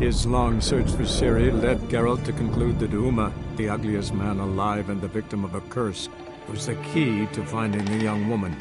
His long search for Ciri led Geralt to conclude that Uma, the ugliest man alive and the victim of a curse, was the key to finding the young woman.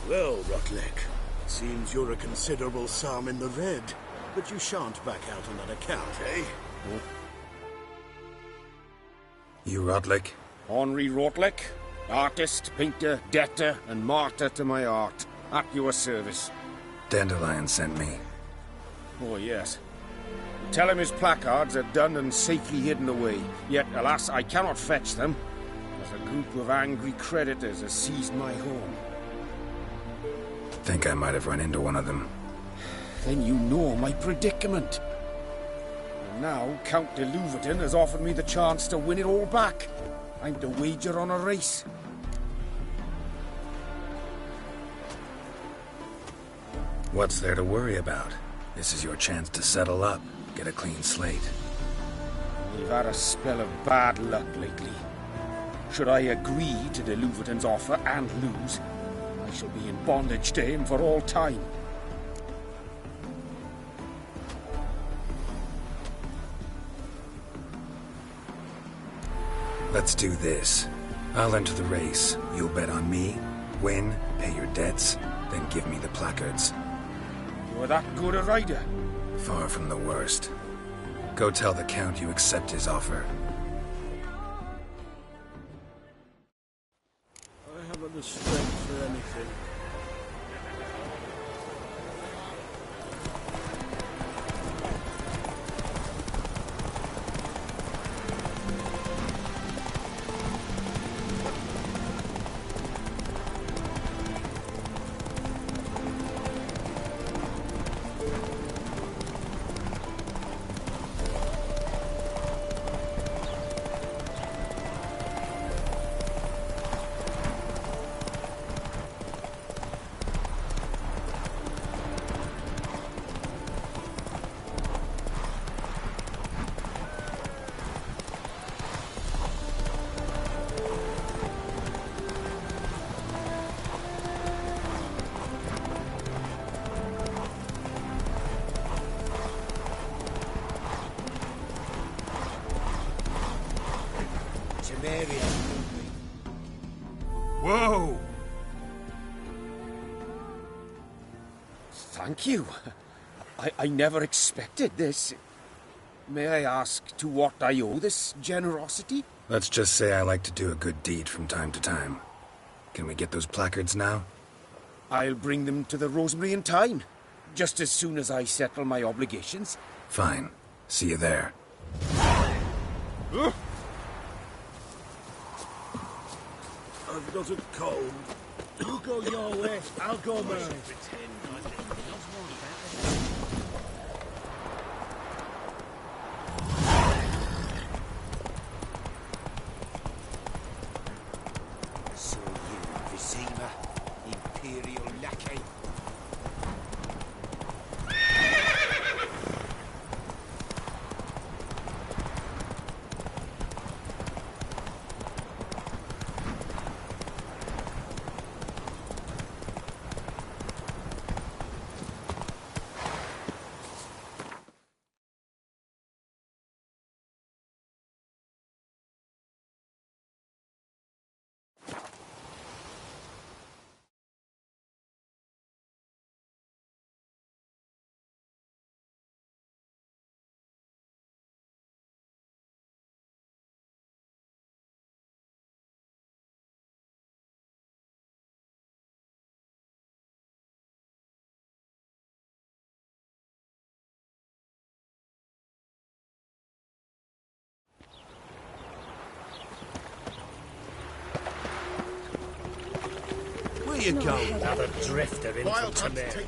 Well, Rotlick, seems you're a considerable sum in the red, but you shan't back out on that account, eh? You Rotlick? Henri Rotlick, artist, painter, debtor, and martyr to my art, at your service. Dandelion sent me. Oh, yes. Tell him his placards are done and safely hidden away. Yet, alas, I cannot fetch them, as a group of angry creditors has seized my home. Think I might have run into one of them. Then you know my predicament. And now Count de Louverton has offered me the chance to win it all back. I'm to wager on a race. What's there to worry about? This is your chance to settle up, get a clean slate. We've had a spell of bad luck lately. Should I agree to de Louverton's offer and lose, I shall be in bondage to him for all time. Let's do this. I'll enter the race. You'll bet on me, win, pay your debts, then give me the placards. You're that good a rider? Far from the worst. Go tell the Count you accept his offer. I haven't the strength for anything. Whoa! Thank you. I never expected this. May I ask to what I owe this generosity? Let's just say I like to do a good deed from time to time. Can we get those placards now? I'll bring them to the Rosemary in time, just as soon as I settle my obligations. Fine. See you there. I've got a cold. You go your way, I'll go mine. So you, Vizima, Imperial lackey. Where you going? Another drifter into Tamir.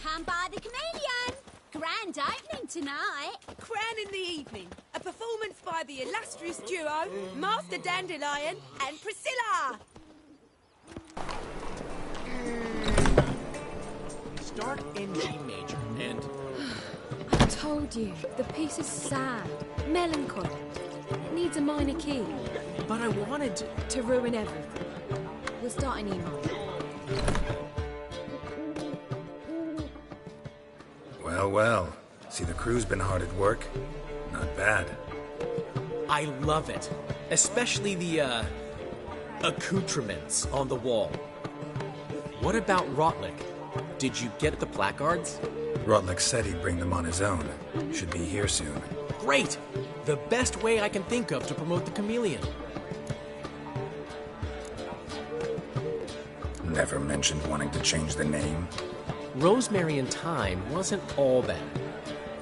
Come by the chameleon. Grand opening tonight. Crown in the evening. A performance by the illustrious duo, Master Dandelion and Priscilla. Start in G major and... I told you, the piece is sad, melancholy. It needs a minor key. But I wanted to ruin everything. We'll start in E minor. Well, well. See, the crew's been hard at work. Not bad. I love it. Especially the, accoutrements on the wall. What about Rotlick? Did you get the placards? Rotlick said he'd bring them on his own. Should be here soon. Great! The best way I can think of to promote the chameleon. Never mentioned wanting to change the name. Rosemary and Thyme wasn't all bad,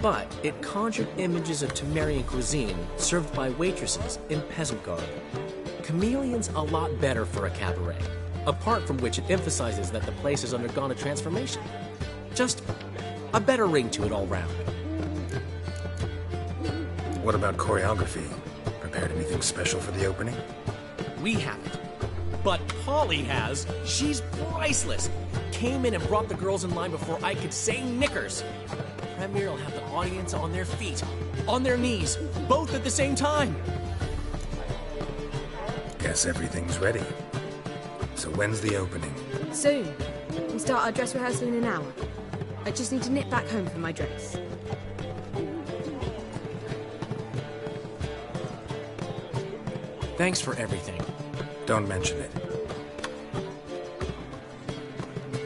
but it conjured images of Temerian cuisine served by waitresses in peasant garb. Chameleon's a lot better for a cabaret, apart from which it emphasizes that the place has undergone a transformation. Just a better ring to it all round. What about choreography? Prepared anything special for the opening? We haven't. But Polly has. She's priceless. Came in and brought the girls in line before I could say knickers. Premier will have the audience on their feet, on their knees, both at the same time. Guess everything's ready. So when's the opening? Soon. We start our dress rehearsal in an hour. I just need to nip back home for my dress. Thanks for everything. Don't mention it.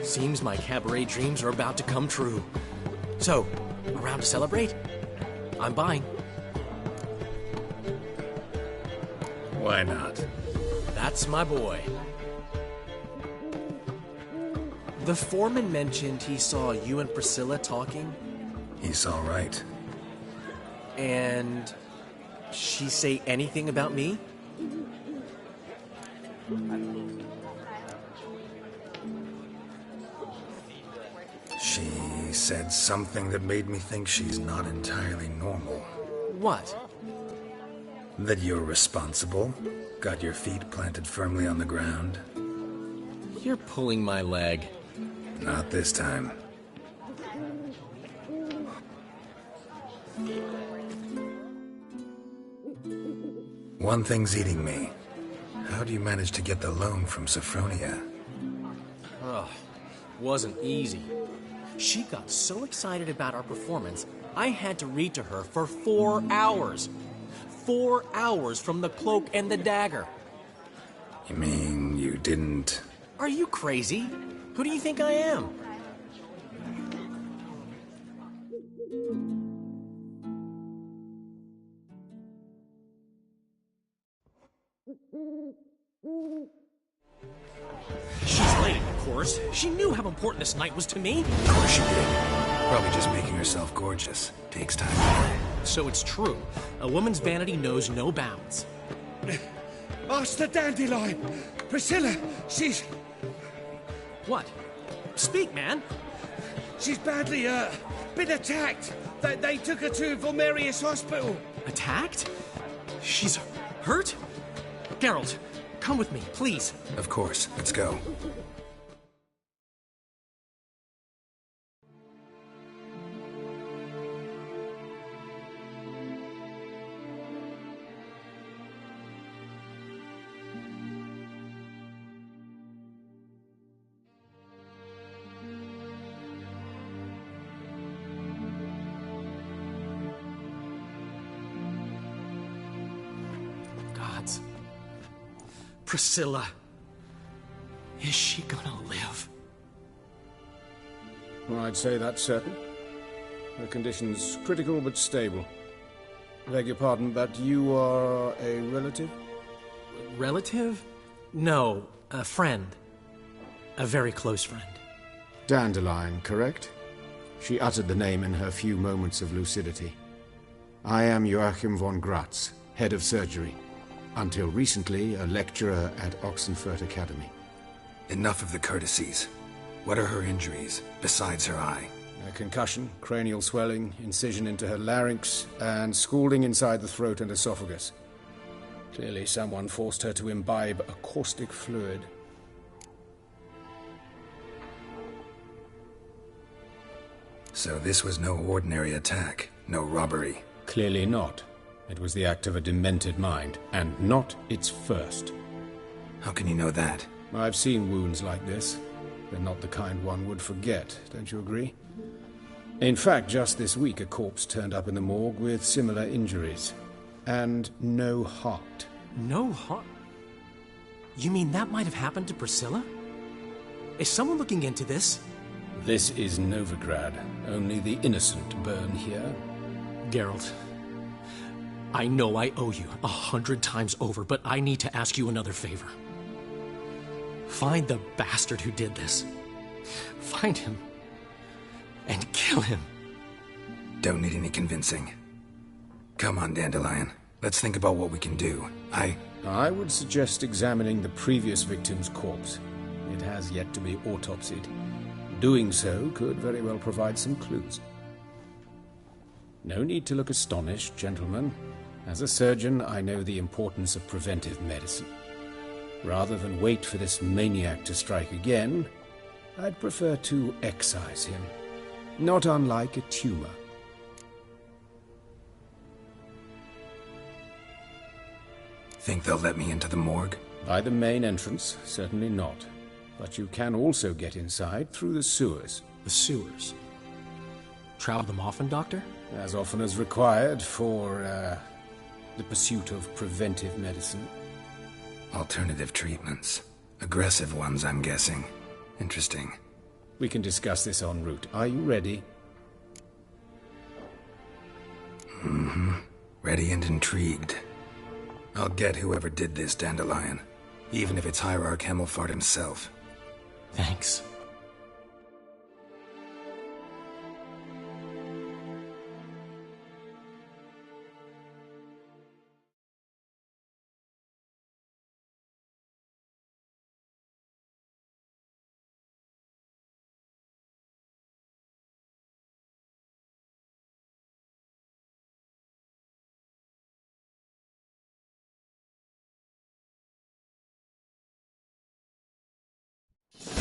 Seems my cabaret dreams are about to come true. So, around to celebrate? I'm buying. Why not? That's my boy. The foreman mentioned he saw you and Priscilla talking. He's all right. And she say anything about me? She said something that made me think she's not entirely normal. What? That you're responsible, got your feet planted firmly on the ground. You're pulling my leg. Not this time. One thing's eating me. How do you manage to get the loan from Sophronia? Ugh, wasn't easy. She got so excited about our performance, I had to read to her for 4 hours. 4 hours from The Cloak and the Dagger. You mean you didn't... Are you crazy? Who do you think I am? She's late, of course. She knew how important this night was to me. Of course she did. Probably just making herself gorgeous. Takes time. So it's true. A woman's vanity knows no bounds. Master Dandelion! Priscilla, she's... What? Speak, man. She's badly, been attacked. They took her to Vulmerius Hospital. Attacked? She's hurt? Geralt, come with me, please. Of course. Let's go. Gods. Priscilla. Is she gonna live? Well, I'd say that's certain. Her condition's critical but stable. I beg your pardon, but you are a relative? Relative? No, a friend. A very close friend. Dandelion, correct? She uttered the name in her few moments of lucidity. I am Joachim von Gratz, head of surgery. Until recently, a lecturer at Oxenfurt Academy. Enough of the courtesies. What are her injuries, besides her eye? A concussion, cranial swelling, incision into her larynx, and scalding inside the throat and esophagus. Clearly someone forced her to imbibe a caustic fluid. So this was no ordinary attack, no robbery. Clearly not. It was the act of a demented mind, and not its first. How can you know that? I've seen wounds like this. They're not the kind one would forget, don't you agree? In fact, just this week a corpse turned up in the morgue with similar injuries. And no heart. No heart? You mean that might have happened to Priscilla? Is someone looking into this? This is Novigrad. Only the innocent burn here. Geralt, I know I owe you 100 times over, but I need to ask you another favor. Find the bastard who did this. Find him and kill him. Don't need any convincing. Come on, Dandelion. Let's think about what we can do. I would suggest examining the previous victim's corpse. It has yet to be autopsied. Doing so could very well provide some clues. No need to look astonished, gentlemen. As a surgeon, I know the importance of preventive medicine. Rather than wait for this maniac to strike again, I'd prefer to excise him. Not unlike a tumor. Think they'll let me into the morgue? By the main entrance, certainly not. But you can also get inside through the sewers. The sewers? Travel them often, Doctor? As often as required for, the pursuit of preventive medicine. Alternative treatments. Aggressive ones, I'm guessing. Interesting. We can discuss this en route. Are you ready? Mm-hmm. Ready and intrigued. I'll get whoever did this, Dandelion. Even if it's Hierarch Hemmelfart himself. Thanks.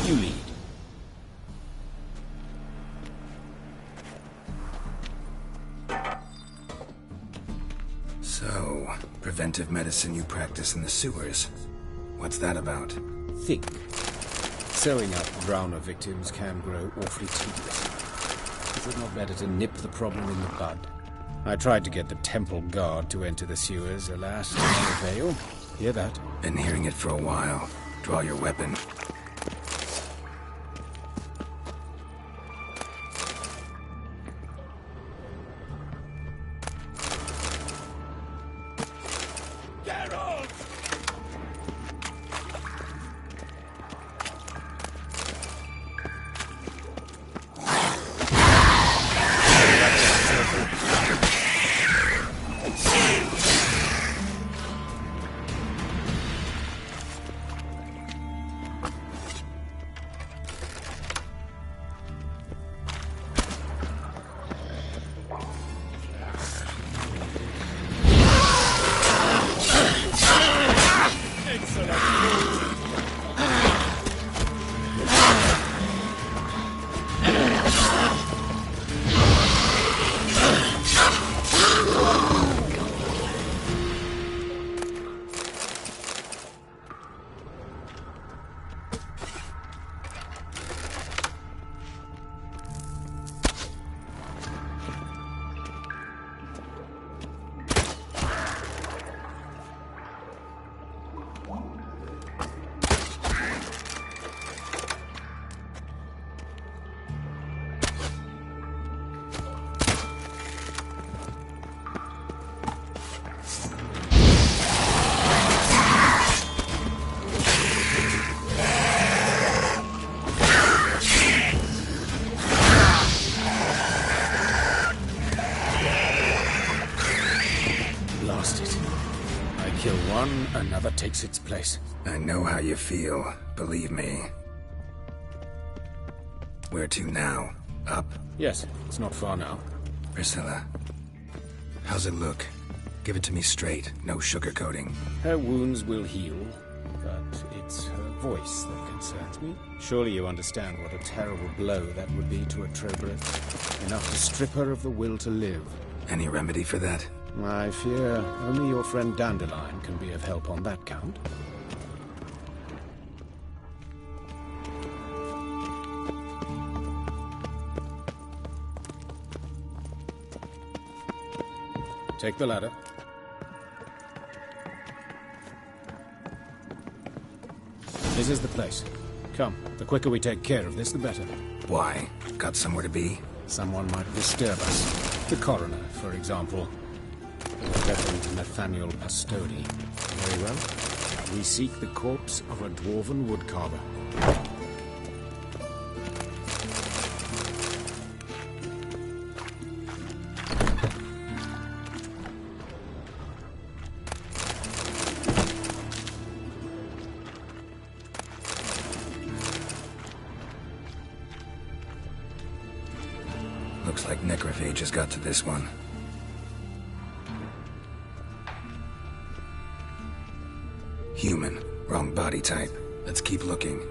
You lead. So, preventive medicine you practice in the sewers. What's that about? Think. Sewing up drowner victims can grow awfully tedious. Is it not better to nip the problem in the bud? I tried to get the temple guard to enter the sewers, alas, to no avail. Hear that? Been hearing it for a while. Draw your weapon. Another takes its place. I know how you feel, believe me. Where to now? Up? Yes, it's not far now. Priscilla, how's it look? Give it to me straight, no sugarcoating. Her wounds will heal, but it's her voice that concerns me. Surely you understand what a terrible blow that would be to a troberet. Enough to strip her of the will to live. Any remedy for that? I fear only your friend Dandelion can be of help on that count. Take the ladder. This is the place. Come, the quicker we take care of this, the better. Why? Got somewhere to be? Someone might disturb us. The coroner, for example. Or Reverend Nathaniel Pastodi. Very well. We seek the corpse of a dwarven woodcarver. Looks like necrophages got to this one. Human. Wrong body type. Let's keep looking.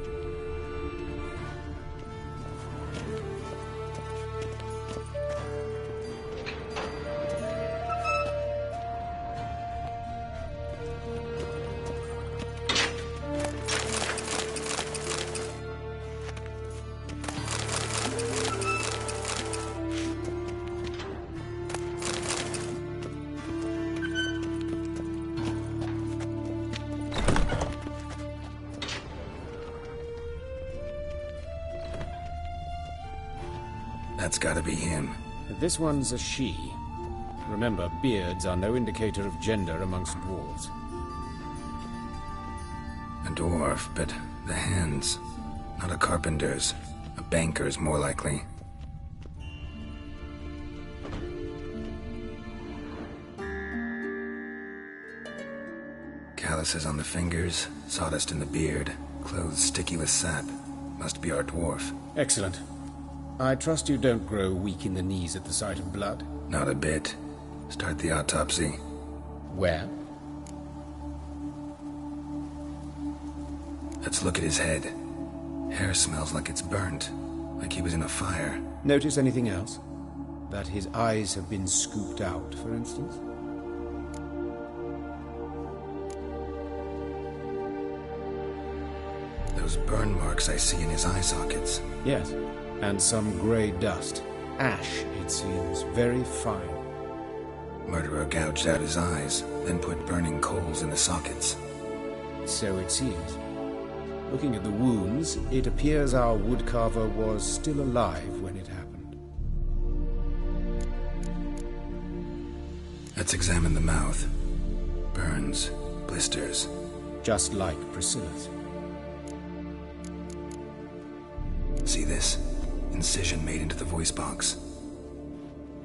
That's gotta be him. This one's a she. Remember, beards are no indicator of gender amongst dwarves. A dwarf, but the hands. Not a carpenter's. A banker's, more likely. Calluses on the fingers, sawdust in the beard, clothes sticky with sap. Must be our dwarf. Excellent. I trust you don't grow weak in the knees at the sight of blood? Not a bit. Start the autopsy. Where? Let's look at his head. Hair smells like it's burnt, like he was in a fire. Notice anything else? That his eyes have been scooped out, for instance? Those burn marks I see in his eye sockets. Yes, and some grey dust. Ash, it seems, very fine. Murderer gouged out his eyes, then put burning coals in the sockets. So it seems. Looking at the wounds, it appears our woodcarver was still alive when it happened. Let's examine the mouth. Burns, blisters. Just like Priscilla's. See this? Incision made into the voice box.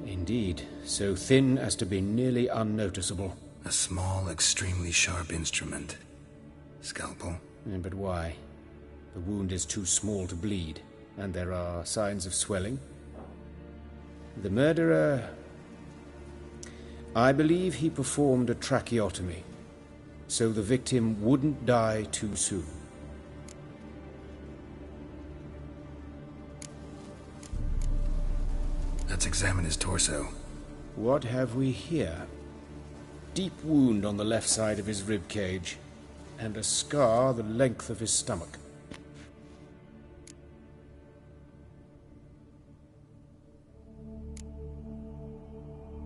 Indeed, so thin as to be nearly unnoticeable. A small, extremely sharp instrument. Scalpel? But why? The wound is too small to bleed, and there are signs of swelling. The murderer... I believe he performed a tracheotomy, so the victim wouldn't die too soon. Let's examine his torso. What have we here? Deep wound on the left side of his rib cage, and a scar the length of his stomach.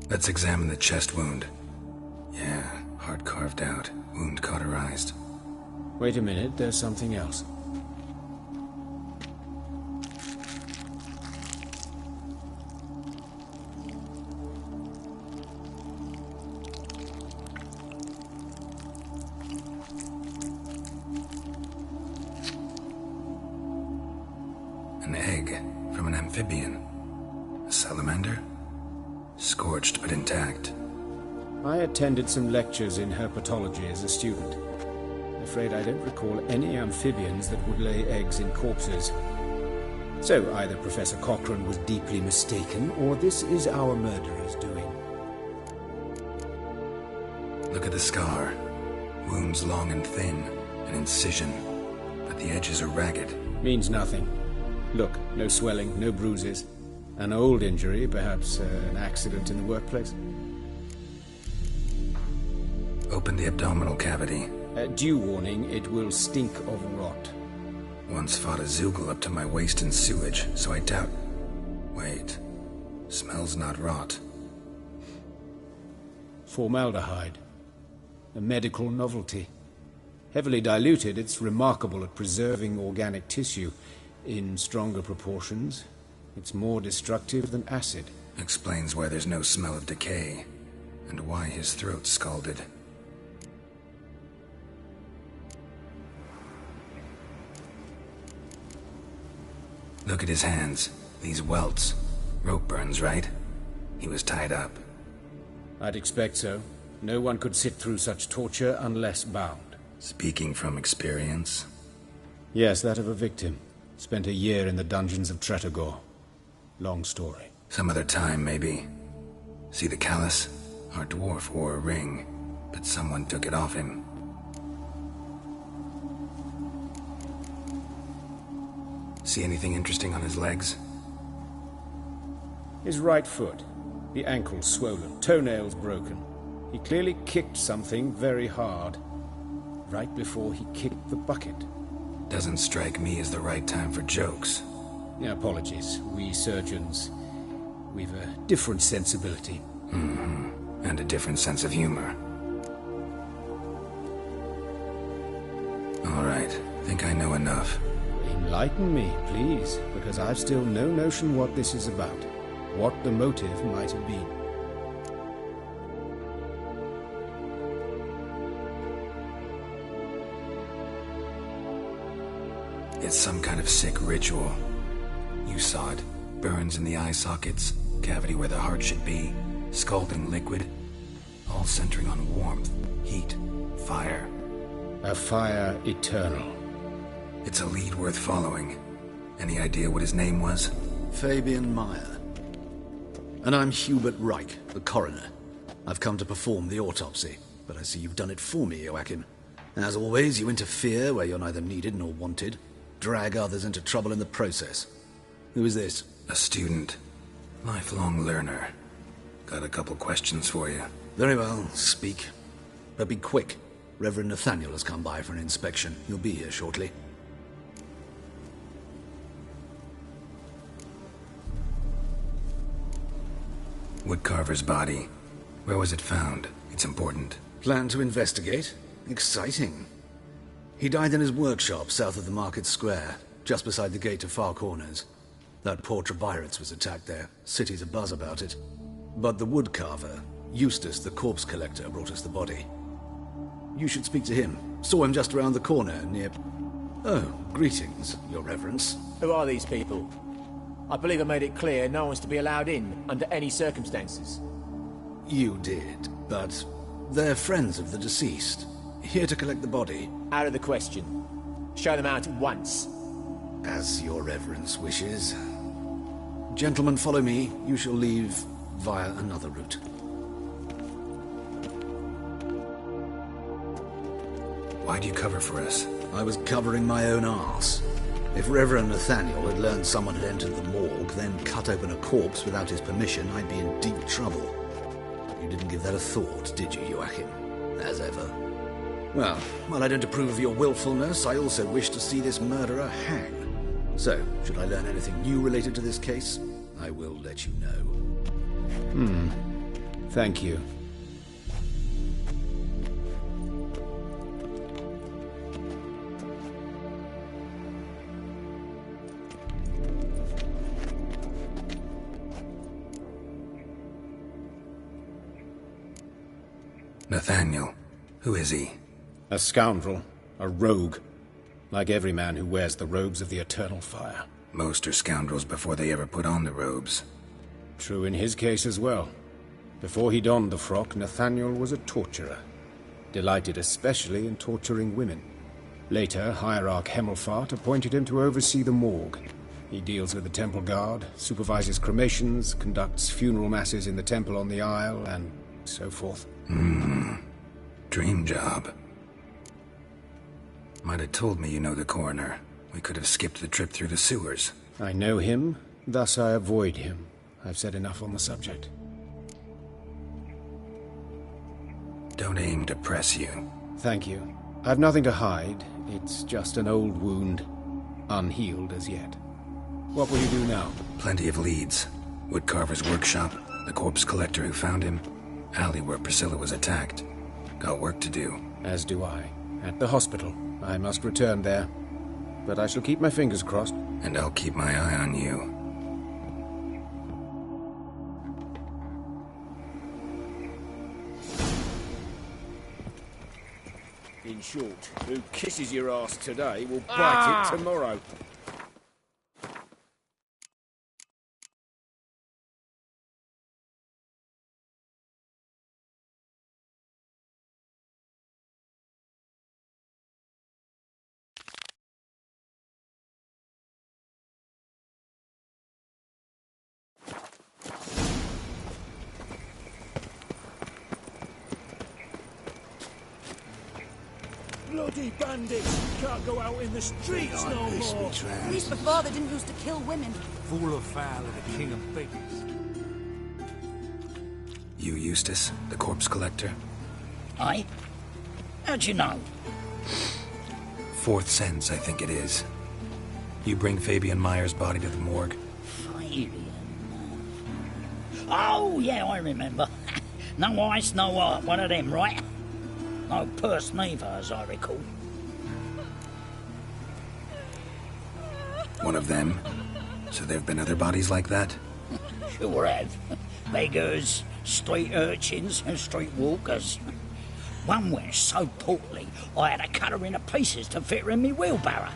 Let's examine the chest wound. Yeah, heart carved out, wound cauterized. Wait a minute, there's something else. An egg from an amphibian. A salamander? Scorched but intact. I attended some lectures in herpetology as a student. Afraid I don't recall any amphibians that would lay eggs in corpses. So either Professor Cochrane was deeply mistaken, or this is our murderer's doing. Look at the scar. Wounds long and thin. An incision. But the edges are ragged. Means nothing. Look, no swelling, no bruises. An old injury, perhaps an accident in the workplace. Open the abdominal cavity. Due warning, it will stink of rot. Once fought a Zoogle up to my waist in sewage, so I doubt... Wait. Smells not rot. Formaldehyde. A medical novelty. Heavily diluted, it's remarkable at preserving organic tissue. In stronger proportions, it's more destructive than acid. Explains why there's no smell of decay, and why his throat's scalded. Look at his hands. These welts. Rope burns, right? He was tied up. I'd expect so. No one could sit through such torture unless bound. Speaking from experience? Yes, that of a victim. Spent a year in the dungeons of Tretogor. Long story. Some other time, maybe. See the callus? Our dwarf wore a ring, but someone took it off him. See anything interesting on his legs? His right foot. The ankle swollen, toenails broken. He clearly kicked something very hard. Right before he kicked the bucket. Doesn't strike me as the right time for jokes. Yeah, apologies. We surgeons, we've a different sensibility. Mm-hmm. And a different sense of humor. All right. Think I know enough. Enlighten me, please, because I've still no notion what this is about. What the motive might have been. It's some kind of sick ritual. You saw it. Burns in the eye sockets, cavity where the heart should be, scalding liquid, all centering on warmth, heat, fire. A fire eternal. It's a lead worth following. Any idea what his name was? Fabian Meyer. And I'm Hubert Reich, the coroner. I've come to perform the autopsy, but I see you've done it for me, Joachim. As always, you interfere where you're neither needed nor wanted. Drag others into trouble in the process. Who is this? A student. Lifelong learner. Got a couple questions for you. Very well, speak. But be quick. Reverend Nathaniel has come by for an inspection. He'll be here shortly. Woodcarver's body. Where was it found? It's important. Plan to investigate? Exciting. He died in his workshop south of the market square, just beside the gate to Far Corners. That poor Trebirates was attacked there. City's abuzz about it. But the woodcarver, Eustace the corpse collector, brought us the body. You should speak to him. Saw him just around the corner near... Oh, greetings, your reverence. Who are these people? I believe I made it clear no one's to be allowed in, under any circumstances. You did, but they're friends of the deceased. Here to collect the body. Out of the question. Show them out at once. As your reverence wishes. Gentlemen, follow me. You shall leave via another route. Why'd you cover for us? I was covering my own arse. If Reverend Nathaniel had learned someone had entered the morgue, then cut open a corpse without his permission, I'd be in deep trouble. You didn't give that a thought, did you, Joachim? As ever. Well, while I don't approve of your willfulness, I also wish to see this murderer hang. So, should I learn anything new related to this case, I will let you know. Thank you. Nathaniel. Who is he? A scoundrel. A rogue. Like every man who wears the robes of the eternal fire. Most are scoundrels before they ever put on the robes. True in his case as well. Before he donned the frock, Nathaniel was a torturer. Delighted especially in torturing women. Later, Hierarch Hemmelfart appointed him to oversee the morgue. He deals with the temple guard, supervises cremations, conducts funeral masses in the temple on the Isle, and so forth. Dream job. Might have told me you know the coroner. We could have skipped the trip through the sewers. I know him, thus I avoid him. I've said enough on the subject. Don't aim to press you. Thank you. I've nothing to hide. It's just an old wound, unhealed as yet. What will you do now? Plenty of leads. Woodcarver's workshop, the corpse collector who found him, alley where Priscilla was attacked. Got work to do. As do I. At the hospital. I must return there. But I shall keep my fingers crossed. And I'll keep my eye on you. In short, who kisses your ass today will bite it tomorrow. Bloody bandits! Can't go out in the streets no more! At least before they didn't used to kill women. Fool or foul of the king of thieves. You Eustace, the corpse collector? Aye? How'd you know? Fourth sense, I think it is. You bring Fabian Meyer's body to the morgue. Fabian? Oh, yeah, I remember. No eyes, no heart, one of them, right? No purse neither, as I recall. One of them? So there have been other bodies like that? Sure have. Beggars, street urchins, and street walkers. One went so portly, I had to cut her into pieces to fit her in me wheelbarrow.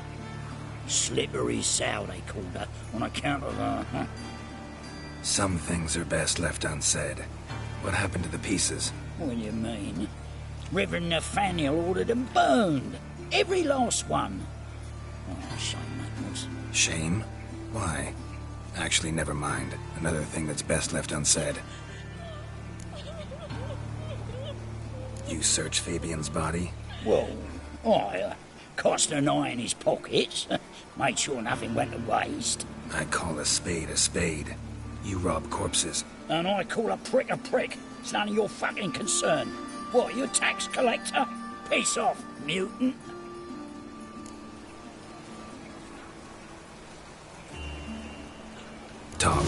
Slippery sow, they called her, on account of her. Some things are best left unsaid. What happened to the pieces? What do you mean? Reverend Nathaniel ordered them burned. Every last one. Oh, shame that was. Shame? Why? Actually, never mind. Another thing that's best left unsaid. You search Fabian's body? Well, I cast an eye in his pockets. Made sure nothing went to waste. I call a spade a spade. You rob corpses. And I call a prick a prick. It's none of your fucking concern. What, you a tax collector? Piss off, mutant. Talk.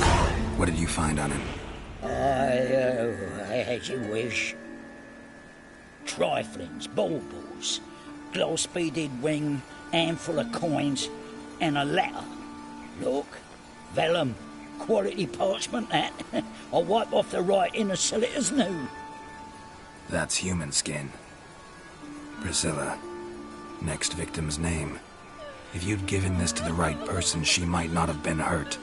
What did you find on him? As you wish. Triflings, baubles, gloss-beaded ring, handful of coins, and a letter. Look, vellum, quality parchment that. I'll wipe off the writing and sell it as new. That's human skin. Priscilla. Next victim's name. If you'd given this to the right person, she might not have been hurt.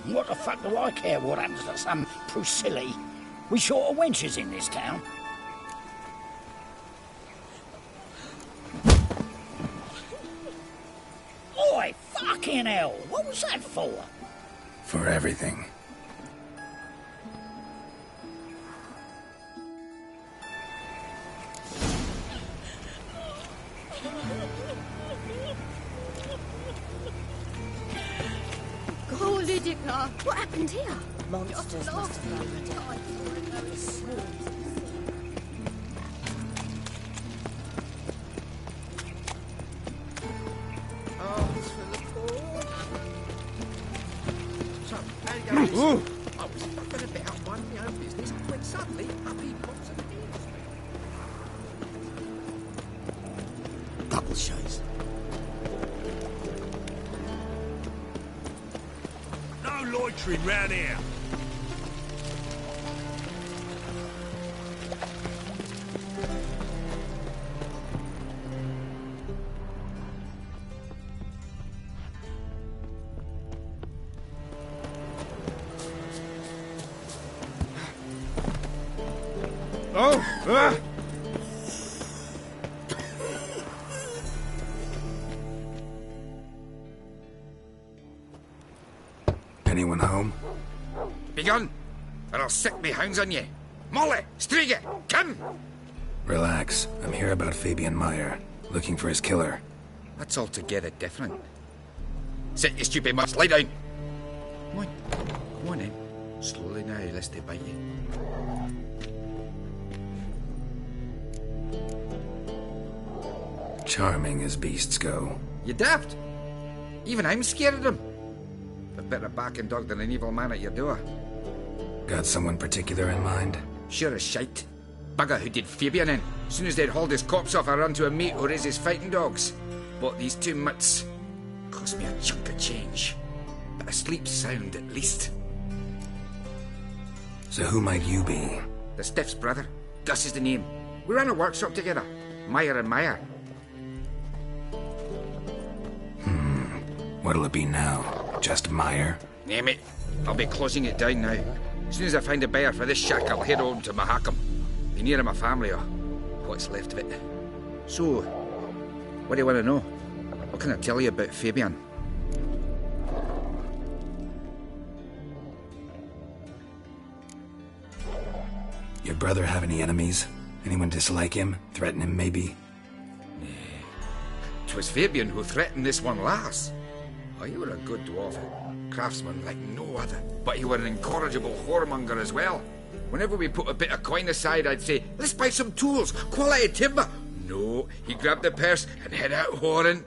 What the fuck do I care what happens to some Priscilla? We short of wenches in this town. Oi, fucking hell! What was that for? For everything. Holy dicker! What happened here? Monsters must have been dead. Arms for the poor. So, how you going? I was fucking about minding my own business when suddenly up he pops at the Double shows. No loitering round here. Oh! Anyone home? Begone, or I'll set me hounds on you. Molly, Striga, come! Relax. I'm here about Fabian Meyer, looking for his killer. That's altogether different. Sit, you stupid mutts, lie down. Come on then. Slowly now, lest they bite you. Charming as beasts go. You daft? Even I'm scared of them. A better backing dog than an evil man at your door. Got someone particular in mind? Sure as shite. Bugger who did Fabian in. As soon as they'd hauled his corpse off, I run to a mate who raised his fighting dogs. Bought these two mutts. Cost me a chunk of change. But I sleep sound at least. So who might you be? The Stiff's brother. Gus is the name. We ran a workshop together. Meyer and Meyer. What'll it be now? Just Meyer? Name it. I'll be closing it down now. As soon as I find a buyer for this shack, I'll head home to Mahakam. Be near my family, or what's left of it. So, what do you want to know? What can I tell you about Fabian? Your brother have any enemies? Anyone dislike him? Threaten him, maybe? 'twas Fabian who threatened this one last. Oh, you were a good dwarf, craftsman like no other, but you were an incorrigible whoremonger as well. Whenever we put a bit of coin aside, I'd say, let's buy some tools, quality timber. No, he grabbed the purse and head out whoring.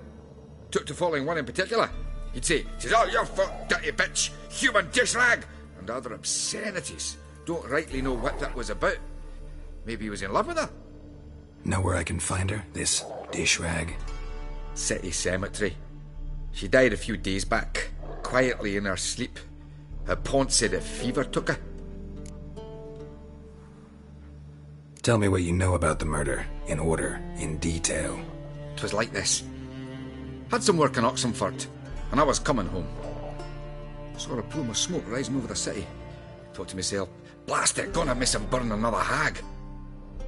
Took to following one in particular. He'd say, "'Tis all your fault, dirty bitch, human dish rag," and other obscenities. Don't rightly know what that was about. Maybe he was in love with her? Know where I can find her, this dish rag? City cemetery. She died a few days back, quietly in her sleep. Her pont said a fever took her. Tell me what you know about the murder, in order, in detail. 'Twas like this. Had some work in Oxenford, and I was coming home. Saw a plume of smoke rising over the city. Thought to myself, blast it, gonna miss and burn another hag.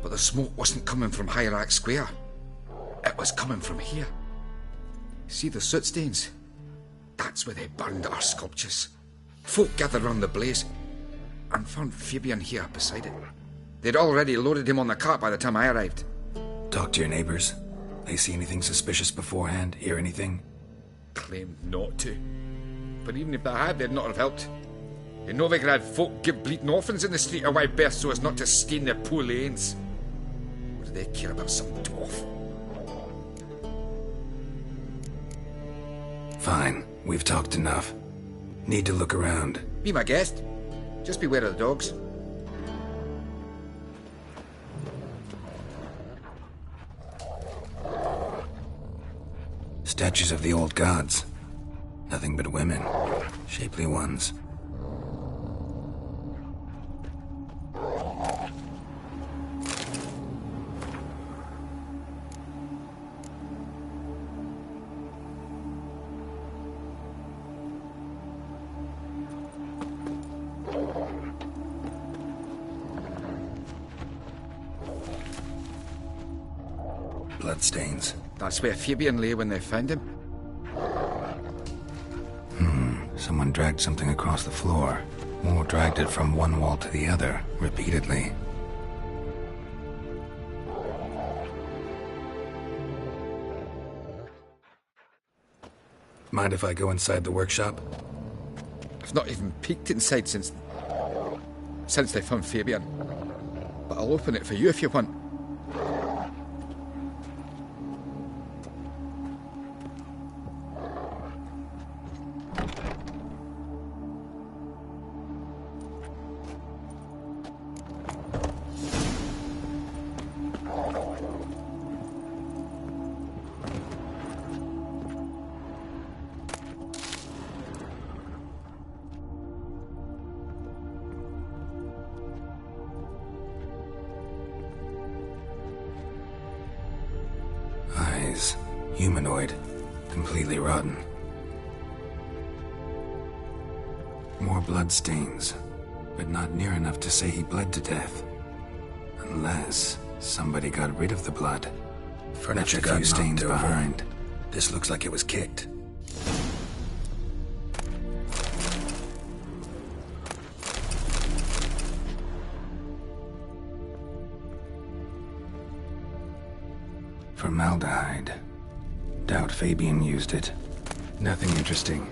But the smoke wasn't coming from Hierarch Square. It was coming from here. See the soot stains? That's where they burned our sculptures. Folk gathered round the blaze and found Fabian here beside it. They'd already loaded him on the cart by the time I arrived. Talk to your neighbors. They see anything suspicious beforehand? Hear anything? Claimed not to. But even if they had, they'd not have helped. You know they could have folk give bleating orphans in the street of Whitebirth so as not to stain their poor lanes. What do they care about some dwarf? Fine, we've talked enough. Need to look around. Be my guest. Just beware of the dogs. Statues of the old gods. Nothing but women. Shapely ones. Bloodstains. That's where Fabian lay when they found him. Someone dragged something across the floor. Or dragged it from one wall to the other, repeatedly. Mind if I go inside the workshop? I've not even peeked inside since they found Fabian. But I'll open it for you if you want. Eyes. Humanoid. Completely rotten. More bloodstains, but not near enough to say he bled to death. Unless somebody got rid of the blood. Furniture got a few stains behind. This looks like it was kicked. Formaldehyde. Doubt Fabian used it. Nothing interesting.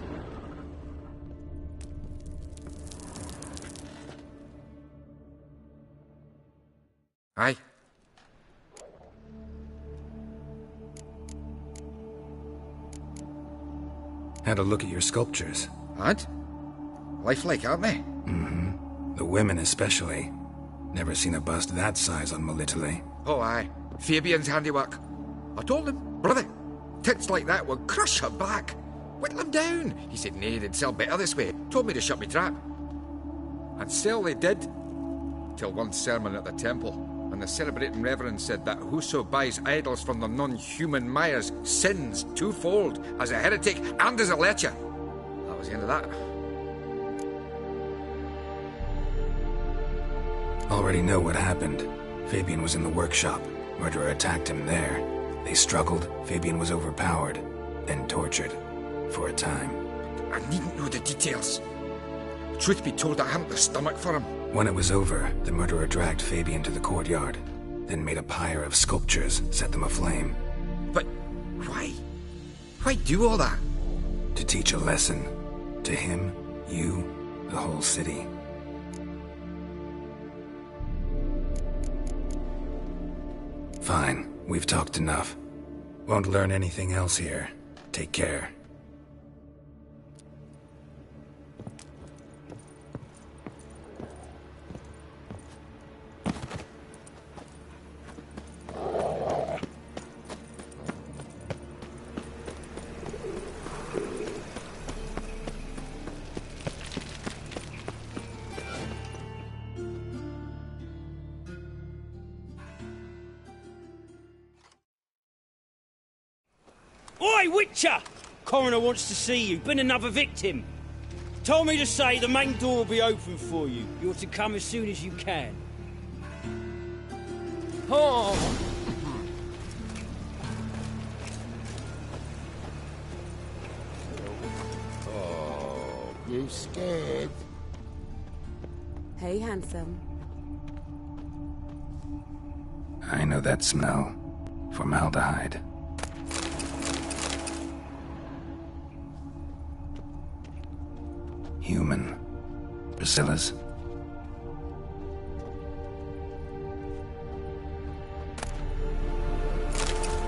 Aye. Had a look at your sculptures. And? Lifelike, aren't they? Mm-hmm. The women especially. Never seen a bust that size on Melitele. Oh, aye. Fabian's handiwork. I told him, brother, tits like that would crush her back. Whittle them down. He said, nay, they'd sell better this way. Told me to shut me trap. And sell they did. Till one sermon at the temple, and the celebrating reverend said that whoso buys idols from the non-human mires sins twofold, as a heretic and as a lecher. That was the end of that. Already know what happened. Fabian was in the workshop. Murderer attacked him there. They struggled. Fabian was overpowered, then tortured. For a time. I needn't know the details. Truth be told, I hadn't the stomach for him. When it was over, the murderer dragged Fabian to the courtyard, then made a pyre of sculptures, set them aflame. But why? Why do all that? To teach a lesson. To him, you, the whole city. Fine, we've talked enough. Won't learn anything else here. Take care. Oi, Witcher! Coroner wants to see you. Been another victim. Told me to say the main door will be open for you. You're to come as soon as you can. Oh! Oh, you scared? Hey, handsome. I know that smell. Formaldehyde. Human. Priscilla's.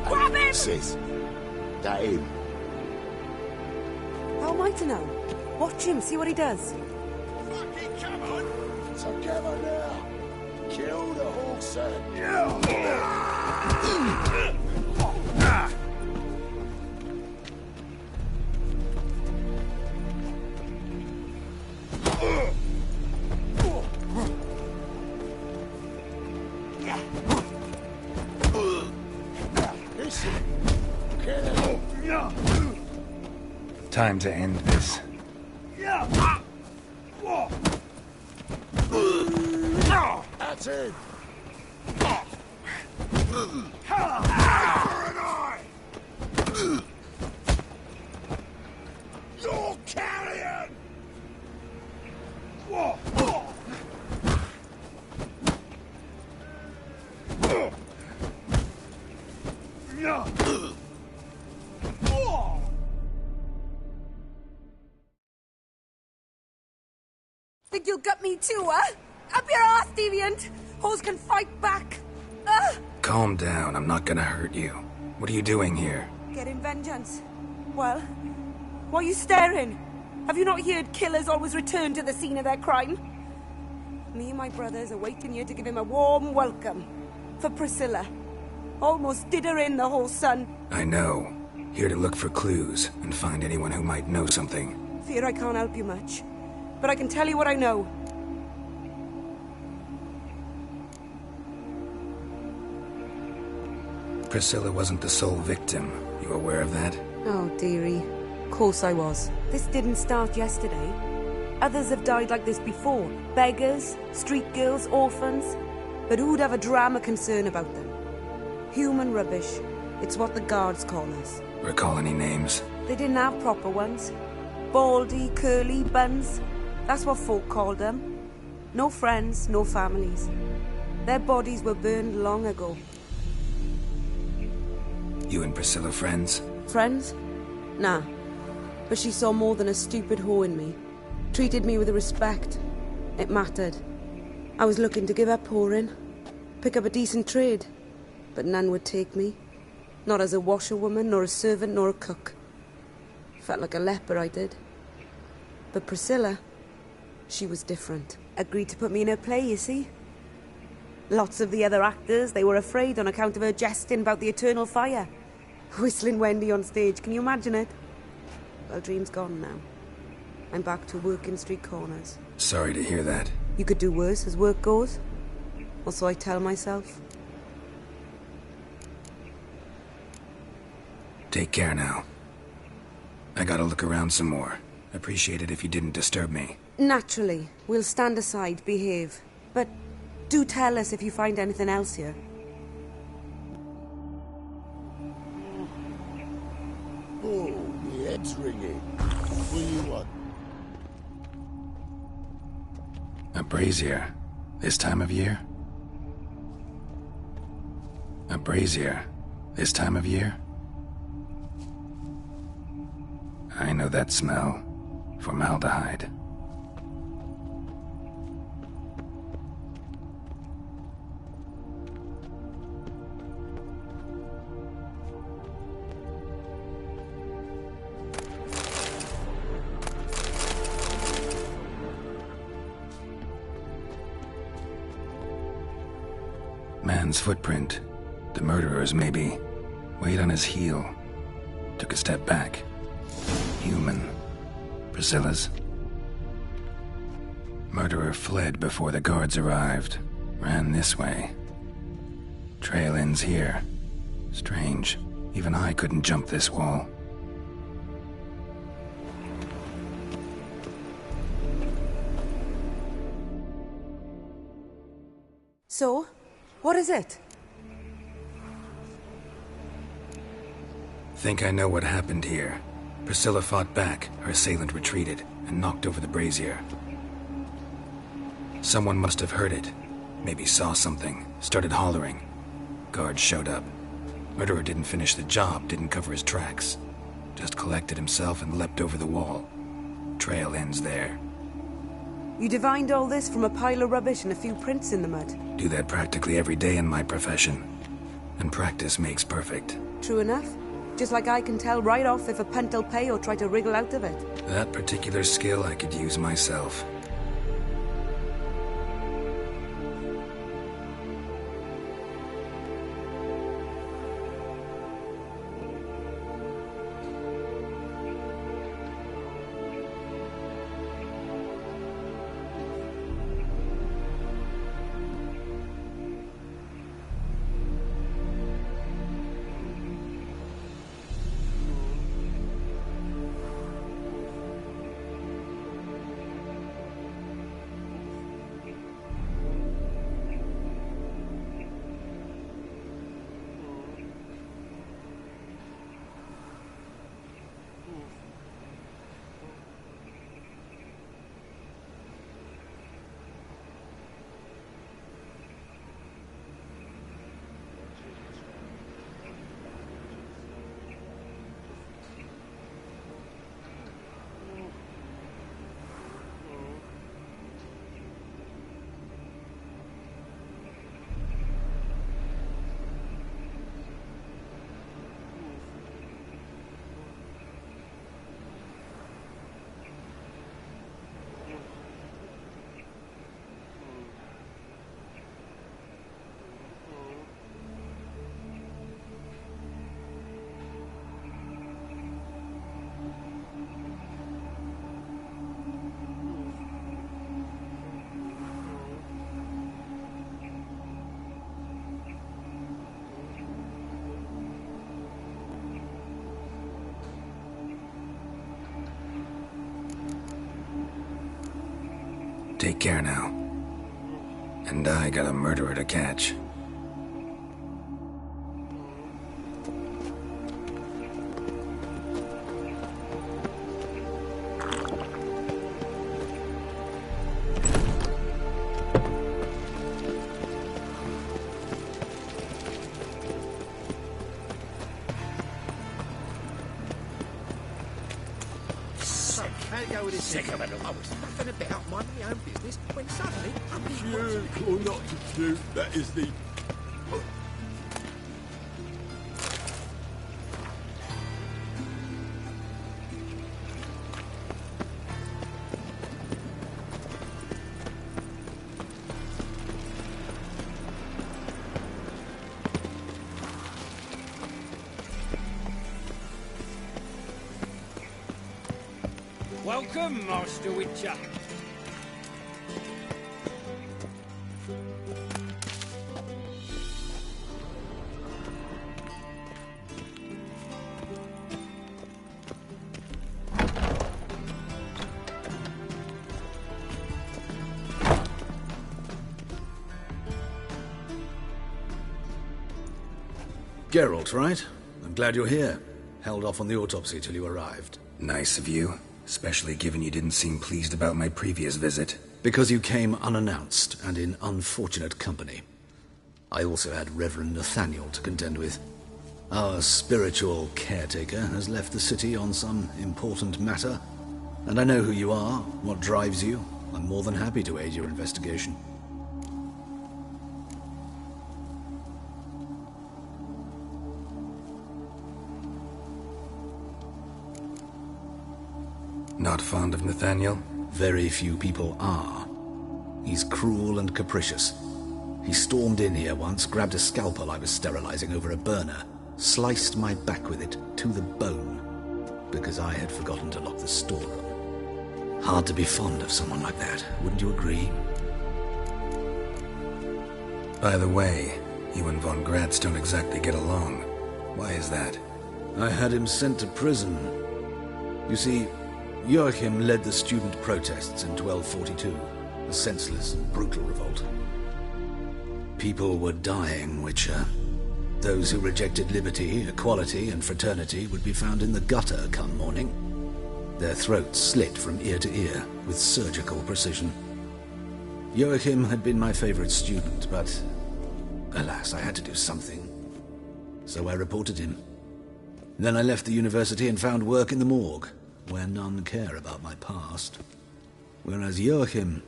Grab him! Sis, that him? How am I to know? Watch him, see what he does. Fucking come on! Together now! Kill the horse and... Time to end this. That's it! You're carrion! Think you'll gut me too, huh? Up your ass, deviant! Hoes can fight back! Calm down, I'm not gonna hurt you. What are you doing here? Getting vengeance. Well, why are you staring? Have you not heard killers always return to the scene of their crime? Me and my brothers are waiting here to give him a warm welcome. For Priscilla. Almost did her in, the whole son. I know. Here to look for clues and find anyone who might know something. Fear I can't help you much. But I can tell you what I know. Priscilla wasn't the sole victim. You aware of that? Oh, dearie. Of course I was. This didn't start yesterday. Others have died like this before. Beggars, street girls, orphans. But who'd have a drama concern about them? Human rubbish. It's what the guards call us. Recall any names? They didn't have proper ones. Baldy, curly, buns. That's what folk called them. No friends, no families. Their bodies were burned long ago. You and Priscilla friends? Friends? Nah. But she saw more than a stupid whore in me. Treated me with respect. It mattered. I was looking to give up whoring. Pick up a decent trade. But none would take me. Not as a washerwoman, nor a servant, nor a cook. Felt like a leper, I did. But Priscilla, she was different. Agreed to put me in her play, you see. Lots of the other actors, they were afraid on account of her jesting about the eternal fire. Whistling Wendy on stage, can you imagine it? Well, dream's gone now. I'm back to working street corners. Sorry to hear that. You could do worse as work goes. Or so I tell myself. Take care now. I gotta look around some more. Appreciate it if you didn't disturb me. Naturally. We'll stand aside, behave. But do tell us if you find anything else here. Oh, my head's ringing. What do you want? A brazier. This time of year? A brazier. This time of year? I know that smell. Formaldehyde. Man's footprint. The murderer's, maybe. Weighed on his heel. Took a step back. Human. Priscilla's. Murderer fled before the guards arrived. Ran this way. Trail ends here. Strange. Even I couldn't jump this wall. So, what is it? Think I know what happened here. Priscilla fought back, her assailant retreated, and knocked over the brazier. Someone must have heard it. Maybe saw something, started hollering. Guards showed up. Murderer didn't finish the job, didn't cover his tracks. Just collected himself and leapt over the wall. Trail ends there. You divined all this from a pile of rubbish and a few prints in the mud. Do that practically every day in my profession. And practice makes perfect. True enough. Just like I can tell right off if a punt'll pay or try to wriggle out of it. That particular skill I could use myself. Take care now. And I got a murderer to catch. Sick of it all. I was nothing about minding my own business when suddenly up he Cute or not too cute, that is the... Welcome, Master Witcher. Geralt, right? I'm glad you're here. Held off on the autopsy till you arrived. Nice of you. Especially given you didn't seem pleased about my previous visit. Because you came unannounced and in unfortunate company. I also had Reverend Nathaniel to contend with. Our spiritual caretaker has left the city on some important matter, and I know who you are, what drives you. I'm more than happy to aid your investigation. Not fond of Nathaniel? Very few people are. He's cruel and capricious. He stormed in here once, grabbed a scalpel I was sterilizing over a burner, sliced my back with it to the bone, because I had forgotten to lock the store. Hard to be fond of someone like that, wouldn't you agree? By the way, you and von Gratz don't exactly get along. Why is that? I had him sent to prison. You see, Joachim led the student protests in 1242, a senseless and brutal revolt. People were dying, Witcher. Those who rejected liberty, equality, and fraternity would be found in the gutter come morning. Their throats slit from ear to ear with surgical precision. Joachim had been my favorite student, but alas, I had to do something. So I reported him. Then I left the university and found work in the morgue, where none care about my past. Whereas Joachim,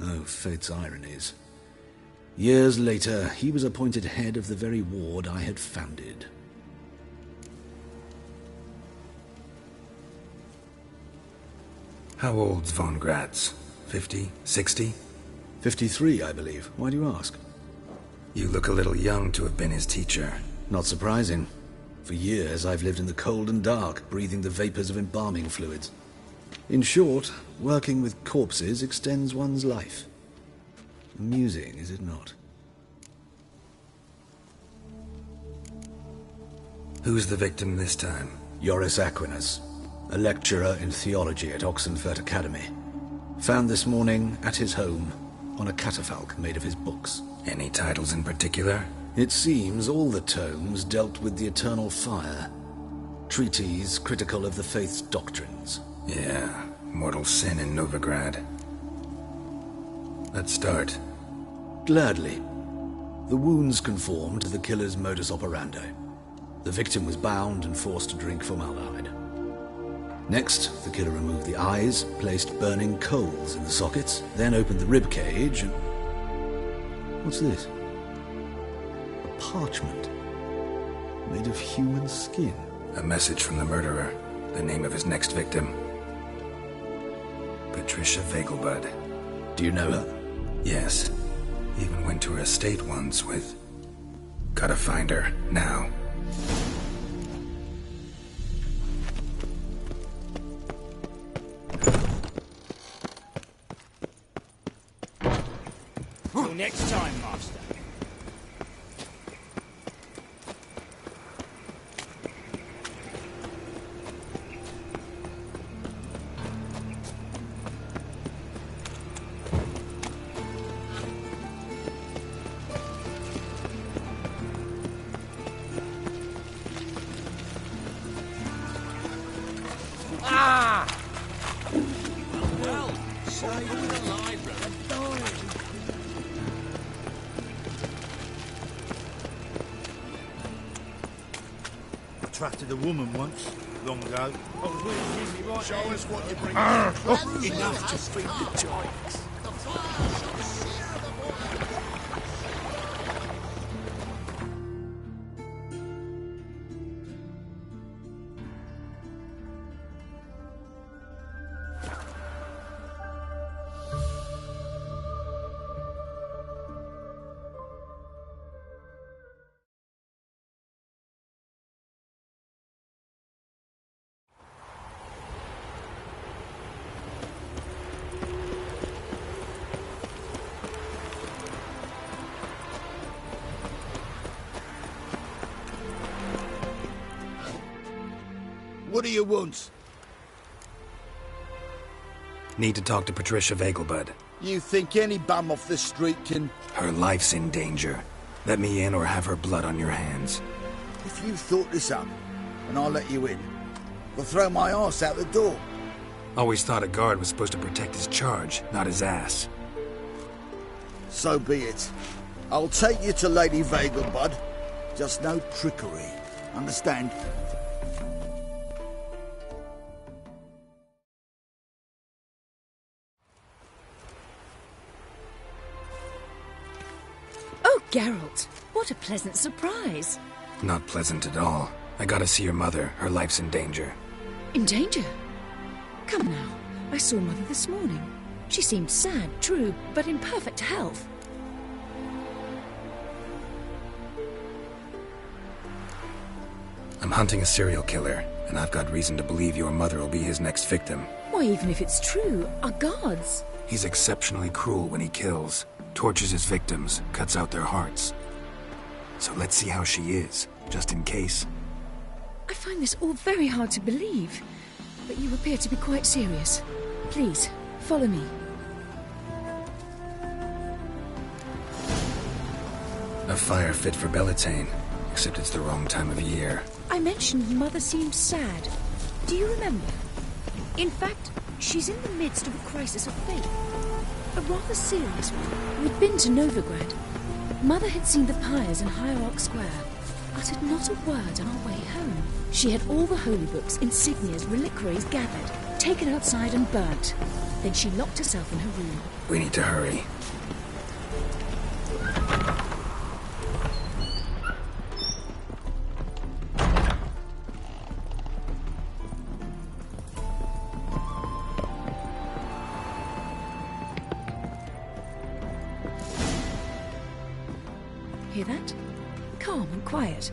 oh, fate's ironies. Years later, he was appointed head of the very ward I had founded. How old's von Gratz? 50? 60? 53, I believe. Why do you ask? You look a little young to have been his teacher. Not surprising. For years, I've lived in the cold and dark, breathing the vapors of embalming fluids. In short, working with corpses extends one's life. Amusing, is it not? Who's the victim this time? Joris Aquinas, a lecturer in theology at Oxenfurt Academy. Found this morning at his home on a catafalque made of his books. Any titles in particular? It seems all the tomes dealt with the eternal fire. Treatises critical of the faith's doctrines. Yeah, mortal sin in Novigrad. Let's start. Gladly. The wounds conformed to the killer's modus operandi. The victim was bound and forced to drink formaldehyde. Next, the killer removed the eyes, placed burning coals in the sockets, then opened the rib cage and... What's this? A parchment made of human skin. A message from the murderer. The name of his next victim. Patricia Vegelbud. Do you know her? Yes. Even went to her estate once with... Gotta find her, now. Till next time, Master. Attracted a woman once, long ago. Show us what you bring. Enough to feed the giants. What do you want? Need to talk to Patricia Vegelbud. You think any bum off the street can... Her life's in danger. Let me in or have her blood on your hands. If you thought this up, and I'll let you in, I'll throw my arse out the door. Always thought a guard was supposed to protect his charge, not his ass. So be it. I'll take you to Lady Vegelbud. Just no trickery. Understand? Oh, Geralt, what a pleasant surprise. Not pleasant at all. I gotta see your mother. Her life's in danger. In danger? Come now, I saw Mother this morning. She seemed sad, true, but in perfect health. I'm hunting a serial killer, and I've got reason to believe your mother will be his next victim. Why, even if it's true, our gods. He's exceptionally cruel when he kills, tortures his victims, cuts out their hearts. So let's see how she is, just in case. I find this all very hard to believe, but you appear to be quite serious. Please, follow me. A fire fit for Bellatane, except it's the wrong time of year. I mentioned Mother seemed sad. Do you remember? In fact, she's in the midst of a crisis of faith. A rather serious one. We'd been to Novigrad. Mother had seen the pyres in Hierarch Square, uttered not a word on our way home. She had all the holy books, insignias, reliquaries gathered, taken outside and burnt. Then she locked herself in her room. We need to hurry. Hear that? Calm and quiet.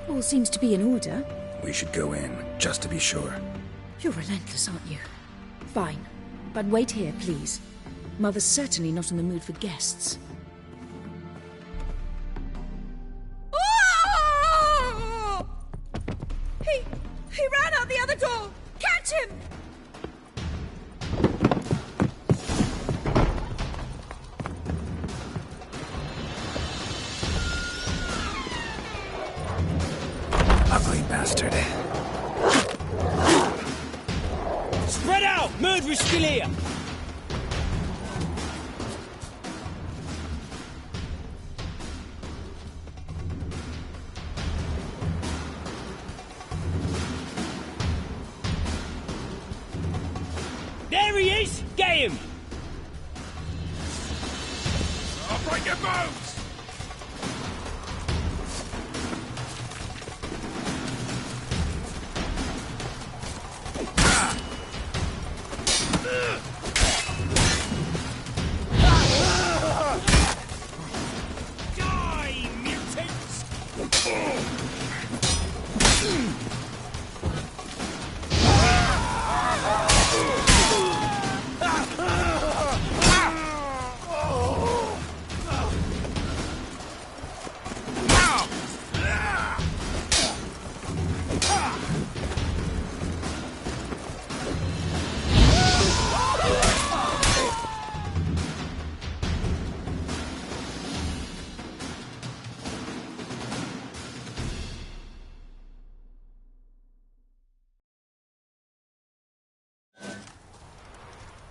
All seems to be in order. We should go in, just to be sure. You're relentless, aren't you? Fine. But wait here, please. Mother's certainly not in the mood for guests. Oh! He ran out the other door! Catch him! Ugly bastard. Spread out! Murderer's still here! There he is! Get him! I'll break your bones! Die, mutants!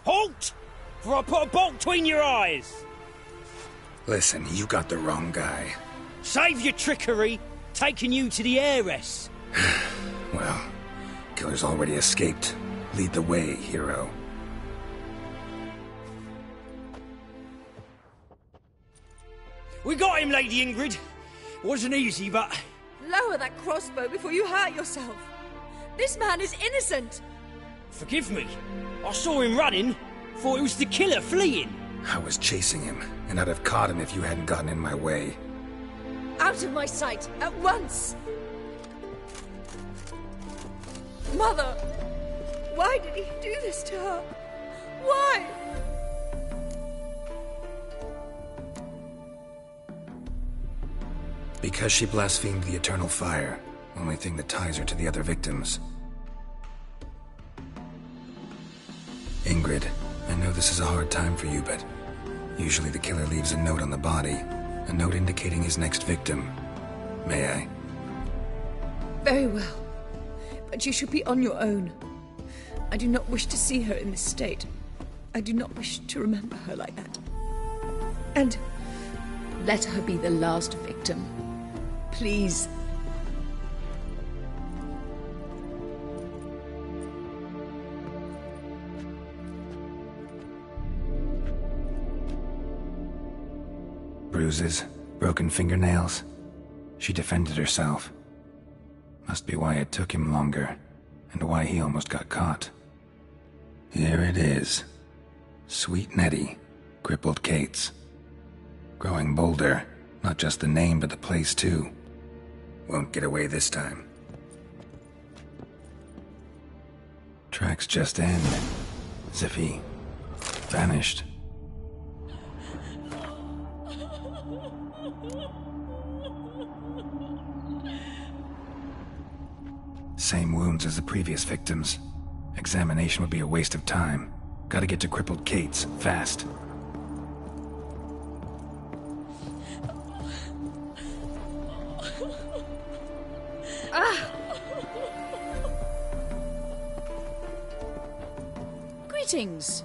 Halt! For I put a bolt between your eyes! Listen, you got the wrong guy. Save your trickery, taking you to the heiress. Well, killer's already escaped. Lead the way, hero. We got him, Lady Ingrid. Wasn't easy, but... Lower that crossbow before you hurt yourself. This man is innocent. Forgive me. I saw him running. Thought it was the killer fleeing. I was chasing him, and I'd have caught him if you hadn't gotten in my way. Out of my sight, at once! Mother! Why did he do this to her? Why? Because she blasphemed the eternal fire. Only thing that ties her to the other victims. Ingrid, I know this is a hard time for you, but usually the killer leaves a note on the body. A note indicating his next victim. May I? Very well. But you should be on your own. I do not wish to see her in this state. I do not wish to remember her like that. And let her be the last victim. Please. bruises, broken fingernails. She defended herself. Must be why it took him longer, and why he almost got caught. Here it is. Sweet Nettie, crippled Kate's. Growing bolder, not just the name but the place too. Won't get away this time. Tracks just end, as if he vanished. Same wounds as the previous victims. Examination would be a waste of time. Gotta get to crippled Kate's, fast. Greetings.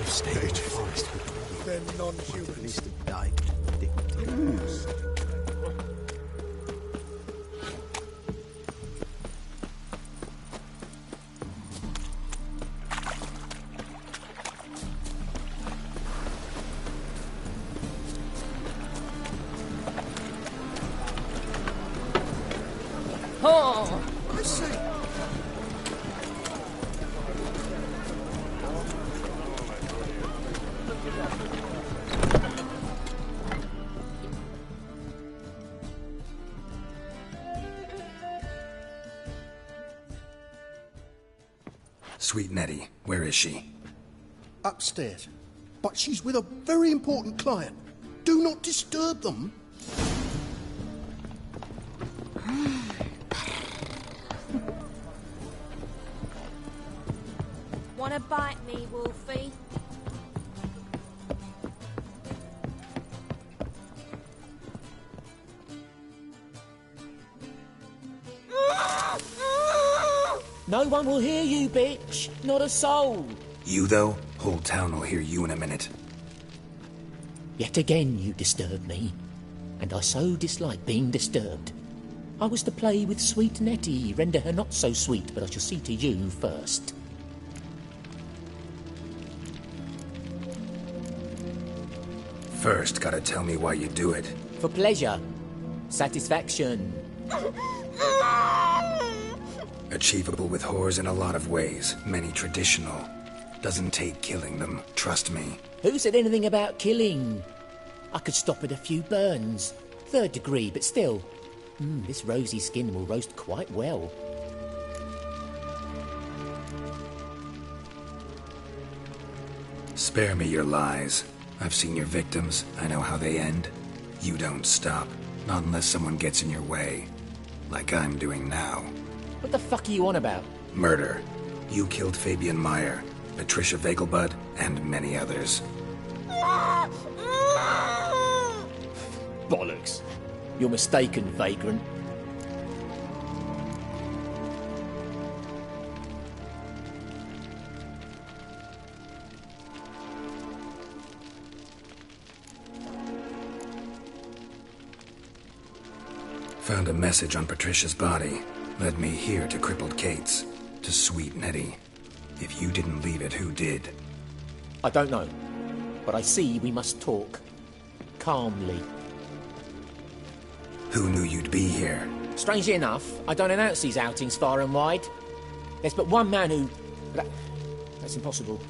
Stayed in the forest. They're non-human. At least have died. Oh! I see. Sweet Nettie, where is she? Upstairs. But she's with a very important client. Do not disturb them. Wanna bite me, Wolfie? No one will hear you, bitch. Not a soul. You, though? Whole town will hear you in a minute. Yet again you disturb me, and I so dislike being disturbed. I was to play with sweet Nettie, render her not so sweet, but I shall see to you first. First, gotta tell me why you do it. For pleasure. Satisfaction. Achievable with whores in a lot of ways, many traditional. Doesn't take killing them, trust me. Who said anything about killing? I could stop at a few burns. 3rd degree, but still. This rosy skin will roast quite well. Spare me your lies. I've seen your victims. I know how they end. You don't stop. Not unless someone gets in your way. Like I'm doing now. What the fuck are you on about? Murder. You killed Fabian Meyer, Patricia Vegelbud, and many others. Bollocks. You're mistaken, vagrant. Found a message on Patricia's body. Led me here to crippled Kate's. To sweet Nettie. If you didn't leave it, who did? I don't know. But I see we must talk. Calmly. Who knew you'd be here? Strangely enough, I don't announce these outings far and wide. There's but one man who... That's impossible.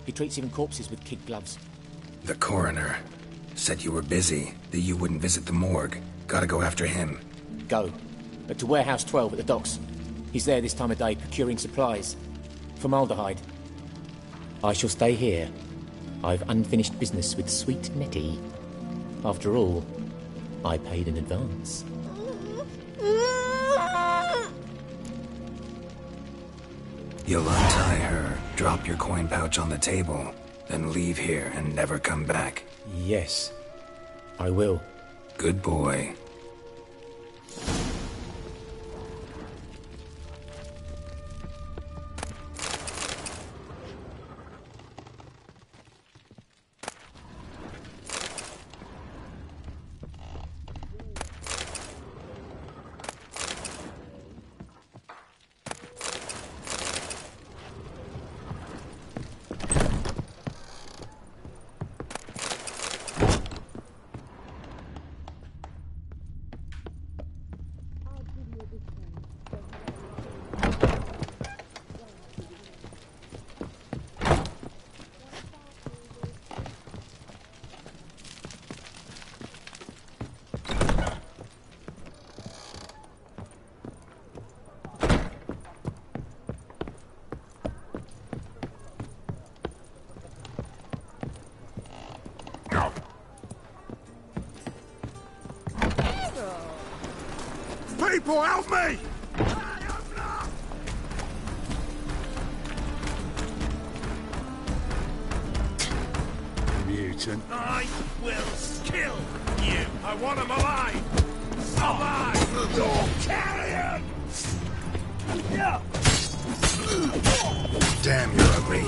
He treats even corpses with kid gloves. The coroner. Said you were busy, that you wouldn't visit the morgue. Gotta go after him. Go. But to Warehouse 12 at the docks. He's there this time of day, procuring supplies. Formaldehyde. I shall stay here. I've unfinished business with sweet Nettie. After all, I paid in advance. You'll untie her, drop your coin pouch on the table, then leave here and never come back. Yes, I will. Good boy. People, help me! Mutant. I will kill you. I want him alive. Alive. Don't carry him. Yeah. Damn, you're ugly.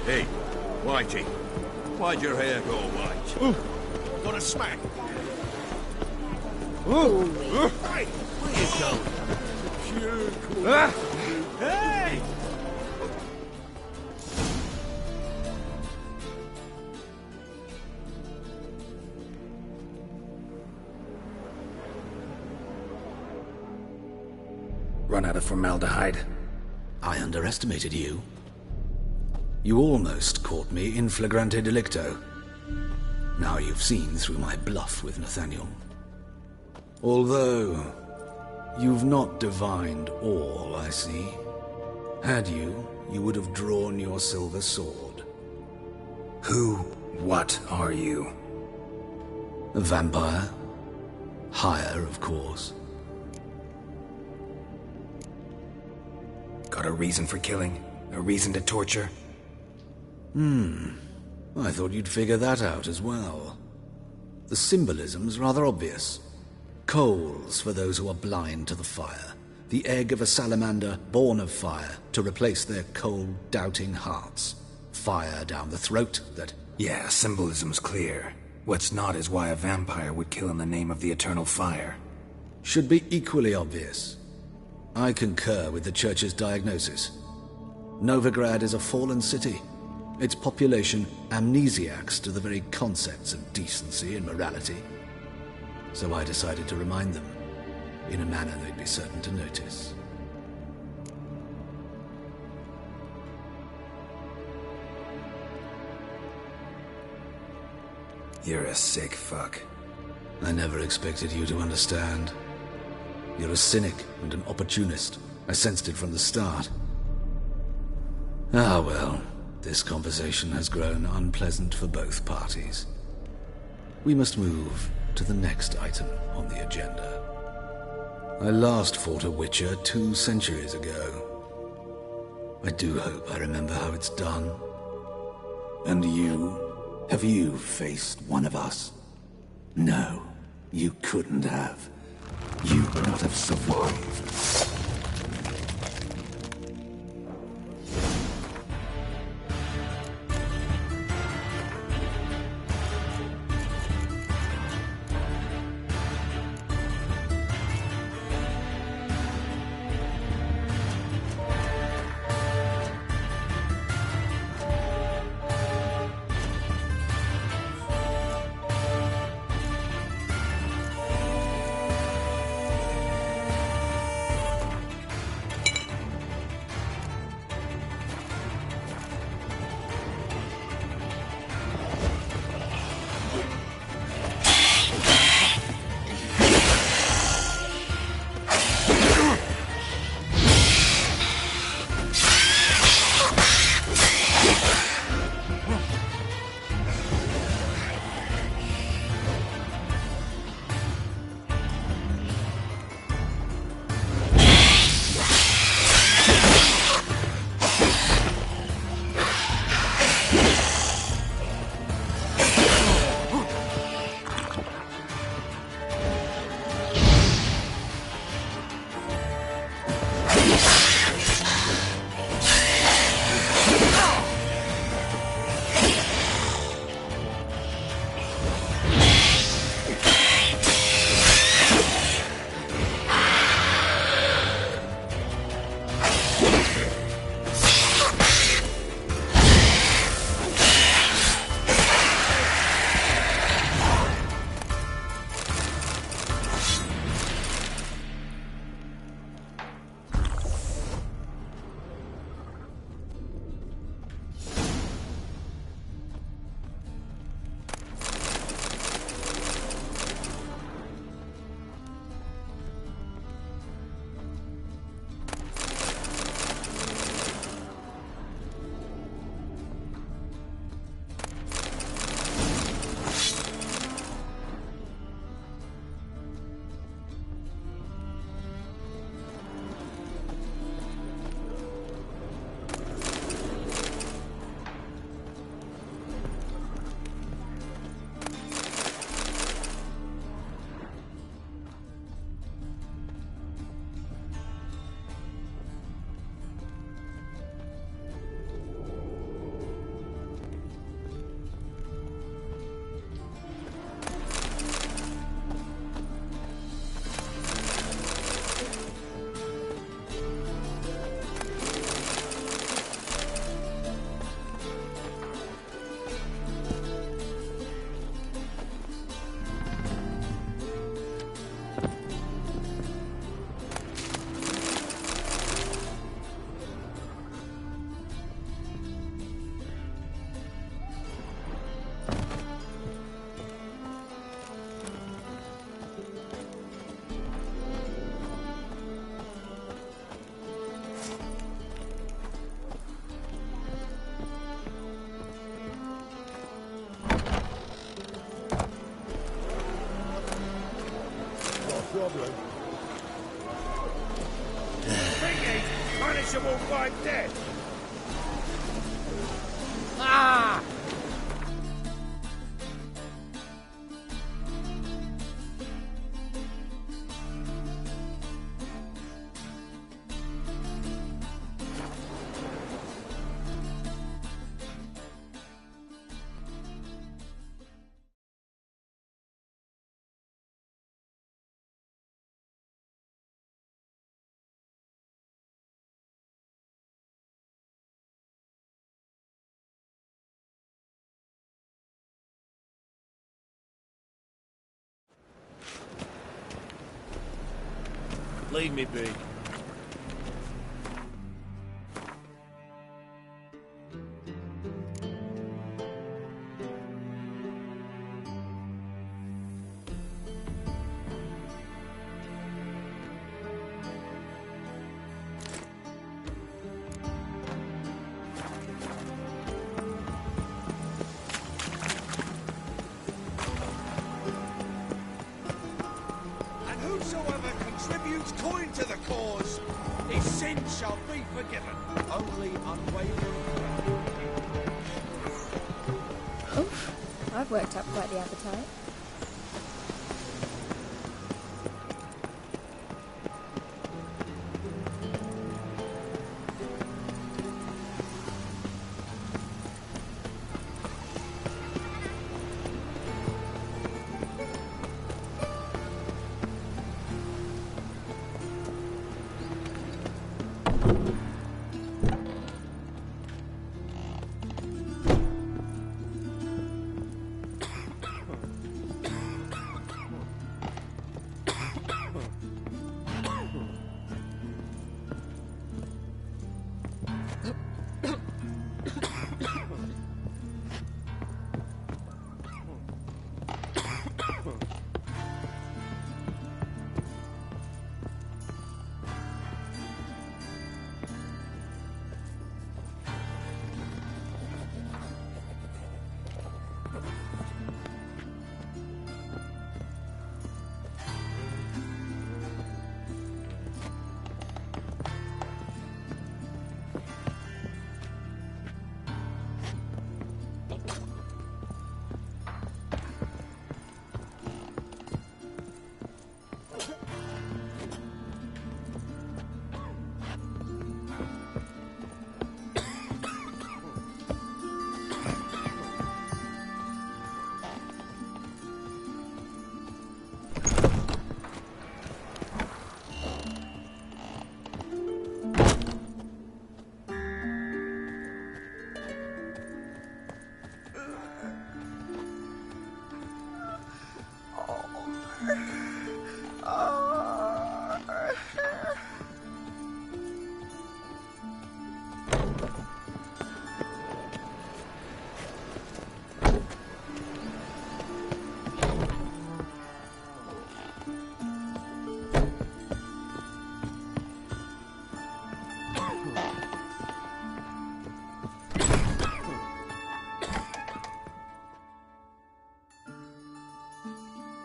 Hey, Whitey, why'd your hair go white? Got a smack? Hey, where you going? Hey! Run out of formaldehyde. I underestimated you. You almost caught me in flagrante delicto. Now you've seen through my bluff with Nathaniel. Although, you've not divined all, I see. Had you, you would have drawn your silver sword. What are you? A vampire. Higher, of course. Got a reason for killing? A reason to torture? I thought you'd figure that out as well. The symbolism's rather obvious. Coals for those who are blind to the fire. The egg of a salamander born of fire to replace their cold, doubting hearts. Fire down the throat that... Yeah, symbolism's clear. What's not is why a vampire would kill in the name of the eternal fire. Should be equally obvious. I concur with the Church's diagnosis. Novigrad is a fallen city. Its population amnesiacs to the very concepts of decency and morality. So I decided to remind them, in a manner they'd be certain to notice. You're a sick fuck. I never expected you to understand. You're a cynic and an opportunist. I sensed it from the start. Ah, well, this conversation has grown unpleasant for both parties. We must move to the next item on the agenda. I last fought a Witcher 2 centuries ago. I do hope I remember how it's done. And you? Have you faced one of us? No, you couldn't have. You would not have survived. problem. Thinking punishable by death. Ah! Leave me be. Trusting to the cause, his sins shall be forgiven. Only unwavering. Oof, I've worked up quite the appetite.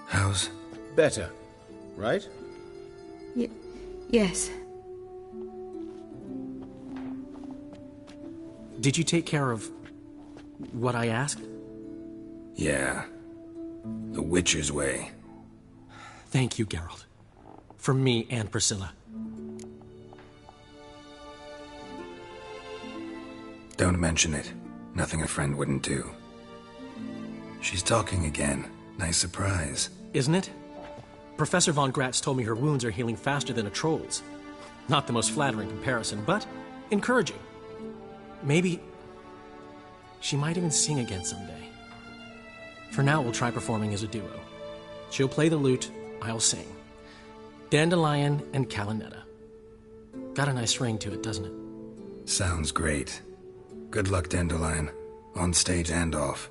How's... Better, right? Yes. Did you take care of what I asked? Yeah. The Witcher's way. Thank you, Geralt. From me and Priscilla. Don't mention it. Nothing a friend wouldn't do. She's talking again. Nice surprise. Isn't it? Professor von Gratz told me her wounds are healing faster than a troll's. Not the most flattering comparison, but encouraging. Maybe she might even sing again someday. For now, we'll try performing as a duo. She'll play the lute, I'll sing. Dandelion and Calinetta. Got a nice ring to it, doesn't it? Sounds great. Good luck, Dandelion. On stage and off.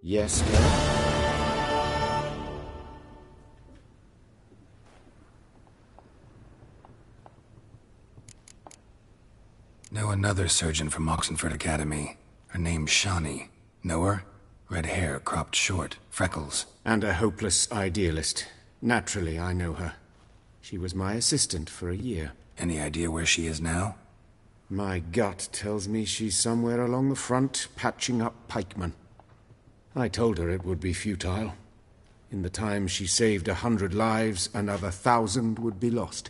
Yes, Geralt? Know another surgeon from Oxenford Academy. Her name's Shawnee. Know her? Red hair, cropped short, freckles. And a hopeless idealist. Naturally, I know her. She was my assistant for a year. Any idea where she is now? My gut tells me she's somewhere along the front, patching up pikemen. I told her it would be futile. In the time she saved 100 lives, another 1,000 would be lost.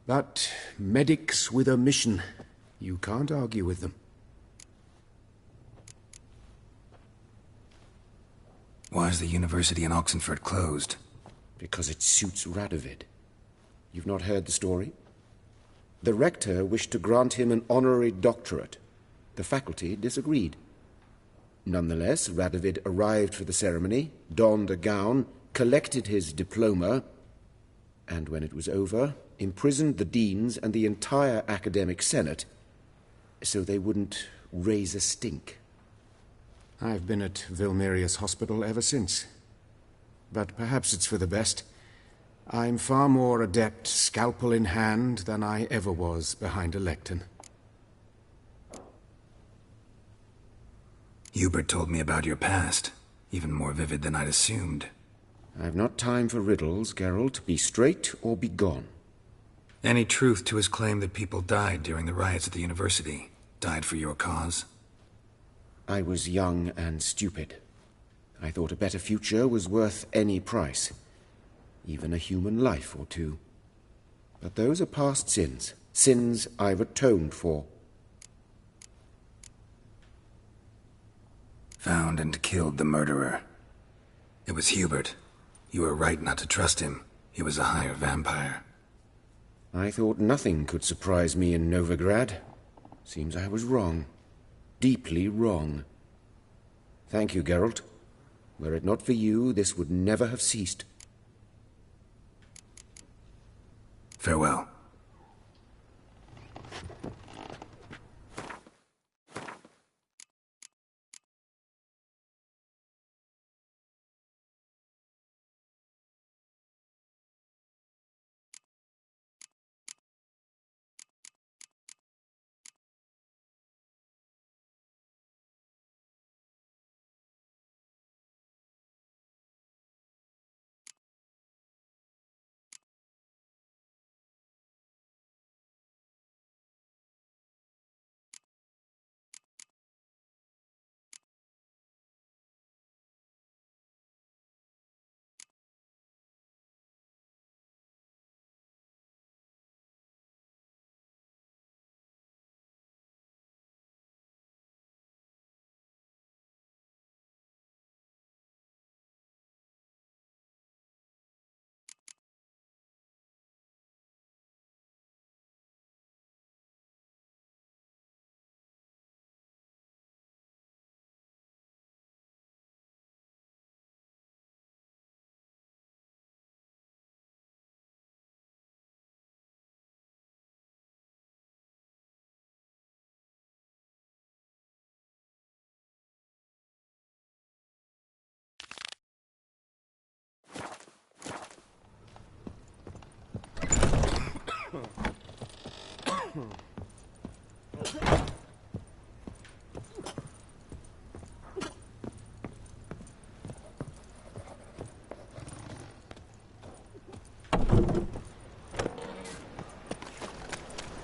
But medics with a mission. You can't argue with them. Why is the university in Oxenford closed? Because it suits Radovid. You've not heard the story? The rector wished to grant him an honorary doctorate. The faculty disagreed. Nonetheless, Radovid arrived for the ceremony, donned a gown, collected his diploma, and when it was over, imprisoned the deans and the entire academic senate so they wouldn't raise a stink. I've been at Vilmerius Hospital ever since. But perhaps it's for the best. I'm far more adept, scalpel in hand, than I ever was behind a lectern. Hubert told me about your past. Even more vivid than I'd assumed. I've not time for riddles, Geralt. Be straight or be gone. Any truth to his claim that people died during the riots at the university? Died for your cause? I was young and stupid. I thought a better future was worth any price. Even a human life or two. But those are past sins. Sins I've atoned for. Found and killed the murderer. It was Hubert. You were right not to trust him. He was a higher vampire. I thought nothing could surprise me in Novigrad. Seems I was wrong. Deeply wrong. Thank you, Geralt. Were it not for you, this would never have ceased. Farewell.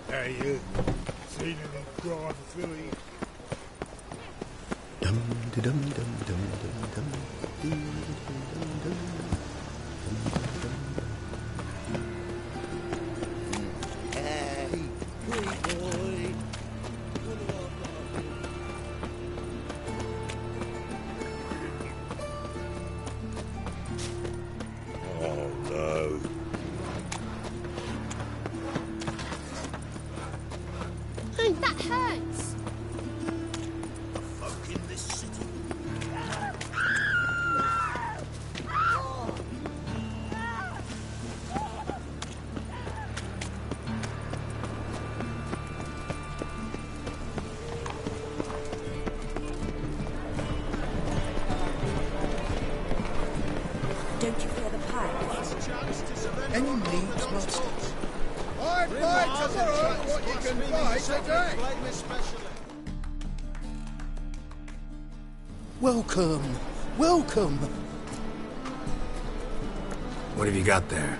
Hey, you. Seen any crime Philly? Hey, great boy. Oh, no. Hey, that hurts. Folk in this city. Don't you fear the pirates? Any needs must. I buy tomorrow what you can buy today. Welcome. Welcome. What have you got there?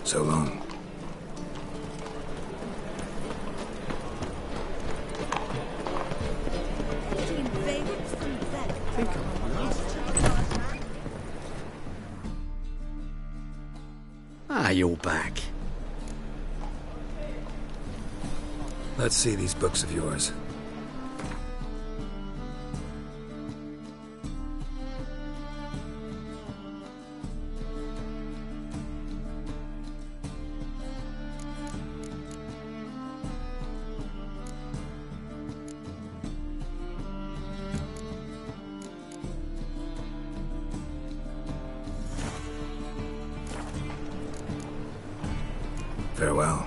So long. Ah, you're back. Let's see these books of yours. Farewell.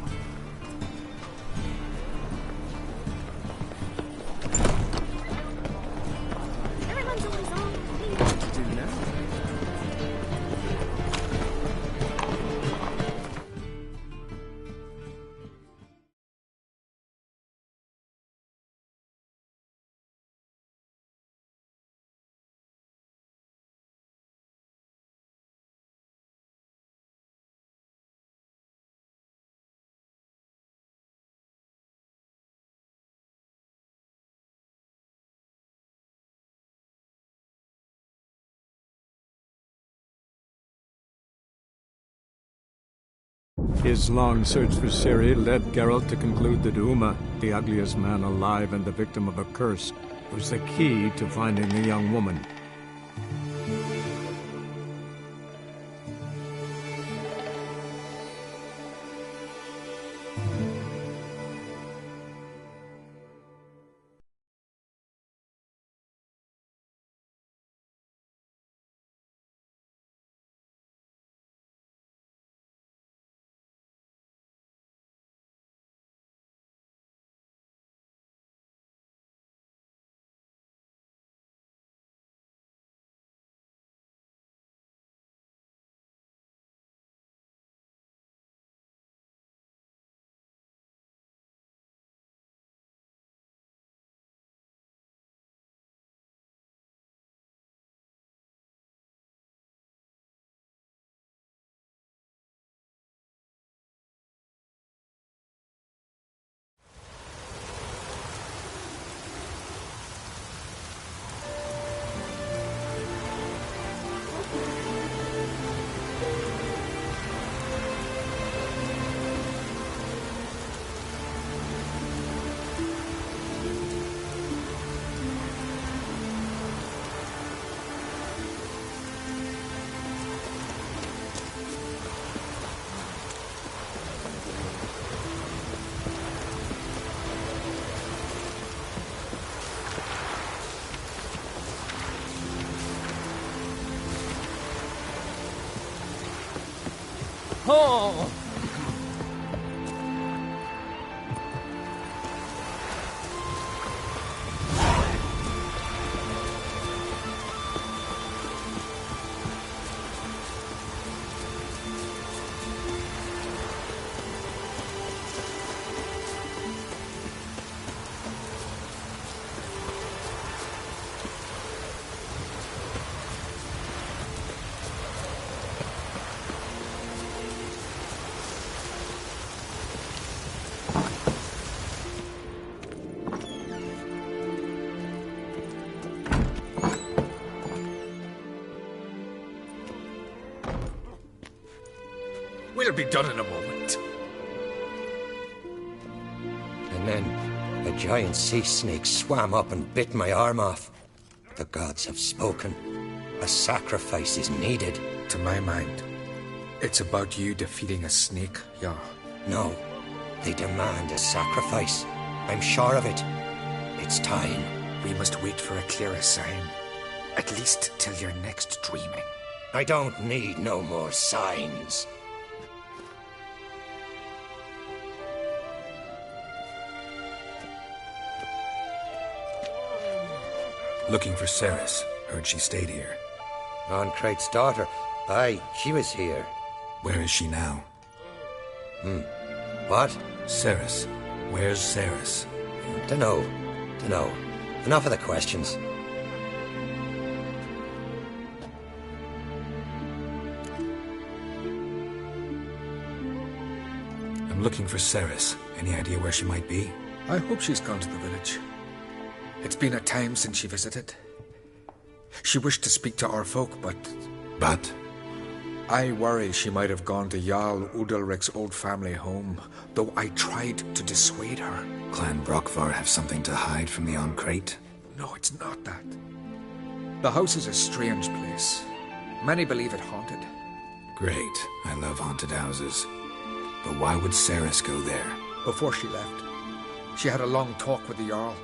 His long search for Ciri led Geralt to conclude that Uma, the ugliest man alive and the victim of a curse, was the key to finding the young woman. Oh! We'll be done in a moment. And then a giant sea snake swam up and bit my arm off. The gods have spoken. A sacrifice is needed. To my mind, it's about you defeating a snake, yeah. No, they demand a sacrifice. I'm sure of it. It's time. We must wait for a clearer sign. At least till your next dreaming. I don't need no more signs. Looking for Ceres. Heard she stayed here. Ancrate's daughter. Aye, she was here. Where is she now? What? Ceres. Where's Ceres? Dunno. Enough of the questions. I'm looking for Ceres. Any idea where she might be? I hope she's gone to the village. It's been a time since she visited. She wished to speak to our folk, but... But? I worry she might have gone to Jarl Udalric's old family home, though I tried to dissuade her. Clan Brockvar have something to hide from the Oncrate? No, it's not that. The house is a strange place. Many believe it haunted. Great. I love haunted houses. But why would Ceres go there? Before she left, she had a long talk with the Jarl.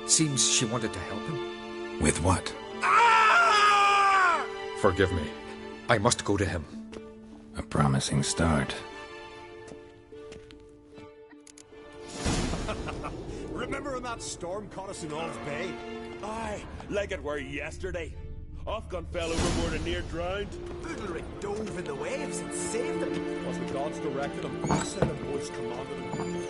Seems she wanted to help him. With what? Forgive me. I must go to him. A promising start. Remember when that storm caught us in All's Bay? Aye, like it were yesterday. Ofcon fell overboard and near drowned. Udalric dove in the waves and saved him. Was the gods directed him? Said a voice commanded him.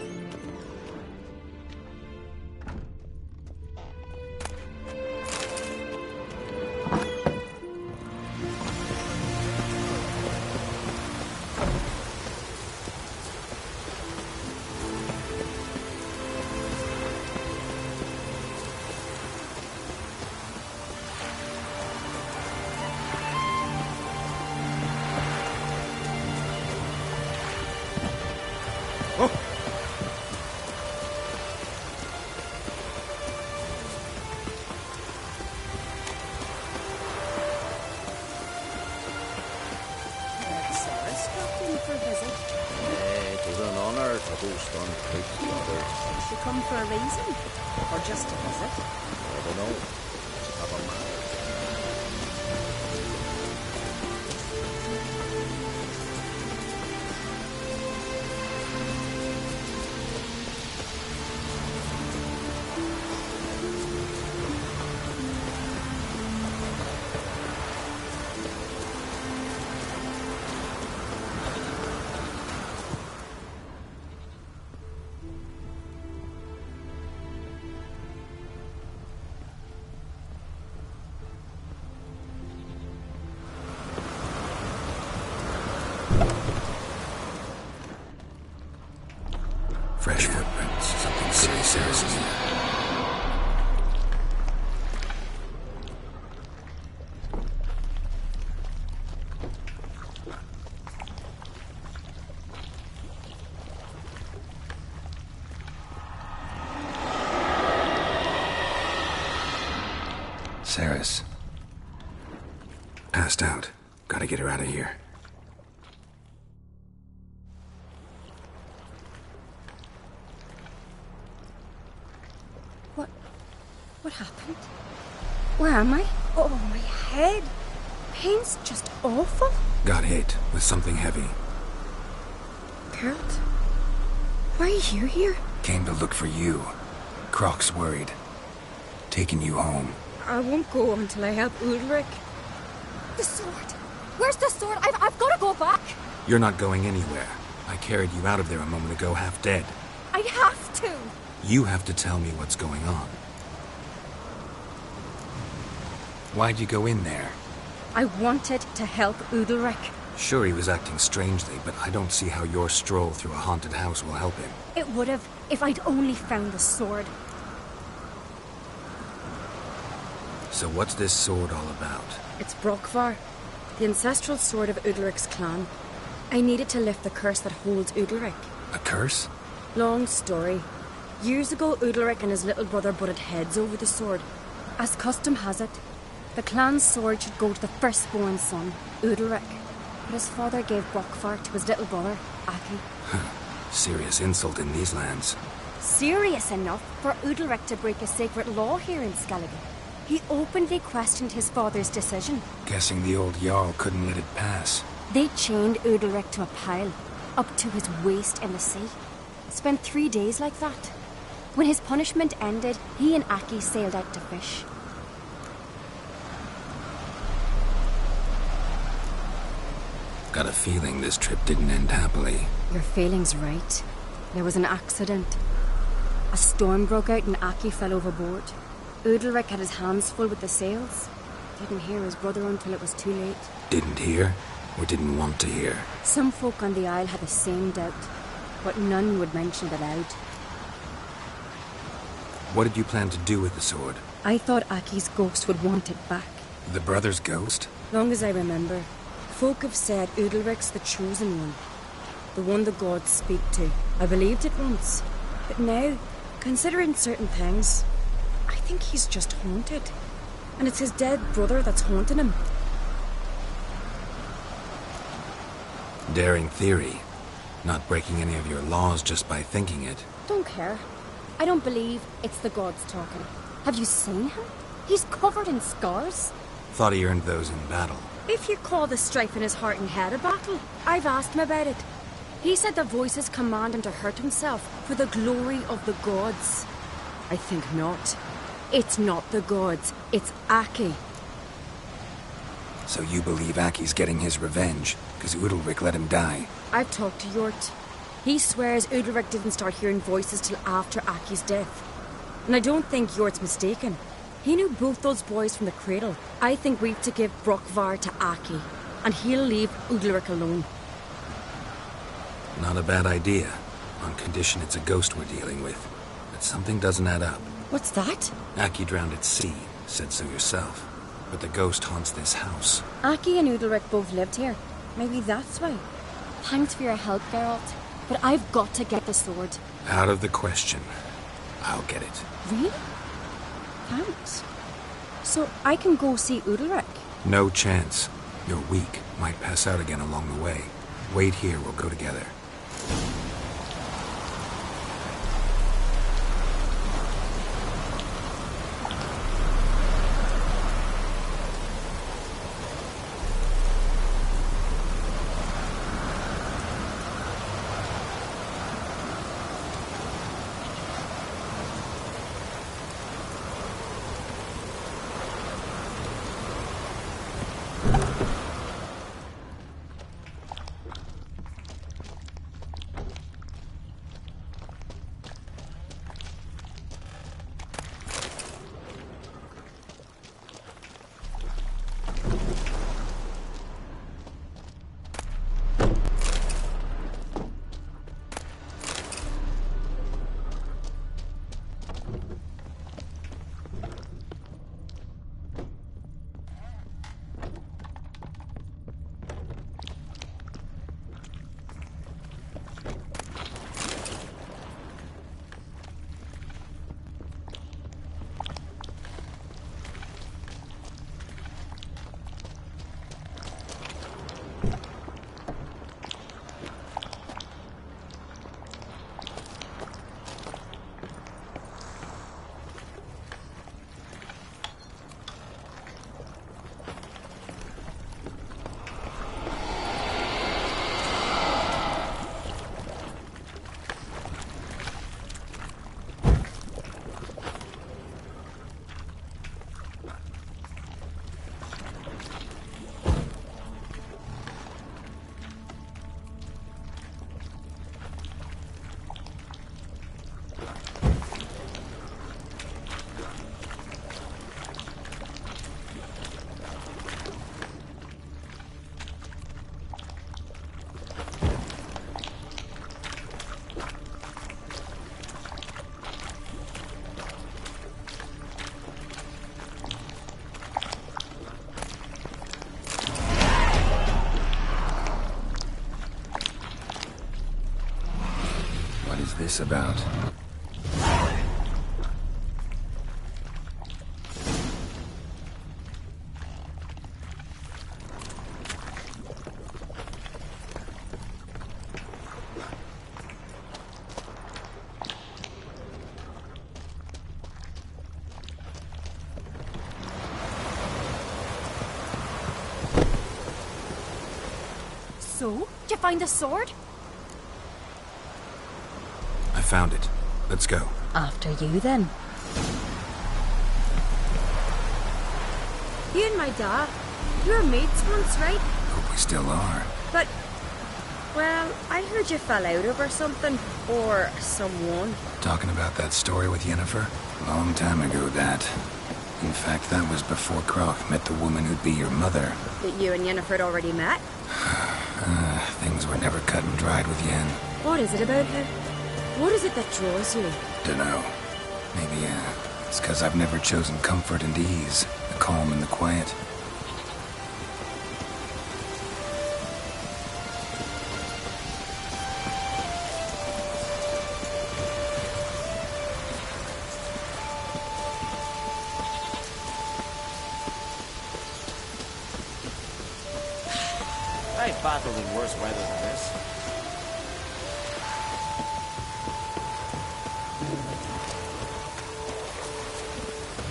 Come for a reason? Or just to visit? I don't know. Just have a manners. Fresh footprints. Something serious is here. Ceres. Passed out. Gotta get her out of here. What happened? Where am I? Oh, my head. Pain's just awful. Got hit with something heavy. Geralt? Why are you here? Came to look for you. Croc's worried. Taking you home. I won't go until I help Udalric. The sword! Where's the sword? I've got to go back! You're not going anywhere. I carried you out of there a moment ago, half dead. I have to! You have to tell me what's going on. Why'd you go in there? I wanted to help Udalric. Sure, he was acting strangely, but I don't see how your stroll through a haunted house will help him. It would have, if I'd only found the sword. So what's this sword all about? It's Brockvar, the ancestral sword of Udalric's clan. I needed to lift the curse that holds Udalric. A curse? Long story. Years ago, Udalric and his little brother butted heads over the sword. As custom has it, the clan's sword should go to the firstborn son, Udalric. But his father gave Brockvar to his little brother, Aki. Serious insult in these lands. Serious enough for Udalric to break a sacred law here in Skellige. He openly questioned his father's decision. Guessing the old Jarl couldn't let it pass. They chained Udalric to a pile, up to his waist in the sea. Spent 3 days like that. When his punishment ended, he and Aki sailed out to fish. Got a feeling this trip didn't end happily. Your feeling's right. There was an accident. A storm broke out and Aki fell overboard. Udalric had his hands full with the sails. Didn't hear his brother until it was too late. Didn't hear? Or didn't want to hear? Some folk on the Isle had the same doubt. but none would mention it aloud. What did you plan to do with the sword? I thought Aki's ghost would want it back. The brother's ghost? Long as I remember, folk have said Udalric's the chosen one. The one the gods speak to. I believed it once. But now, considering certain things, I think he's just haunted. And it's his dead brother that's haunting him. Daring theory. Not breaking any of your laws just by thinking it. Don't care. I don't believe it's the gods talking. Have you seen him? He's covered in scars. Thought he earned those in battle. If you call the strife in his heart and head a battle, I've asked him about it. He said the voices command him to hurt himself for the glory of the gods. I think not. It's not the gods, it's Aki. So you believe Aki's getting his revenge, because Udalric let him die? I've talked to Yort. He swears Udalric didn't start hearing voices till after Aki's death. And I don't think Yort's mistaken. He knew both those boys from the cradle. I think we've to give Brokvar to Aki, and he'll leave Udalric alone. Not a bad idea, on condition it's a ghost we're dealing with. But something doesn't add up. What's that? Aki drowned at sea, said so yourself. But the ghost haunts this house. Aki and Udalric both lived here. Maybe that's why. Thanks for your help, Geralt. But I've got to get the sword. Out of the question. I'll get it. Really? Thanks. So I can go see Udalric? No chance. You're weak. Might pass out again along the way. Wait here, we'll go together. This about? So, did you find the sword? I found it. Let's go. After you, then. You and my dad, you were mates once, right? Hope we still are. But, well, I heard you fell out over something. Or someone. Talking about that story with Yennefer? Long time ago, that. In fact, that was before Croc met the woman who'd be your mother. That you and Yennefer had already met? Things were never cut and dried with Yen. What is it about her? What is it that draws you? Dunno. Maybe, it's because I've never chosen comfort and ease, the calm and the quiet. I've battled in worse weather than this.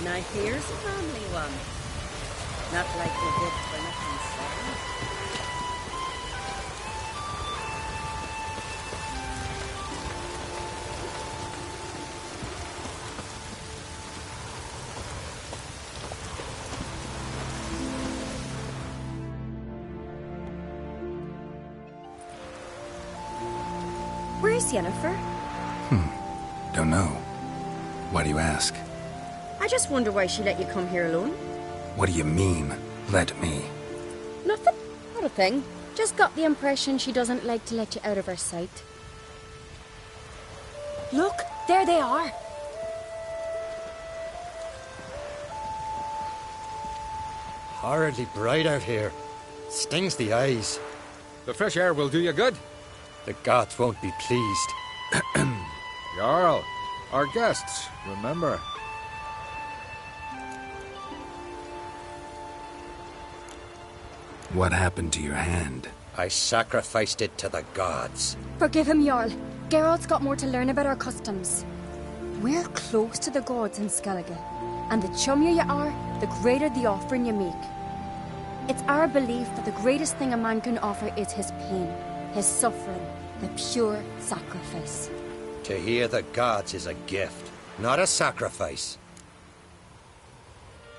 Now here's a family one. Not like the gift for nothing sad. Where's Yennefer? Don't know. Why do you ask? I just wonder why she let you come here alone. What do you mean, let me? Nothing. Not a thing. Just got the impression she doesn't like to let you out of her sight. Look, there they are. Horridly bright out here. Stings the eyes. The fresh air will do you good. The gods won't be pleased. Jarl, our guests, remember. What happened to your hand? I sacrificed it to the gods. Forgive him, Jarl. Geralt's got more to learn about our customs. We're close to the gods in Skellige, and the chummier you are, the greater the offering you make. It's our belief that the greatest thing a man can offer is his pain, his suffering, the pure sacrifice. To hear the gods is a gift, not a sacrifice.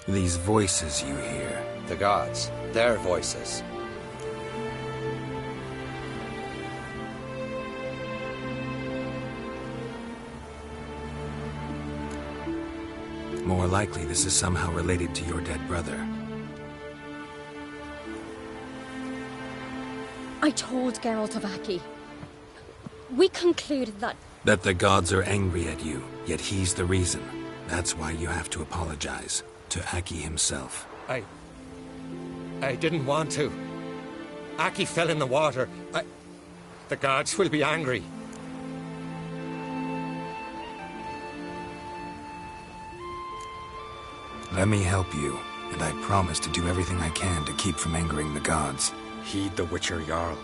These voices you hear. The gods, their voices. More likely this is somehow related to your dead brother. I told Geralt of Aki. We concluded that... That the gods are angry at you, yet he's the reason. That's why you have to apologize. To Aki himself. I didn't want to. Aki fell in the water. The gods will be angry. Let me help you, and I promise to do everything I can to keep from angering the gods. Heed the Witcher Jarl.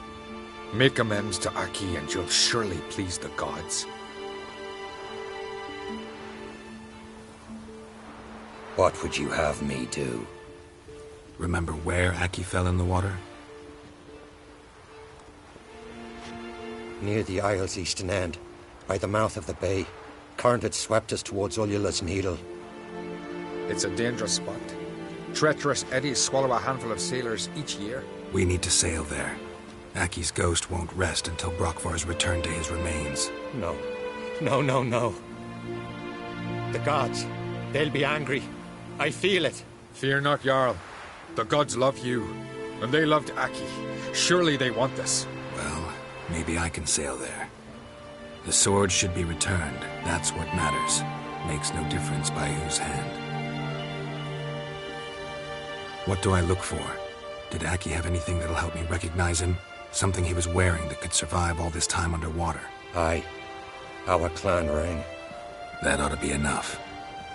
Make amends to Aki and you'll surely please the gods. What would you have me do? Remember where Aki fell in the water? Near the Isle's eastern end, by the mouth of the bay. Current had swept us towards Ullula's Needle. It's a dangerous spot. Treacherous eddies swallow a handful of sailors each year. We need to sail there. Aki's ghost won't rest until Brokvar's returned to his remains. No. No. The gods, they'll be angry. I feel it. Fear not, Jarl. The gods love you, and they loved Aki. Surely they want this. Well, maybe I can sail there. The sword should be returned. That's what matters. Makes no difference by whose hand. What do I look for? Did Aki have anything that'll help me recognize him? Something he was wearing that could survive all this time underwater? Aye. Our clan ring. That ought to be enough.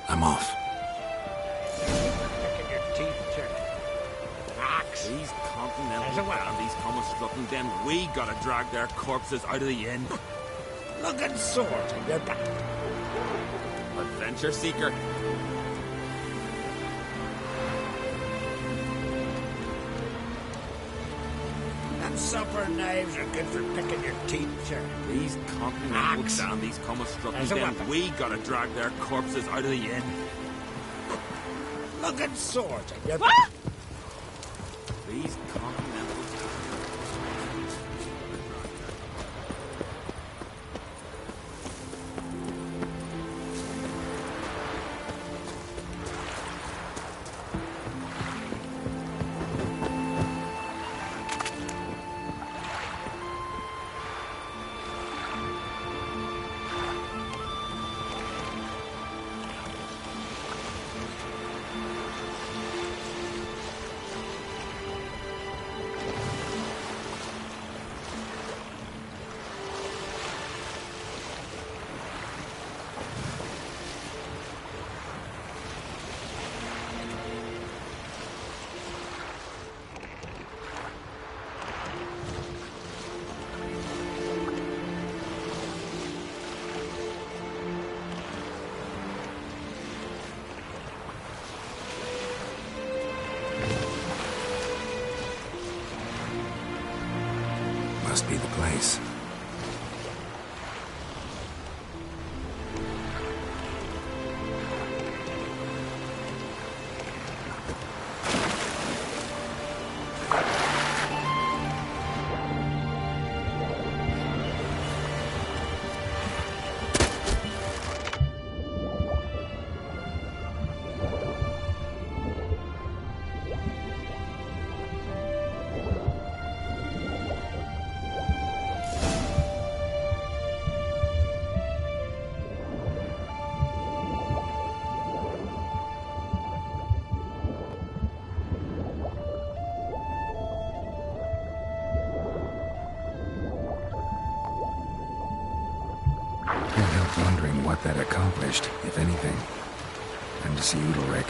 I'm off. These continental dandies come a strutting, then we gotta drag their corpses out of the inn. Looking sword in your back. Adventure seeker. And supper knives are good for picking your teeth, sir. These continental dandies come a strutting, then we gotta drag their corpses out of the inn. Looking sword in your back. These continental must be the place. Can't help wondering what that accomplished, if anything. Time to see Udalric.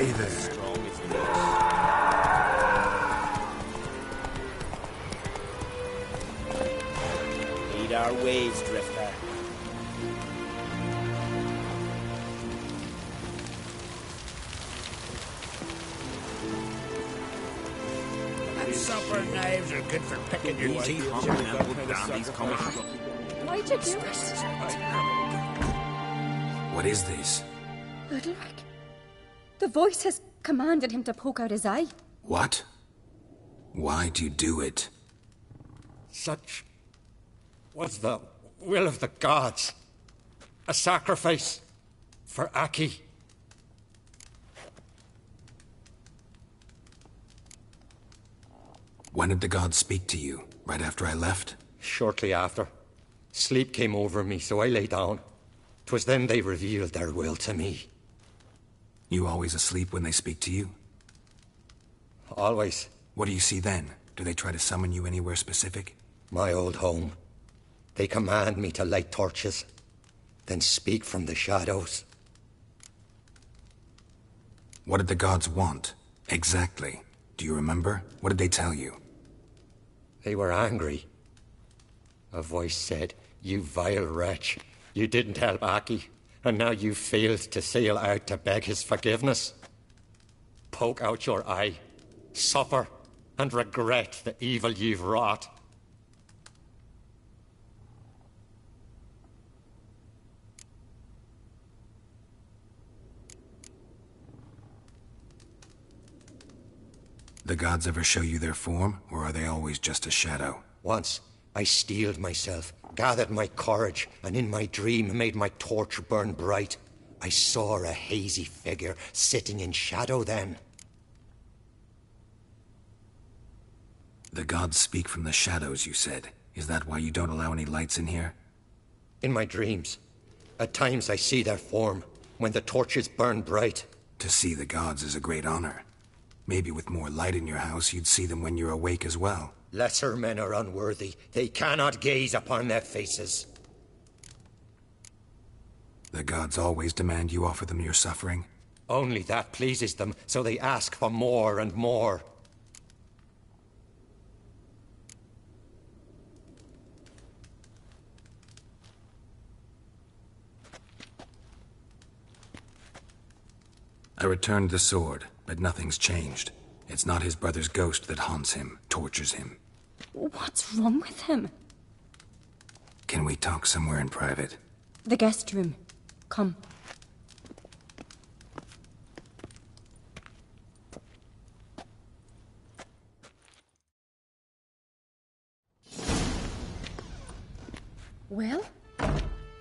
Stay there. Strong as you are. Lead our ways, Drifter. Supper knives are good for picking your teeth. Why'd you do it? What is this? Udalric. The voice has commanded him to poke out his eye. What? Why'd you do it? Such was the will of the gods. A sacrifice for Aki. When did the gods speak to you? Right after I left? Shortly after. Sleep came over me, so I lay down. 'Twas then they revealed their will to me. You always asleep when they speak to you? Always. What do you see then? Do they try to summon you anywhere specific? My old home. They command me to light torches, then speak from the shadows. What did the gods want? Exactly. Do you remember? What did they tell you? They were angry. A voice said, "You vile wretch. You didn't help Aki, and now you failed to sail out to beg his forgiveness. Poke out your eye, suffer, and regret the evil you've wrought." The gods ever show you their form, or are they always just a shadow? Once, I steeled myself, gathered my courage, and in my dream made my torch burn bright. I saw a hazy figure sitting in shadow then. The gods speak from the shadows, you said. Is that why you don't allow any lights in here? In my dreams. At times I see their form, when the torches burn bright. To see the gods is a great honor. Maybe with more light in your house, you'd see them when you're awake as well. Lesser men are unworthy. They cannot gaze upon their faces. The gods always demand you offer them your suffering? Only that pleases them, so they ask for more and more. I returned the sword, but nothing's changed. It's not his brother's ghost that haunts him, tortures him. What's wrong with him? Can we talk somewhere in private? The guest room. Come. Well,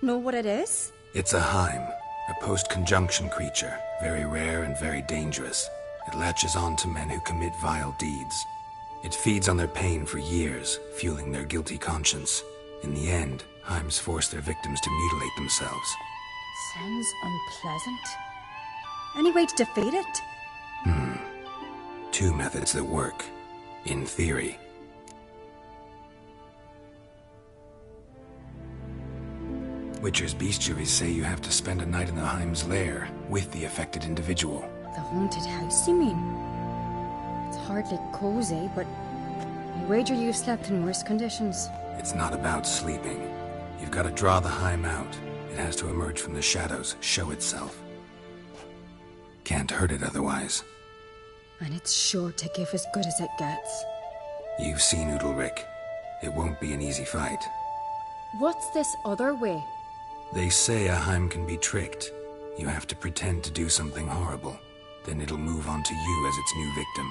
know what it is? It's a Heim, a post-conjunction creature, very rare and very dangerous. It latches on to men who commit vile deeds. It feeds on their pain for years, fueling their guilty conscience. In the end, Heims force their victims to mutilate themselves. Sounds unpleasant. Any way to defeat it? Two methods that work. In theory. Witcher's bestiaries say you have to spend a night in the Heim's lair with the affected individual. The haunted house, you mean? It's hardly cozy, but I wager you've slept in worse conditions. It's not about sleeping. You've got to draw the Heim out. It has to emerge from the shadows, show itself. Can't hurt it otherwise. And it's sure to give as good as it gets. You've seen Udalric. It won't be an easy fight. What's this other way? They say a Heim can be tricked. You have to pretend to do something horrible. Then it'll move on to you as its new victim.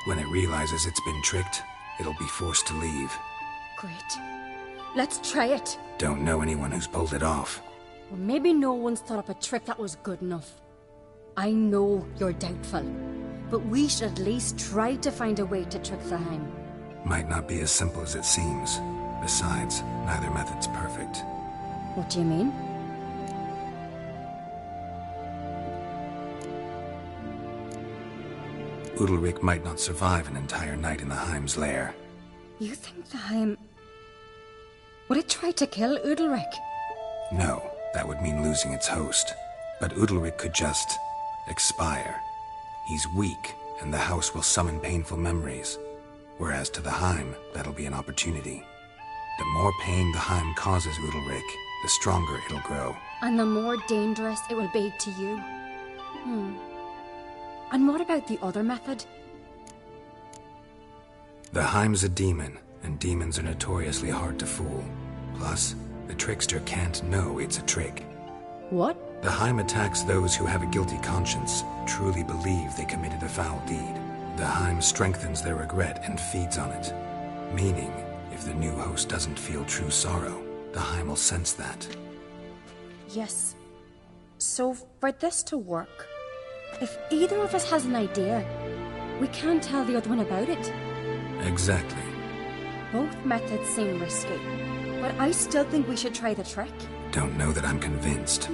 When it realizes it's been tricked, it'll be forced to leave. Great. Let's try it. Don't know anyone who's pulled it off. Well, maybe no one's thought up a trick that was good enough. I know you're doubtful, but we should at least try to find a way to trick the Heim. Might not be as simple as it seems. Besides, neither method's perfect. What do you mean? Udalric might not survive an entire night in the Heim's lair. You think the Heim... Would it try to kill Udalric? No, that would mean losing its host. But Udalric could just expire. He's weak, and the house will summon painful memories. Whereas to the Heim, that'll be an opportunity. The more pain the Heim causes Udalric, the stronger it'll grow. And the more dangerous it will be to you. And what about the other method? The Heim's a demon, and demons are notoriously hard to fool. Plus, the trickster can't know it's a trick. What? The Heim attacks those who have a guilty conscience, truly believe they committed a foul deed. The Heim strengthens their regret and feeds on it. Meaning, if the new host doesn't feel true sorrow, the Heim will sense that. Yes. So, for this to work, if either of us has an idea, we can't tell the other one about it. Exactly. Both methods seem risky, but I still think we should try the trick. Don't know that I'm convinced.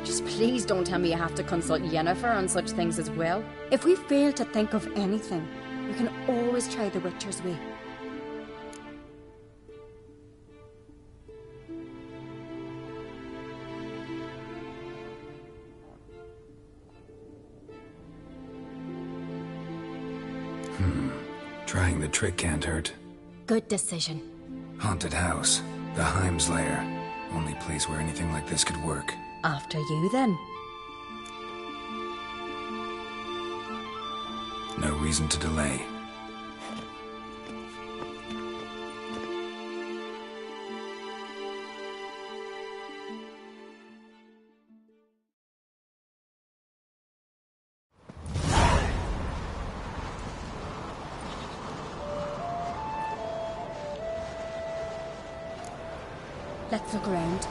Just please don't tell me you have to consult Yennefer on such things as well. If we fail to think of anything, we can always try the Witcher's way. Trying the trick can't hurt. Good decision. Haunted house. The Heim's lair. Only place where anything like this could work. After you, then. No reason to delay. Let's look around.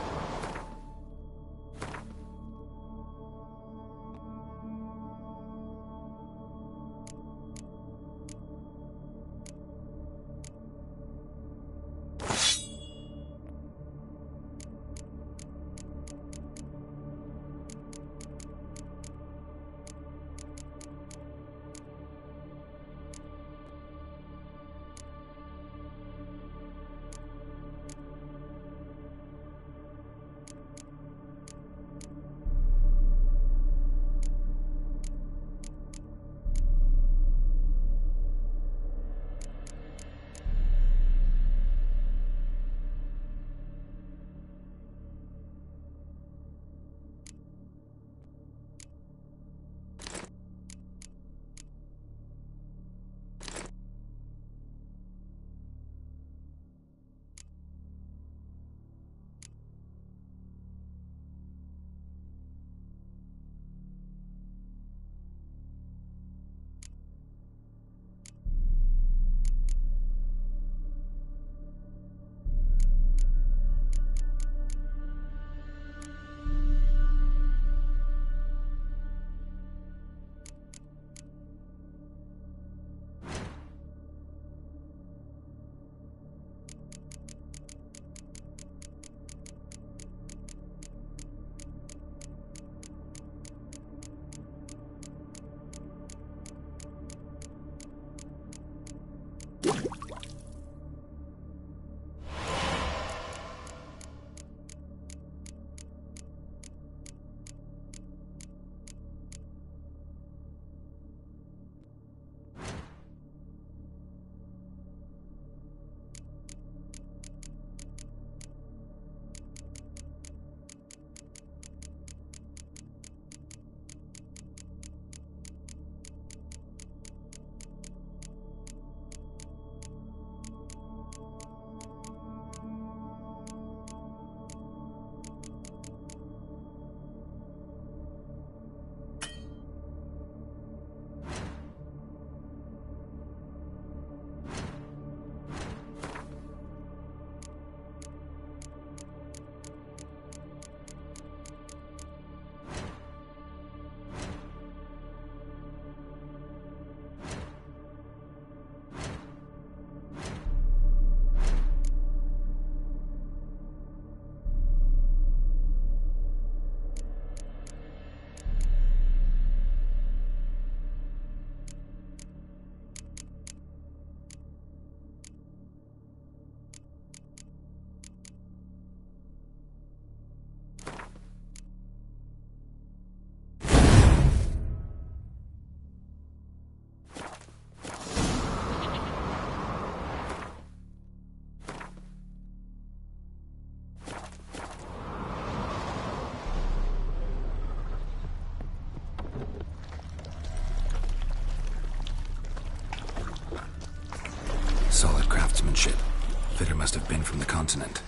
continent.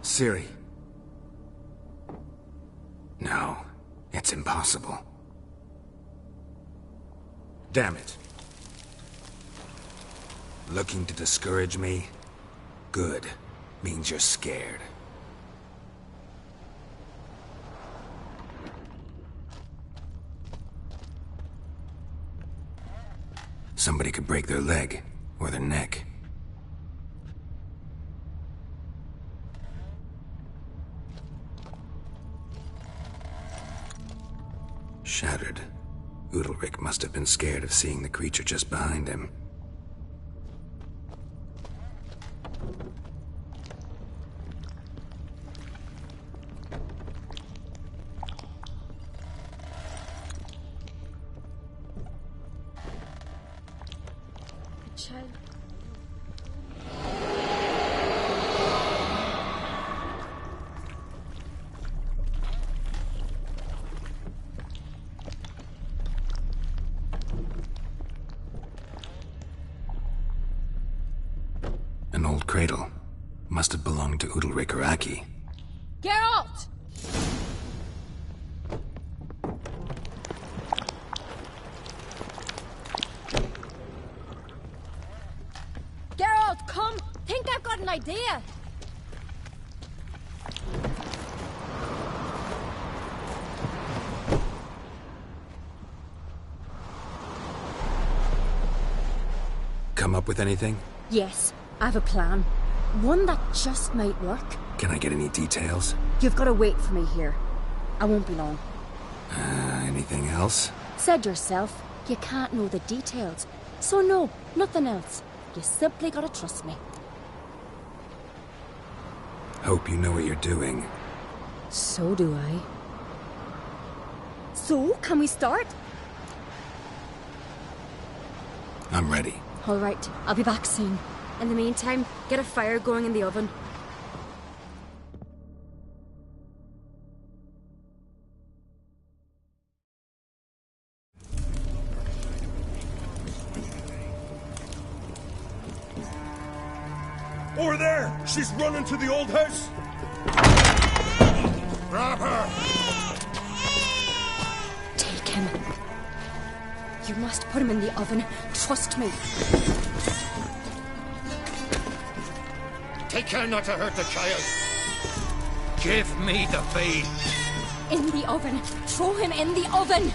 Ciri. No, it's impossible. Damn it. Looking to discourage me? Good. Means you're scared. Somebody could break their leg, or their neck. Shattered. Udalric must have been scared of seeing the creature just behind him. Child. An old cradle. Must have belonged to Udalric or Aki. Geralt! Geralt, come! Think I've got an idea! Come up with anything? Yes, I have a plan. One that just might work. Can I get any details? You've got to wait for me here. I won't be long. Anything else? Said yourself, you can't know the details. So no, nothing else. You simply gotta trust me. Hope you know what you're doing. So do I. So, can we start? I'm ready. All right, I'll be back soon. In the meantime, get a fire going in the oven. Over there! She's running to the old house! Grab her! Take him. You must put him in the oven. Trust me. Take care not to hurt the child. Give me the feed. In the oven. Throw him in the oven.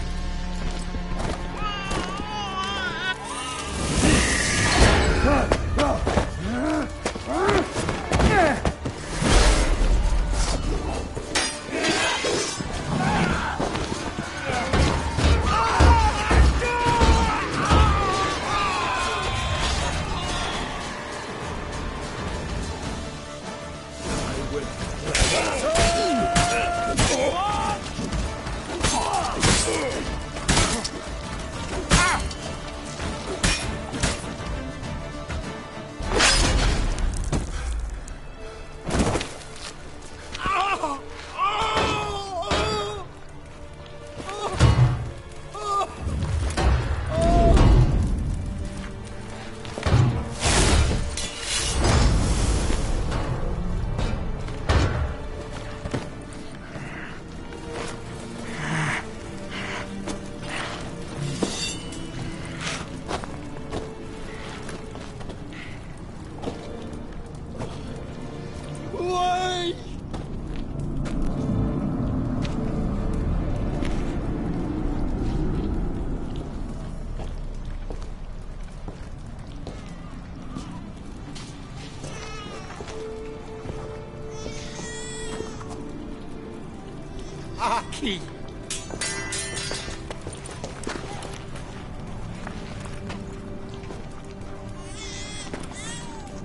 Aki!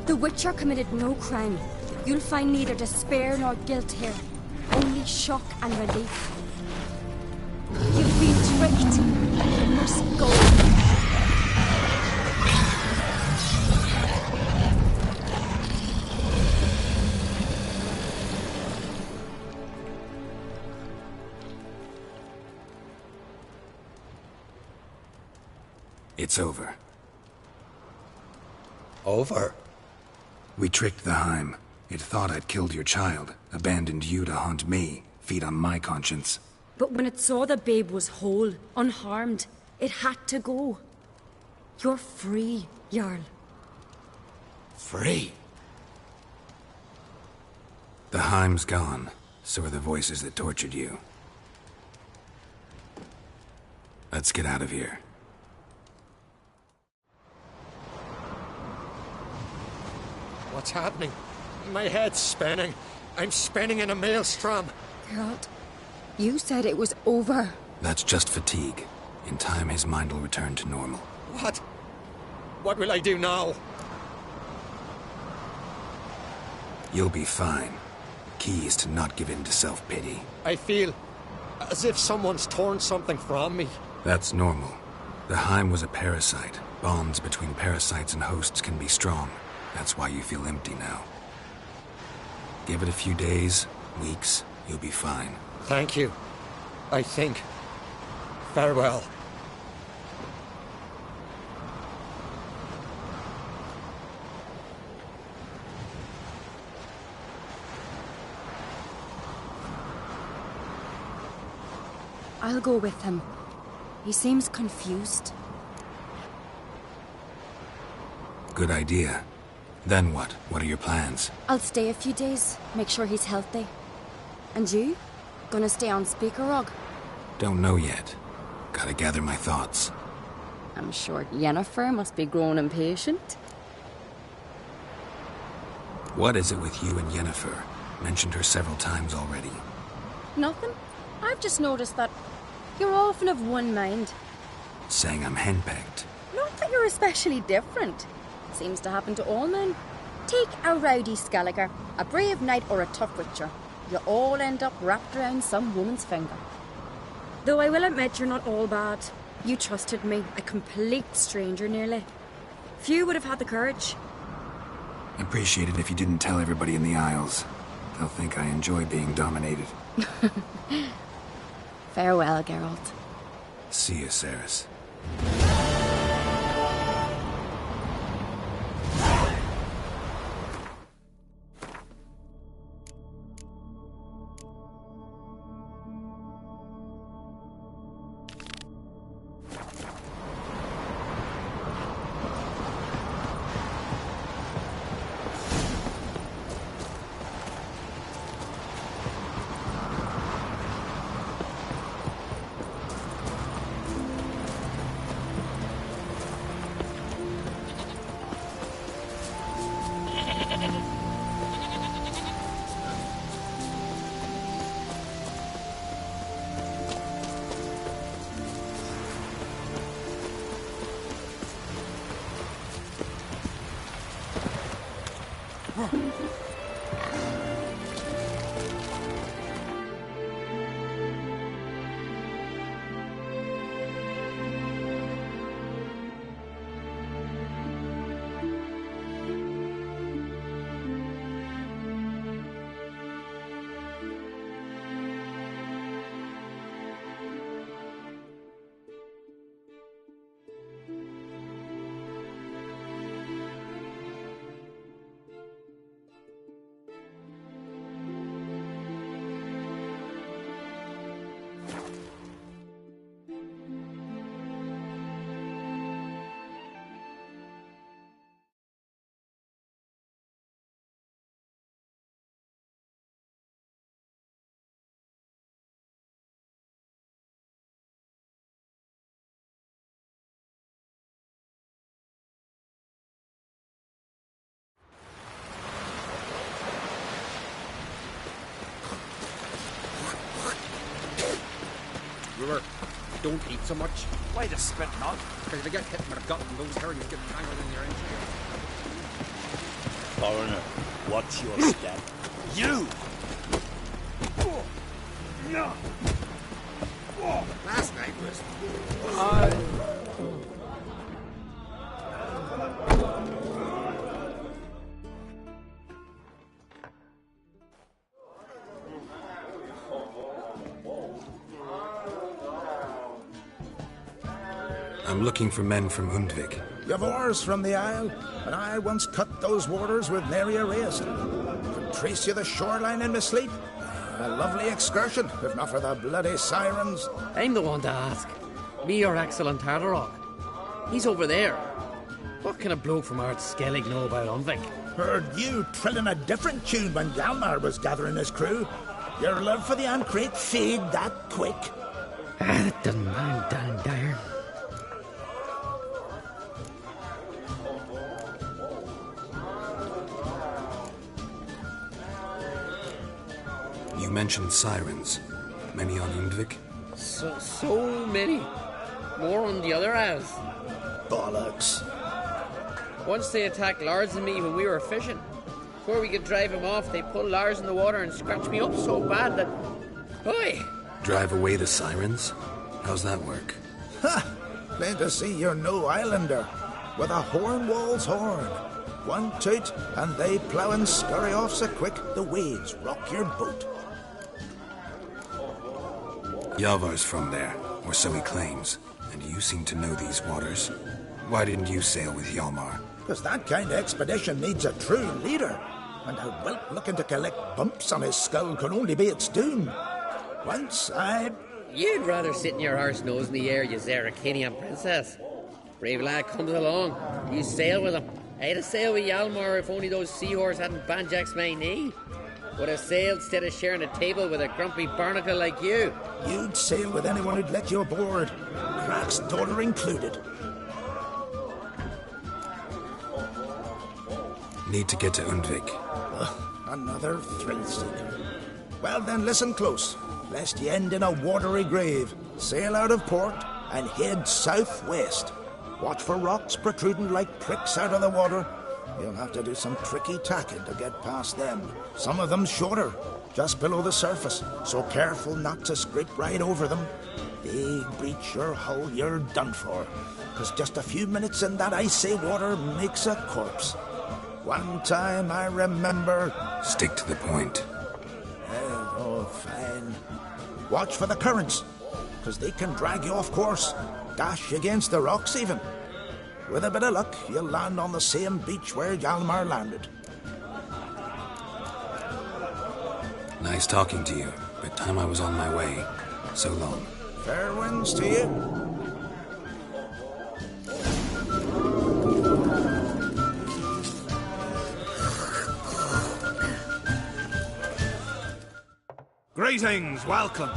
The Witcher committed no crime. You'll find neither despair nor guilt here. Only shock and relief. You've been tricked. You must go. It's over. Over? We tricked the Heim. It thought I'd killed your child, abandoned you to haunt me, feed on my conscience. But when it saw the babe was whole, unharmed, it had to go. You're free, Jarl. Free? The Heim's gone, so are the voices that tortured you. Let's get out of here. What's happening? My head's spinning. I'm spinning in a maelstrom. Geralt, you said it was over. That's just fatigue. In time, his mind will return to normal. What? What will I do now? You'll be fine. Key is to not give in to self-pity. I feel as if someone's torn something from me. That's normal. The Heim was a parasite. Bonds between parasites and hosts can be strong. That's why you feel empty now. Give it a few days, weeks, you'll be fine. Thank you. I think. Farewell. I'll go with him. He seems confused. Good idea. Then what? What are your plans? I'll stay a few days, make sure he's healthy. And you? Gonna stay on Speaker Rog? Don't know yet. Gotta gather my thoughts. I'm sure Yennefer must be growing impatient. What is it with you and Yennefer? Mentioned her several times already. Nothing. I've just noticed that you're often of one mind. Saying I'm henpecked. Not that you're especially different. Seems to happen to all men. Take a rowdy Skelliger, a brave knight or a tough witcher. You all end up wrapped around some woman's finger. Though I will admit you're not all bad. You trusted me, a complete stranger nearly. Few would have had the courage. Appreciate it if you didn't tell everybody in the Isles. They'll think I enjoy being dominated. Farewell, Geralt. See you, Ceres. Brewer, don't eat so much. Why the spit not? Because if you get hit with a gut and those herrings get tangled in your engine. Foreigner, watch your step. You! Last night was... I'm looking for men from Undvik. You've oars from the Isle, and I once cut those waters with nary a race. Could trace you the shoreline in my sleep. A lovely excursion, if not for the bloody sirens. I'm the one to ask. Me, your excellent Tartarok. He's over there. What can a bloke from Art Skellig know about Undvik? Heard you trilling a different tune when Hjalmar was gathering his crew. Your love for the Ancrate fade that quick. That doesn't mind down there. You mentioned sirens. Many on Undvik? So many. More on the other isles. Bollocks. Once they attacked Lars and me when we were fishing. Before we could drive him off, they pulled Lars in the water and scratched me up so bad that... Oi! Drive away the sirens? How's that work? Ha! Plain to see you're no islander. With a horn wall's horn. One toot, and they plough and scurry off so quick the waves rock your boat. Yavar's from there, or so he claims. And you seem to know these waters. Why didn't you sail with Hjalmar? Because that kind of expedition needs a true leader. And a whelp looking to collect bumps on his skull can only be its doom. Once You'd rather sit in your horse nose in the air, you Zaracanian princess. Brave lad comes along. You sail with him. I'd have sailed with Hjalmar if only those seahorses hadn't banjaxed my knee. Would have sailed instead of sharing a table with a grumpy barnacle like you. You'd sail with anyone who'd let you aboard. Crach's daughter included. Need to get to Undvik. Another thrill seeker. Well then, listen close, lest ye end in a watery grave. Sail out of port and head southwest. Watch for rocks protruding like pricks out of the water. You'll have to do some tricky tacking to get past them. Some of them shorter, just below the surface, so careful not to scrape right over them. They breach your hull, you're done for. 'Cause just a few minutes in that icy water makes a corpse. One time I remember... Stick to the point. Oh, fine. Watch for the currents, 'cause they can drag you off course. Dash against the rocks even. With a bit of luck, you'll land on the same beach where Hjalmar landed. Nice talking to you, but time I was on my way. So long. Fair winds to you. Greetings, welcome.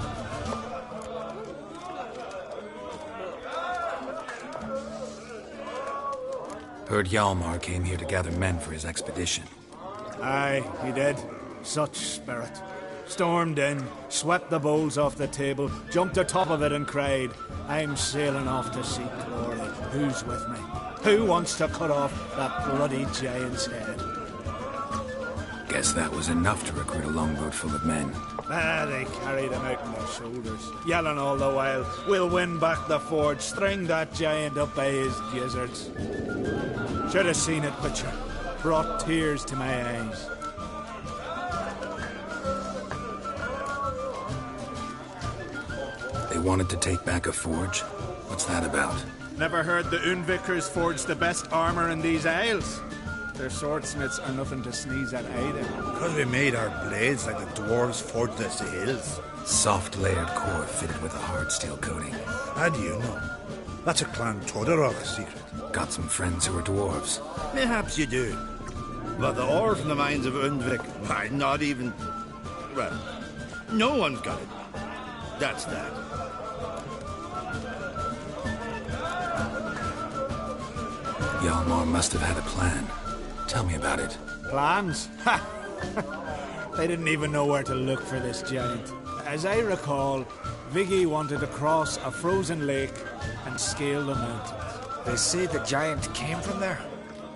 Heard Hjalmar came here to gather men for his expedition. Aye, he did. Such spirit. Stormed in, swept the bowls off the table, jumped atop of it and cried, I'm sailing off to seek glory. Who's with me? Who wants to cut off that bloody giant's head? Guess that was enough to recruit a longboat full of men. They carried him out on their shoulders, yelling all the while, we'll win back the forge, string that giant up by his gizzards. Should have seen it, butcher. Brought tears to my eyes. They wanted to take back a forge? What's that about? Never heard the Undvikers forge the best armor in these isles. Their swordsmiths are nothing to sneeze at either. Because we made our blades like the dwarves forged their sails. Soft layered core fitted with a hard steel coating. How do you know? That's a Clan Todorok secret. Got some friends who are dwarves. Perhaps you do. But the ore from the mines of Undvik, why, not even... Well, no one's got it. That's that. Hjalmar must have had a plan. Tell me about it. Plans? Ha! They didn't even know where to look for this giant. As I recall, Viggy wanted to cross a frozen lake and scale the mountains. They say the giant came from there,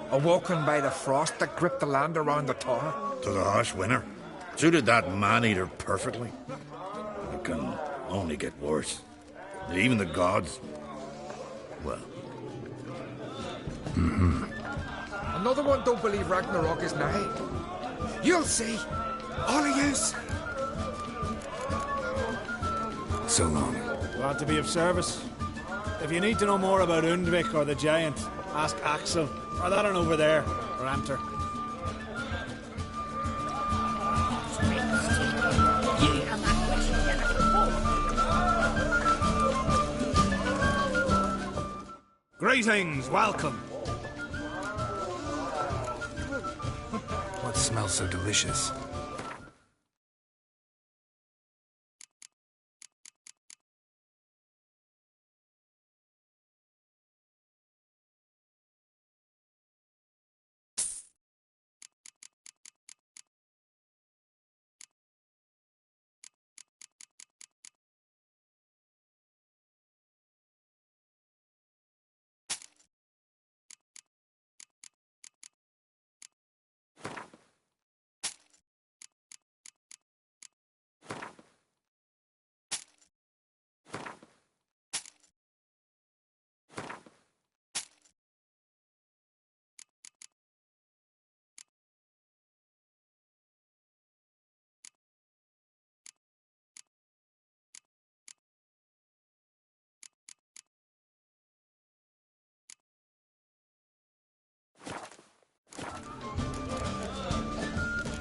awoken by the frost that gripped the land around the tower. To the harsh winter. Suited that man-eater perfectly. It can only get worse. Even the gods... Well... Mm-hmm. Another one don't believe Ragnarok is nigh. You'll see. All of yous. So long. Glad to be of service. If you need to know more about Undvik or the Giant, ask Axel, or that one over there, or Anter. Greetings, welcome. What smells so delicious?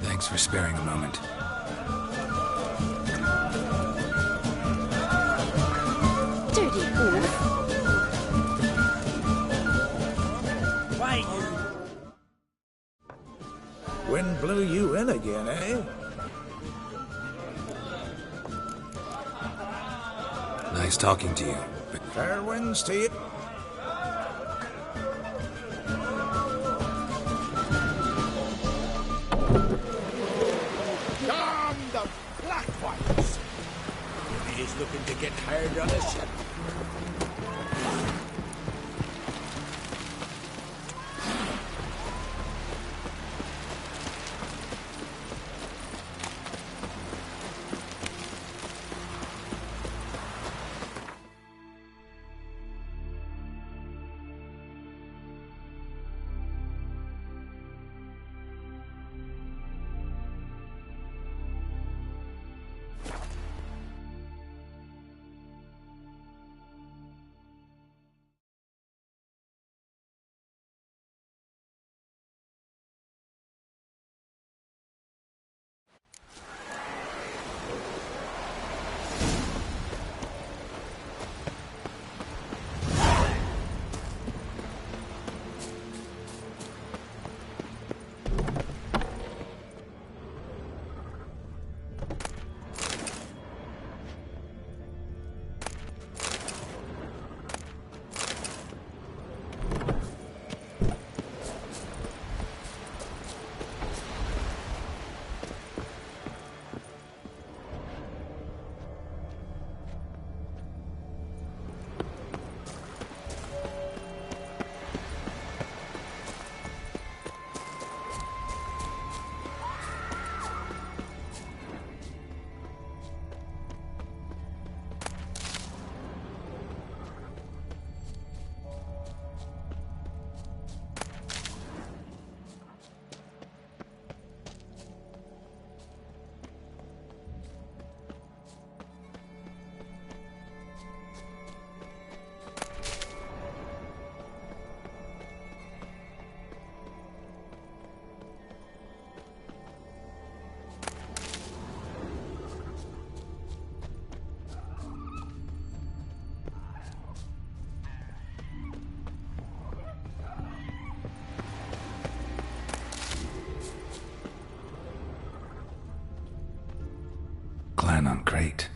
Thanks for sparing a moment. Dirty fool. Why, you... Wind blew you in again, eh? Nice talking to you, but... Fair winds to you. Damn the black ones! He's looking to get hired on a ship. Clan on crate.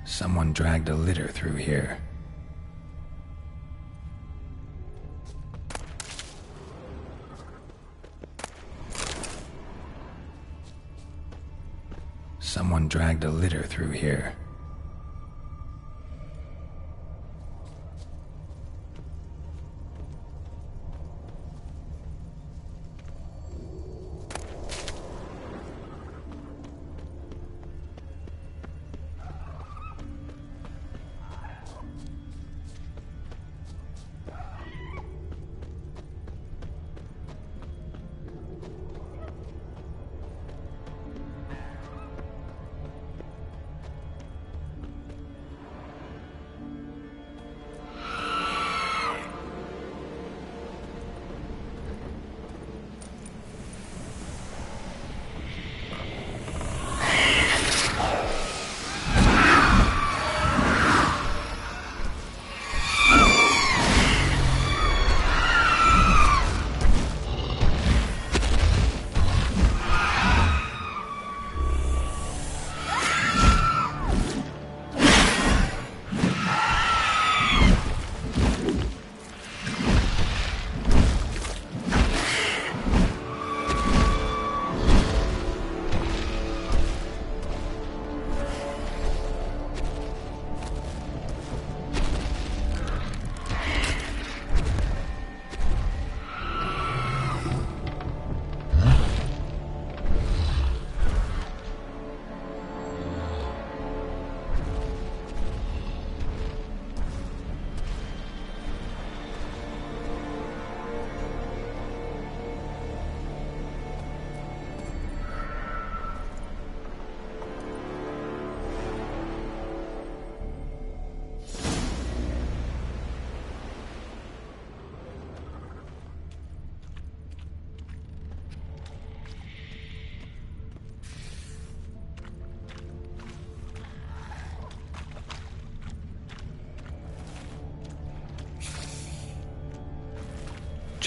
Someone dragged a litter through here. Someone dragged a litter through here.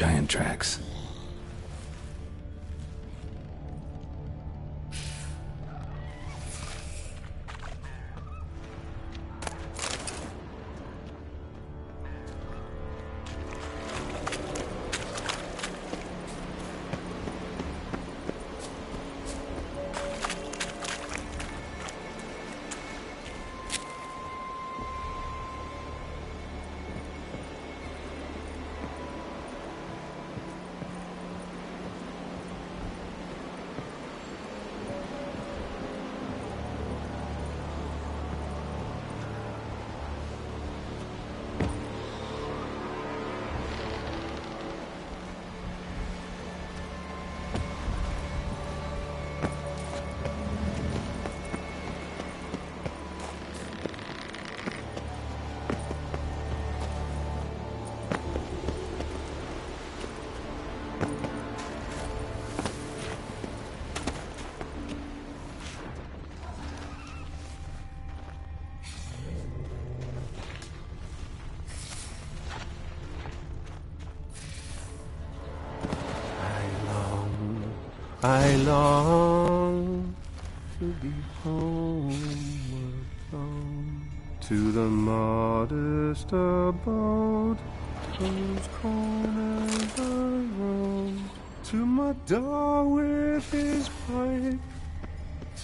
giant tracks. I long to be homeward bound to the modest abode whose corners I roam, to my door with his pipe,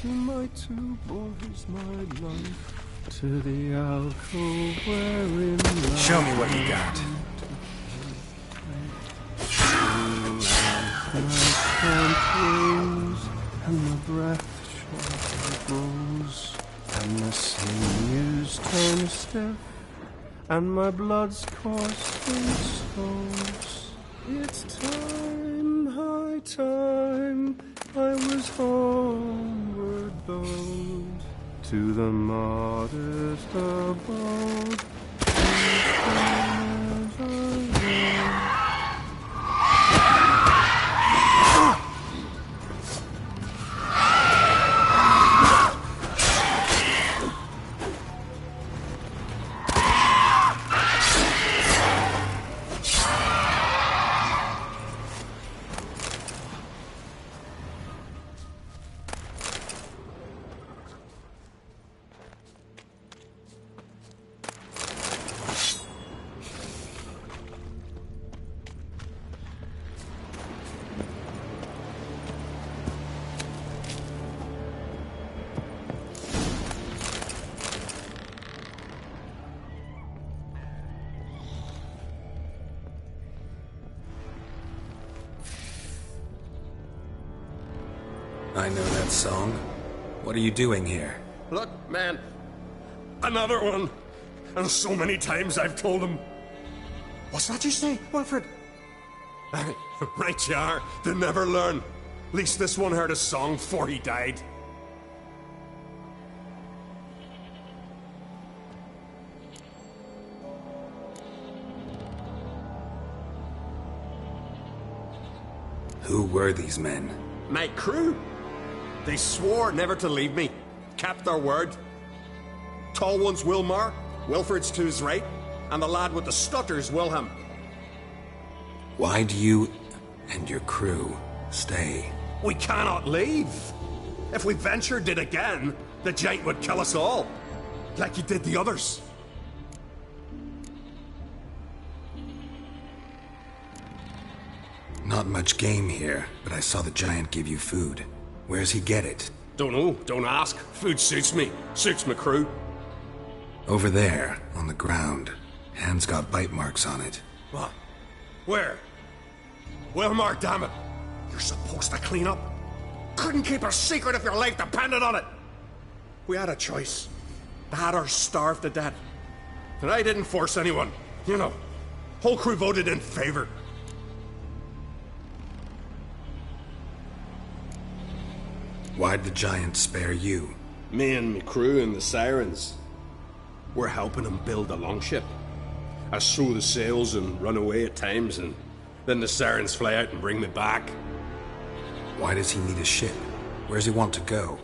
to my two boys, my life, to the alcove wherein Show me what you got. And the breath short grows, and the sinews turn stiff, and my blood's coursed in stones. It's time, high time, I was homeward bound to the modest abode. I know that song. What are you doing here? Look, man. Another one. And so many times I've told him. What's that you say, Wilfred? Right you are. They never learn. At least this one heard a song before he died. Who were these men? My crew. They swore never to leave me. Kept their word. Tall one's Wilmar, Wilfred's to his right, and the lad with the stutter's Wilhelm. Why do you and your crew stay? We cannot leave. If we ventured it again, the giant would kill us all, like he did the others. Not much game here, but I saw the giant give you food. Where's he get it? Don't know, don't ask. Food suits me, suits my crew. Over there, on the ground. Hand's got bite marks on it. What? Where? Wilmar, damn it. You're supposed to clean up. Couldn't keep a secret if your life depended on it. We had a choice. The Hatters starved to death. And I didn't force anyone. You know, whole crew voted in favor. Why'd the giant spare you? Me and my crew and the Sirens. We're helping him build a longship. I sew the sails and run away at times, and then the Sirens fly out and bring me back. Why does he need a ship? Where's he want to go?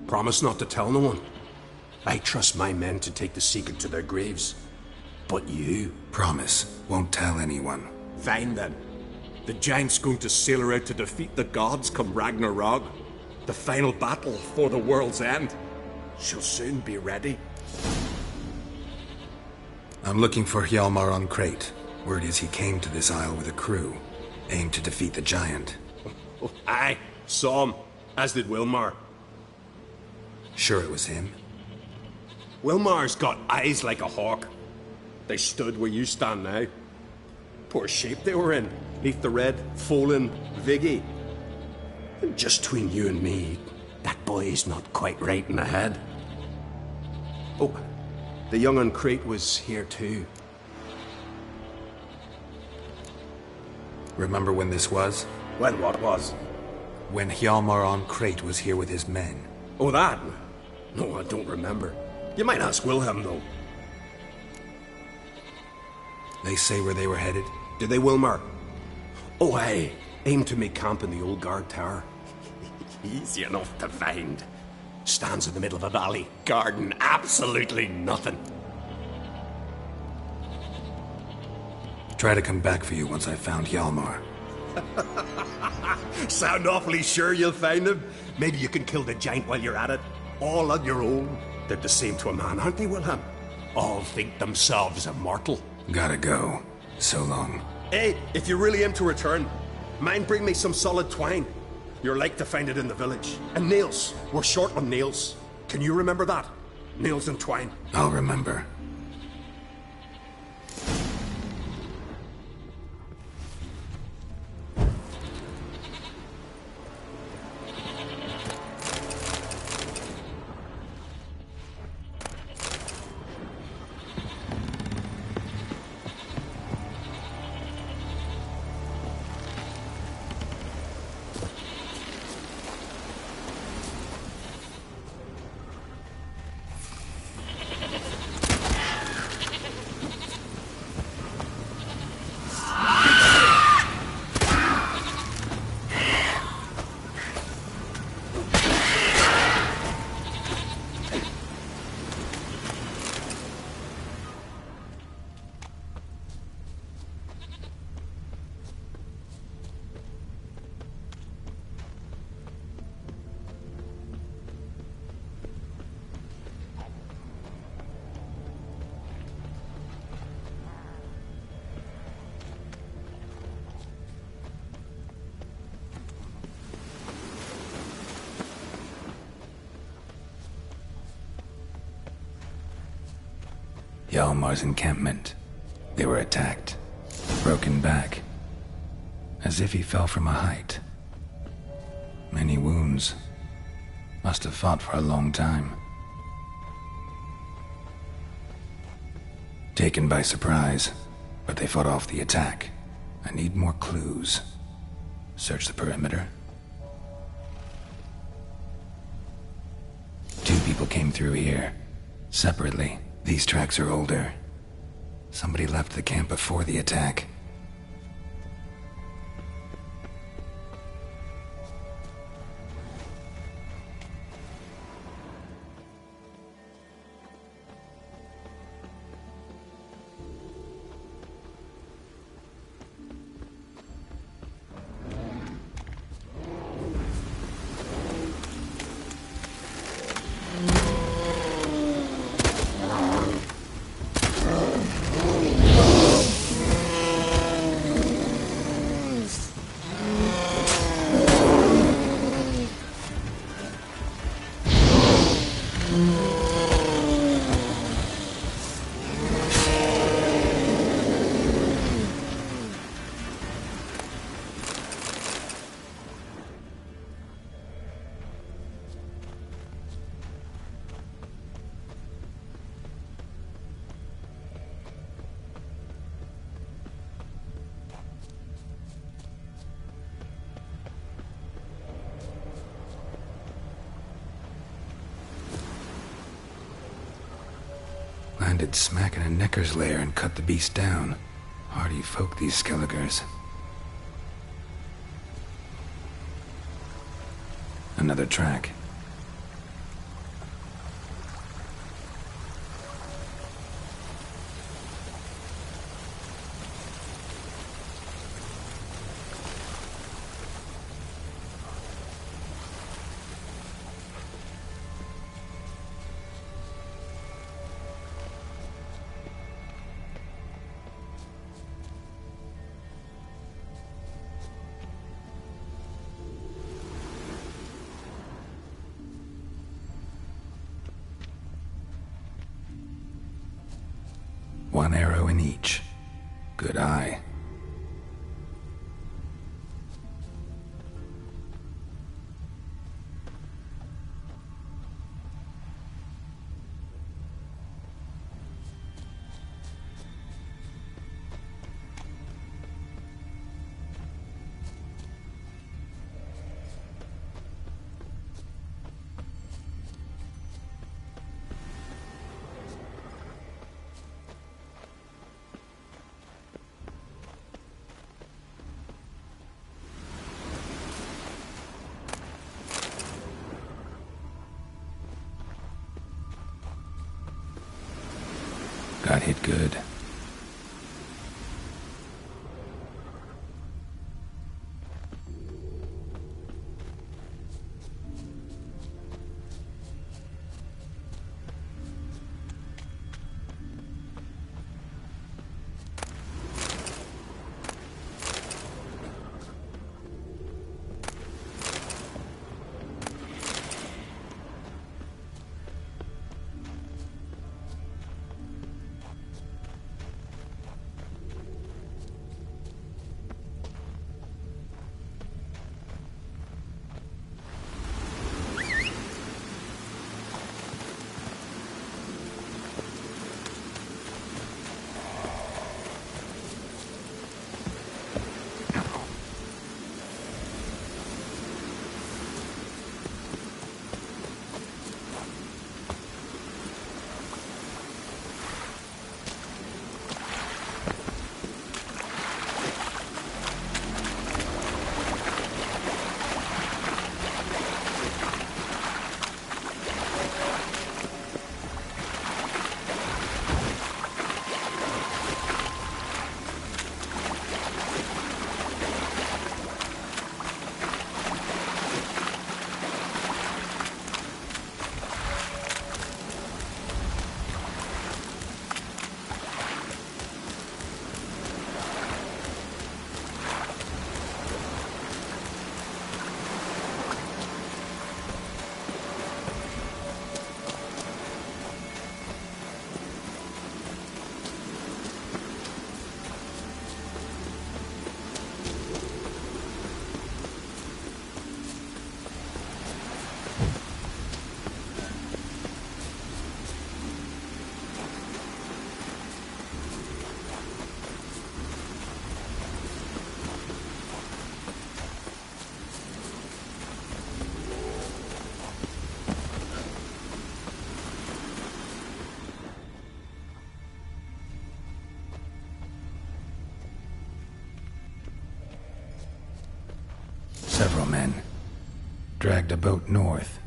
Promise not to tell no one. I trust my men to take the secret to their graves. But you... Promise, won't tell anyone. Fine then. The giant's going to sail her out to defeat the gods come Ragnarok. The final battle for the world's end. She'll soon be ready. I'm looking for Hjalmar on Crate. Word is he came to this isle with a crew, aimed to defeat the giant. Oh, aye, saw him, as did Wilmar. Sure it was him? Wilmar's got eyes like a hawk. They stood where you stand now. Poor shape they were in, neath the red, fallen Viggy. And just between you and me, that boy's not quite right in the head. Oh, the young on Crate was here too. Remember when this was? When what was? When Hjalmar on Crate was here with his men. Oh, that? No, I don't remember. You might ask Wilhelm, though. They say where they were headed? Did they, Wilmar? Oh, aye. Aim to make camp in the old guard tower. Easy enough to find. Stands in the middle of a valley. Garden, absolutely nothing. Try to come back for you once I found Hjalmar. Sound awfully sure you'll find him? Maybe you can kill the giant while you're at it. All on your own. They're the same to a man, aren't they, Wilhelm? All think themselves immortal. Gotta go. So long. Hey, if you really aim to return, mind bring me some solid twine. You're like to find it in the village. And nails. We're short on nails. Can you remember that? Nails and twine. I'll remember. Hjalmar's encampment. They were attacked. Broken back. As if he fell from a height. Many wounds. Must have fought for a long time. Taken by surprise, but they fought off the attack. I need more clues. Search the perimeter. 2 people came through here. Separately. These tracks are older. Somebody left the camp before the attack. Landed smack in a necker's lair and cut the beast down. Hardy folk, these Skelligers. Another track. One arrow in each. Good eye. Got hit good. Several men. Dragged a boat north.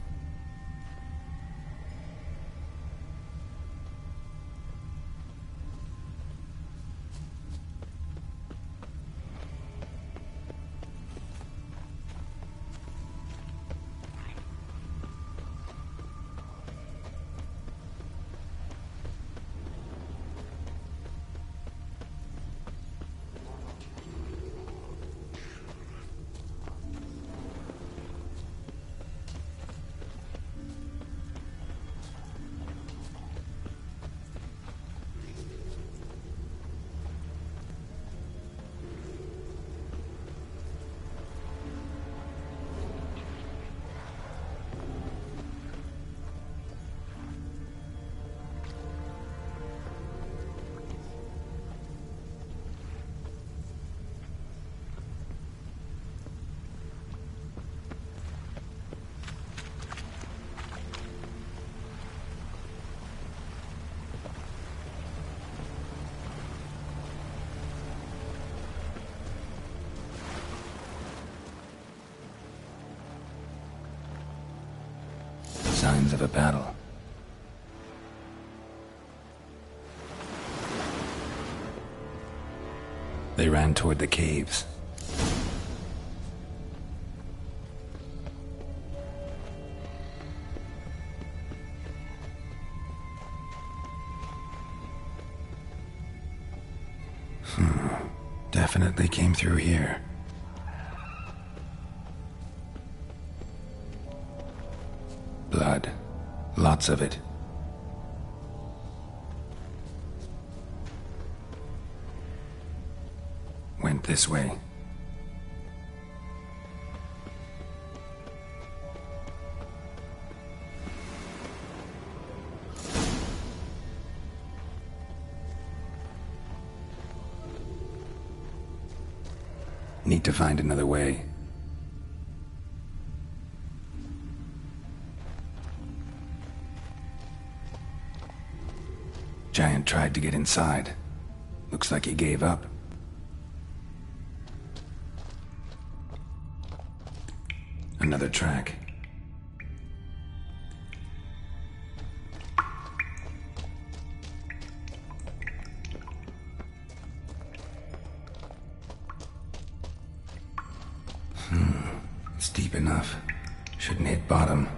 Signs of a battle. They ran toward the caves. Definitely came through here. Blood. Lots of it. This way. Need to find another way. Giant tried to get inside. Looks like he gave up. Another track. It's deep enough. Shouldn't hit bottom.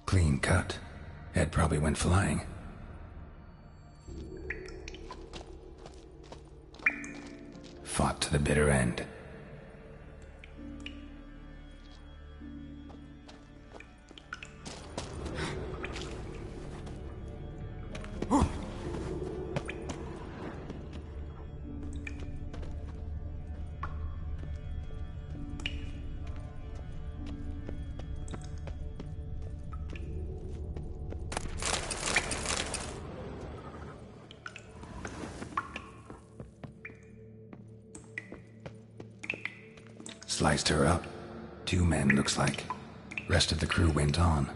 Clean cut. Head probably went flying. Fought to the bitter end. Sliced her up. 2 men, looks like. Rest of the crew went on.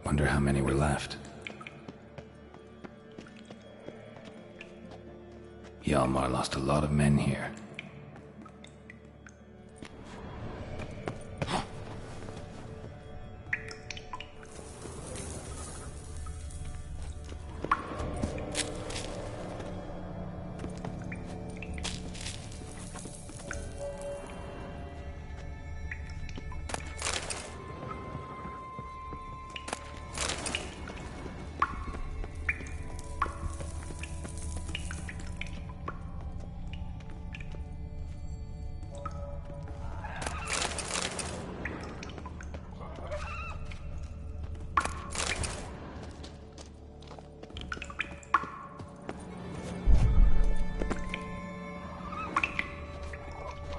Wonder how many were left. Hjalmar lost a lot of men here.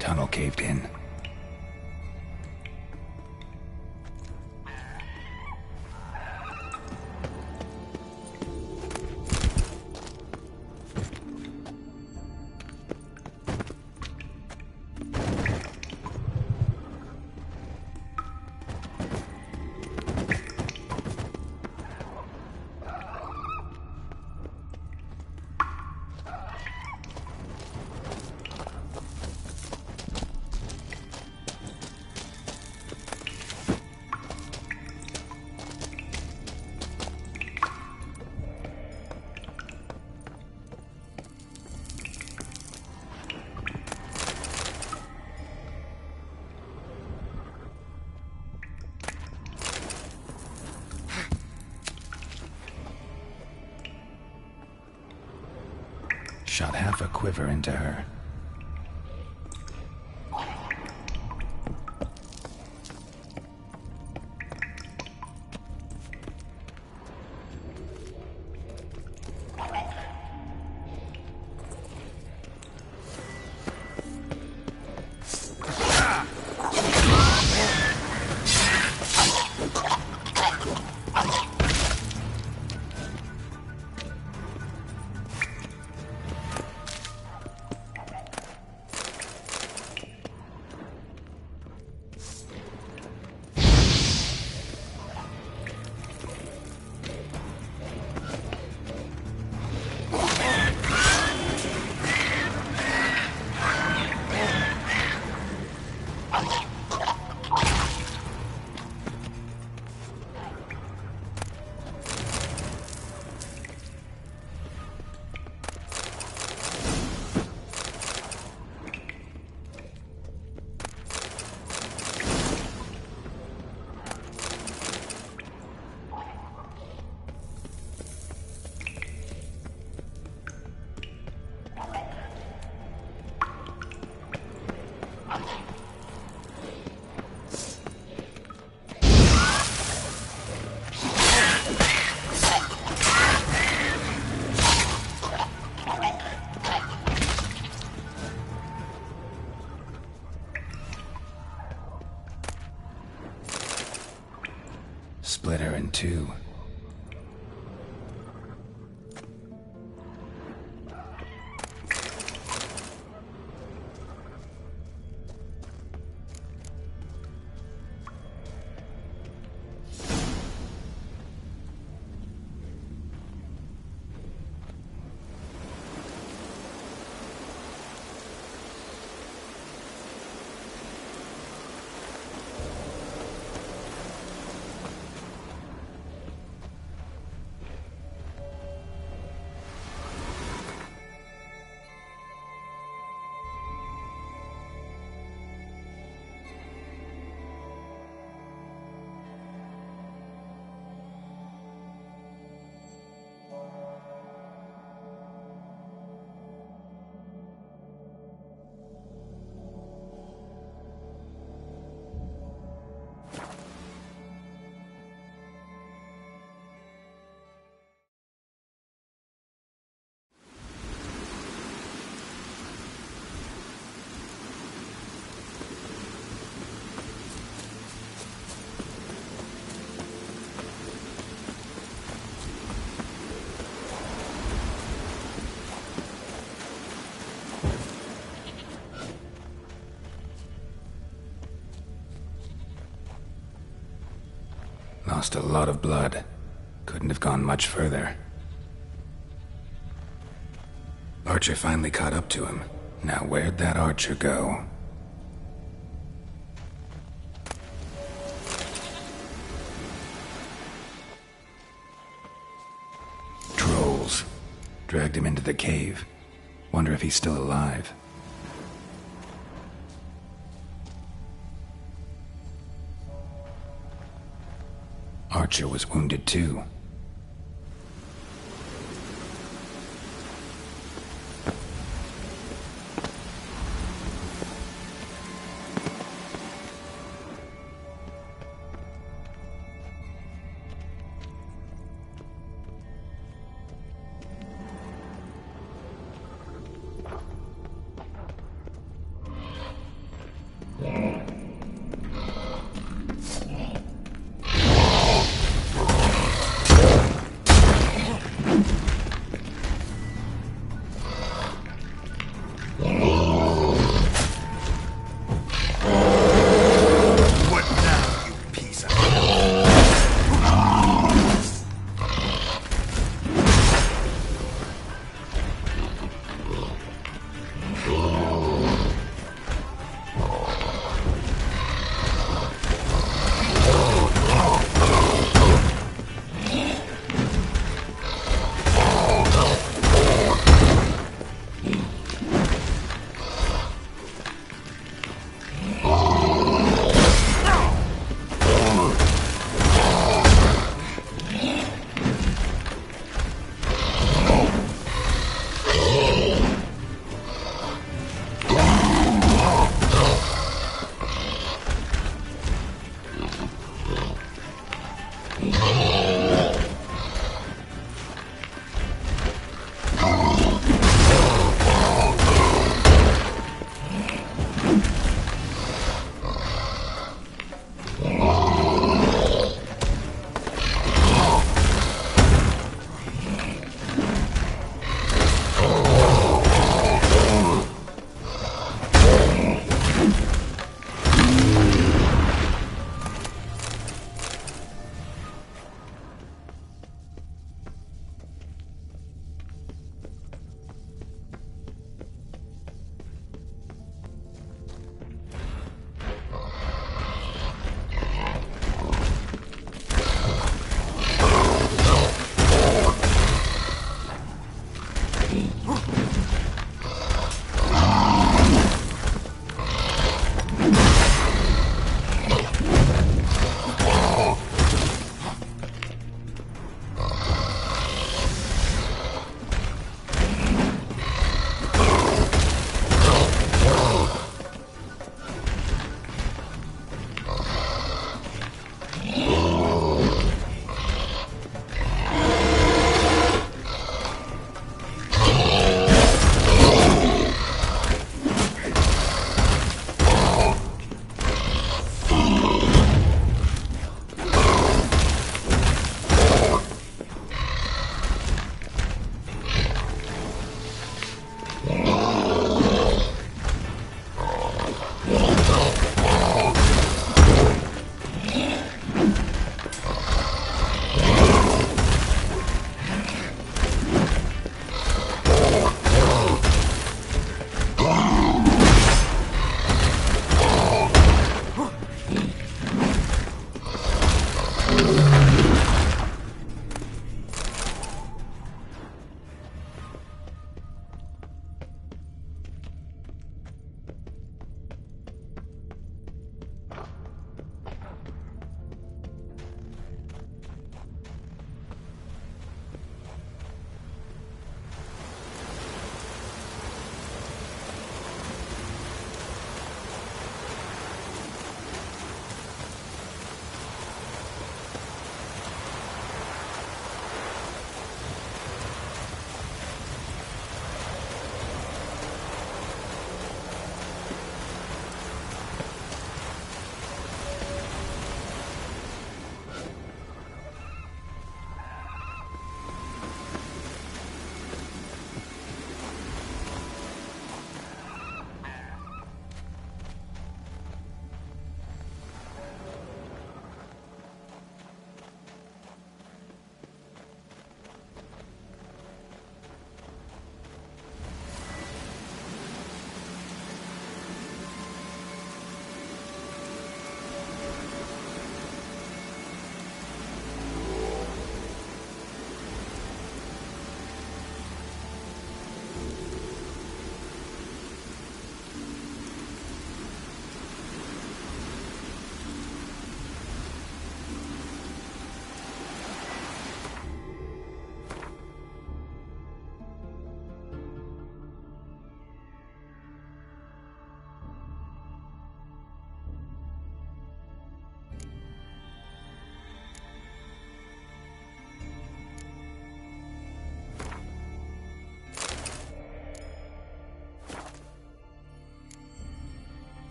Tunnel caved in. Shot half a quiver into her. Split her in two. Lost a lot of blood. Couldn't have gone much further. Archer finally caught up to him. Now where'd that archer go? Trolls. Dragged him into the cave. Wonder if he's still alive. Archer was wounded too.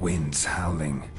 Winds howling.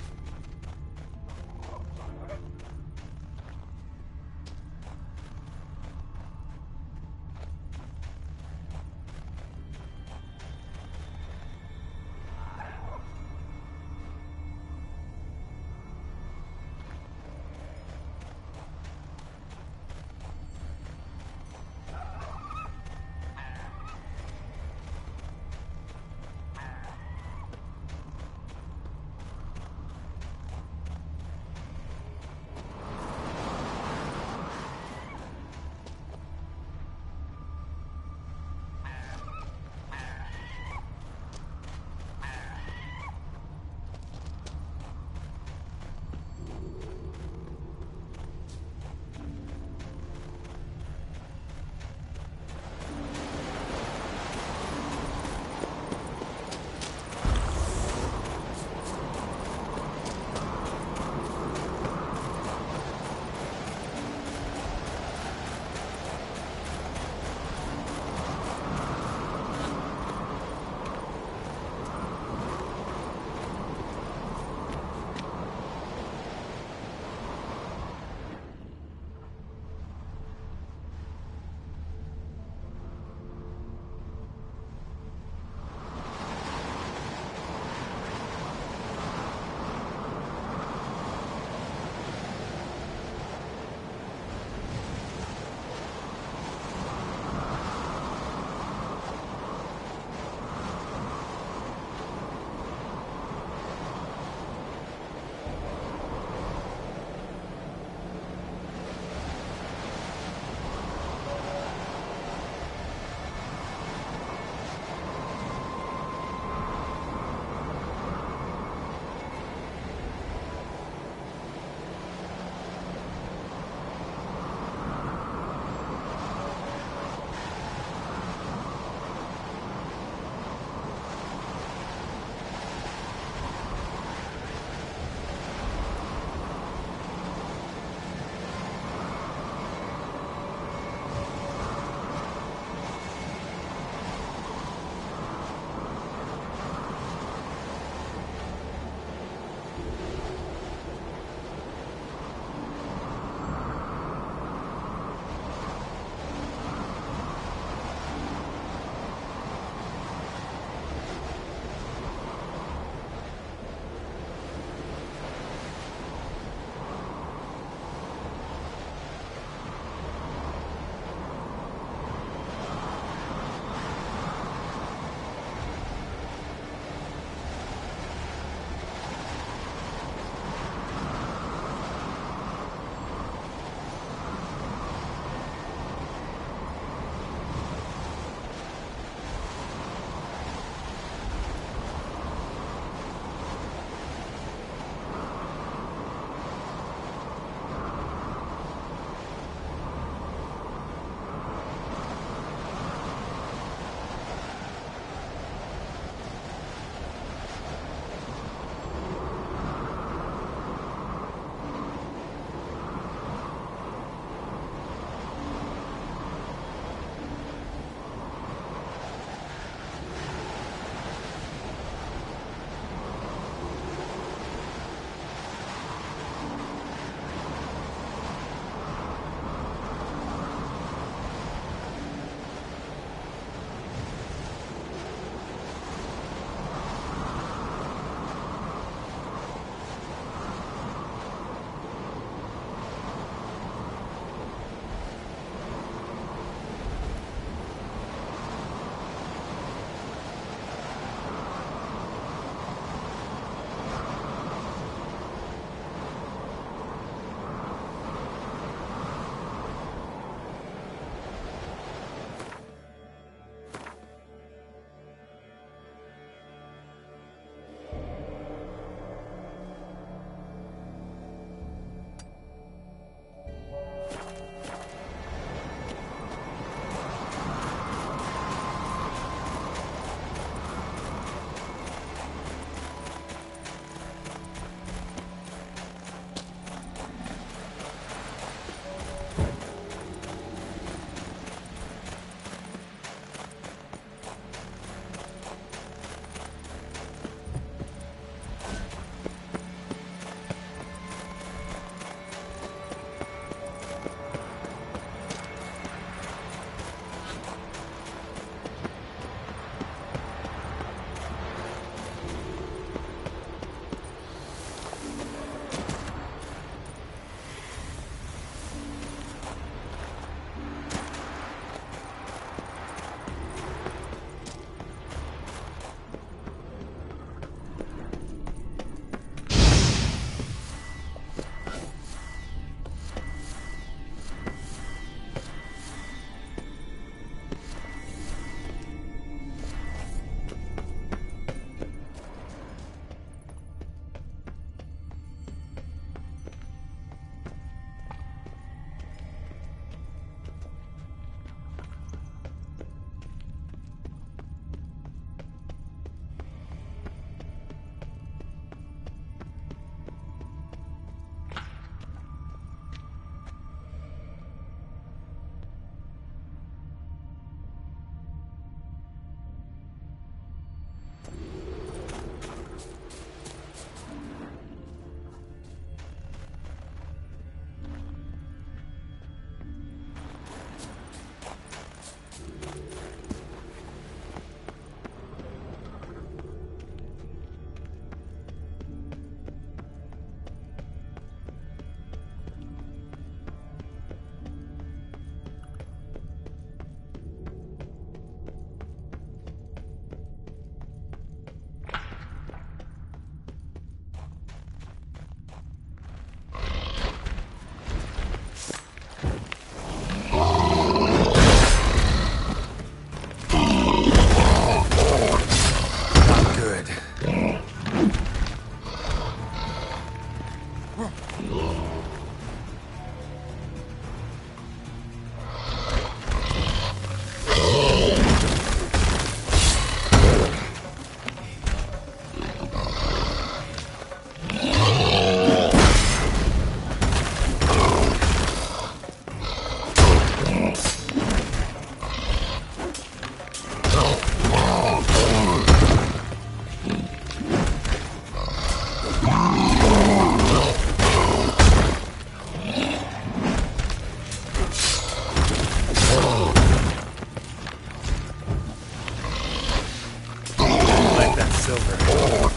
silver.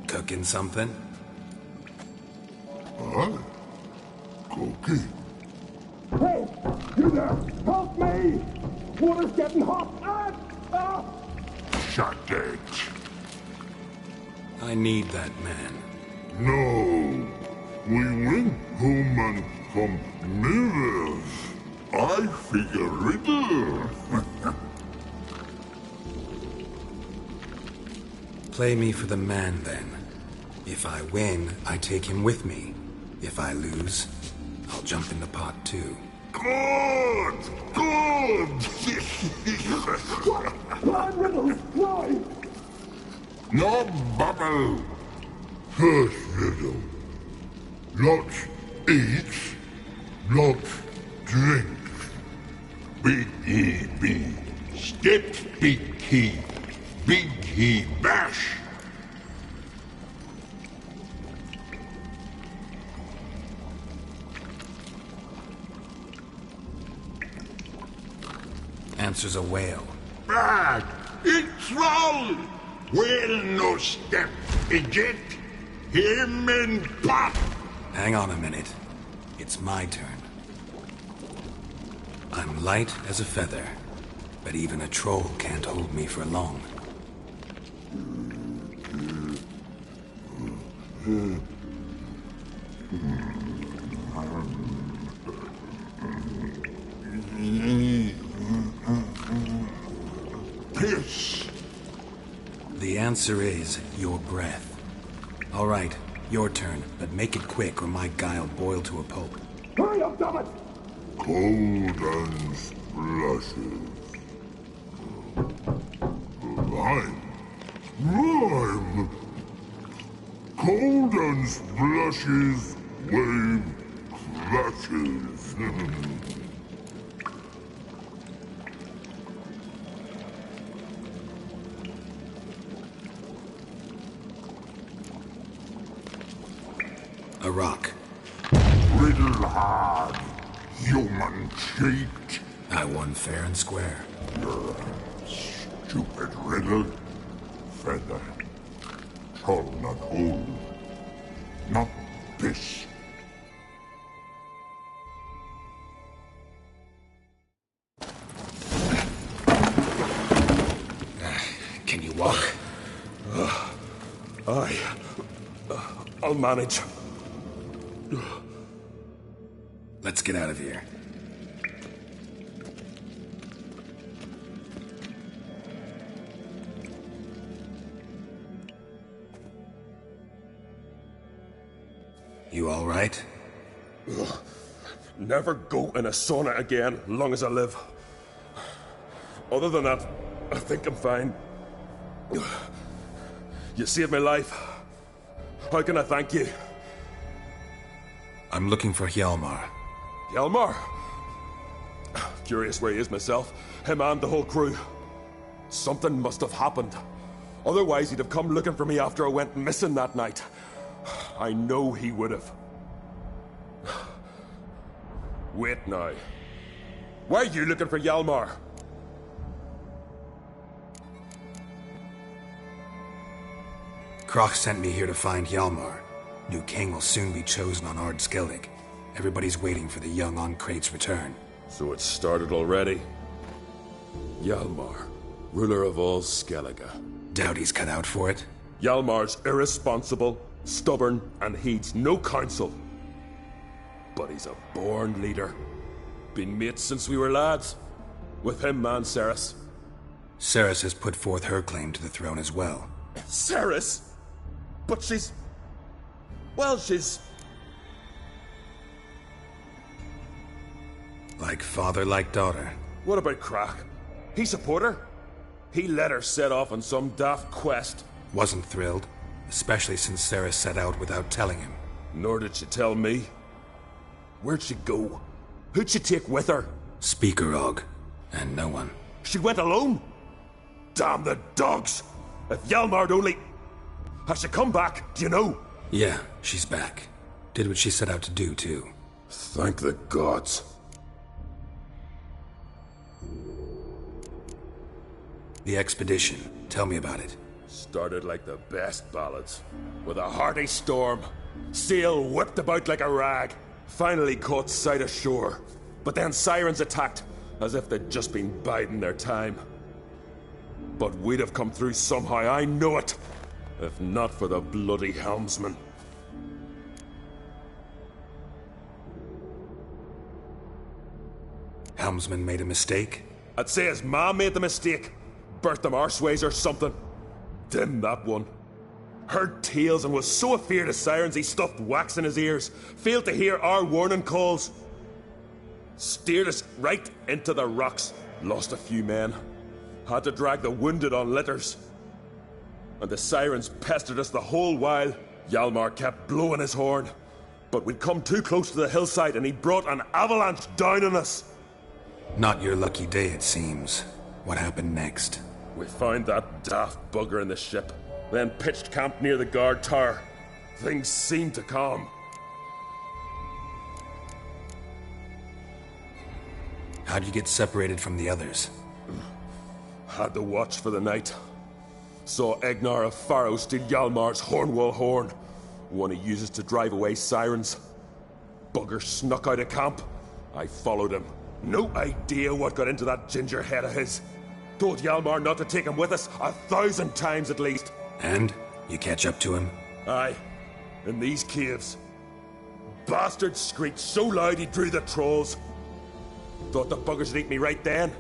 Cooking something? Huh? Cookie? Hey! You there! Help me! Water's getting hot! Shut it! I need that man. No! We went home and some mirrors. I figure riddle. Play me for the man, then. If I win, I take him with me. If I lose, I'll jump in the pot, too. Good! Good! Why, riddles? Why? No bubble! First riddle. Lots eats, lots drinks. Big he be, steps big he bash. Answer's a whale. Bad! It's wrong! Whale no step, idiot! Him in pot! Hang on a minute. It's my turn. I'm light as a feather, but even a troll can't hold me for long. Piss! The answer is your breath. All right, your turn, but make it quick or my guy'll boil to a pulp. Hurry up, dammit! Cold and splashes. Rhyme. Cold and splashes, wave crashes. A rock. Riddle hard, human cheat. I won fair and square. Stupid riddle. Feather. Troll not hole. Not piss. Can you walk? I'll manage. Let's get out of here. You all right? Never go in a sauna again, long as I live. Other than that, I think I'm fine. You saved my life. How can I thank you? I'm looking for Hjalmar. Hjalmar? Curious where he is myself. Him and the whole crew. Something must have happened. Otherwise, he'd have come looking for me after I went missing that night. I know he would have. Wait now. Why are you looking for Hjalmar? Kroch sent me here to find Hjalmar. New king will soon be chosen on Ard Skellig. Everybody's waiting for the young Ancrate's return. So it's started already? Hjalmar, ruler of all Skellige. Doubt he's cut out for it. Hjalmar's irresponsible, stubborn, and heeds no counsel. But he's a born leader. Been mates since we were lads. With him, man, Ceres. Ceres has put forth her claim to the throne as well. Ceres? But she's... well, she's... like father, like daughter. What about Crack? He support her? He let her set off on some daft quest. Wasn't thrilled, especially since Ceres set out without telling him. Nor did she tell me. Where'd she go? Who'd she take with her? Speaker Og, and no one. She went alone? Damn the dogs! If Hjalmar'd only... Has she come back, do you know? Yeah, she's back. Did what she set out to do, too. Thank the gods. The expedition. Tell me about it. Started like the best ballads. With a hearty storm. Sail whipped about like a rag. Finally caught sight of shore. But then sirens attacked, as if they'd just been biding their time. But we'd have come through somehow, I know it. If not for the bloody helmsman. Helmsman made a mistake? I'd say his ma made the mistake. Burnt them arseways or something. Dim that one. Heard tales and was so afeard of sirens he stuffed wax in his ears. Failed to hear our warning calls. Steered us right into the rocks. Lost a few men. Had to drag the wounded on litters. And the sirens pestered us the whole while. Hjalmar kept blowing his horn. But we'd come too close to the hillside and he brought an avalanche down on us. Not your lucky day, it seems. What happened next? We found that daft bugger in the ship, then pitched camp near the guard tower. Things seemed to calm. How'd you get separated from the others? Had to watch for the night. Saw Egnar of Faro steal Hjalmar's Hornwall horn, one he uses to drive away sirens. Bugger snuck out of camp. I followed him. No idea what got into that ginger head of his. Told Hjalmar not to take him with us 1,000 times at least. And? You catch up to him? Aye. In these caves. Bastard screeched so loud he drew the trolls. Thought the buggers would eat me right then.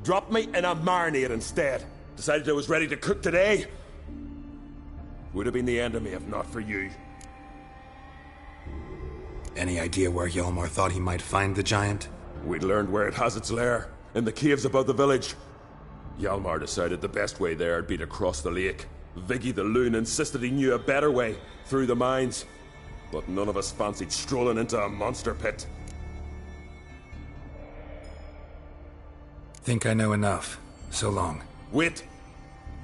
Dropped me in a marinade instead. Decided I was ready to cook today. Would have been the end of me if not for you. Any idea where Hjalmar thought he might find the giant? We'd learned where it has its lair. In the caves above the village. Hjalmar decided the best way there would be to cross the lake. Viggy the loon insisted he knew a better way, through the mines. But none of us fancied strolling into a monster pit. Think I know enough. So long. Wait.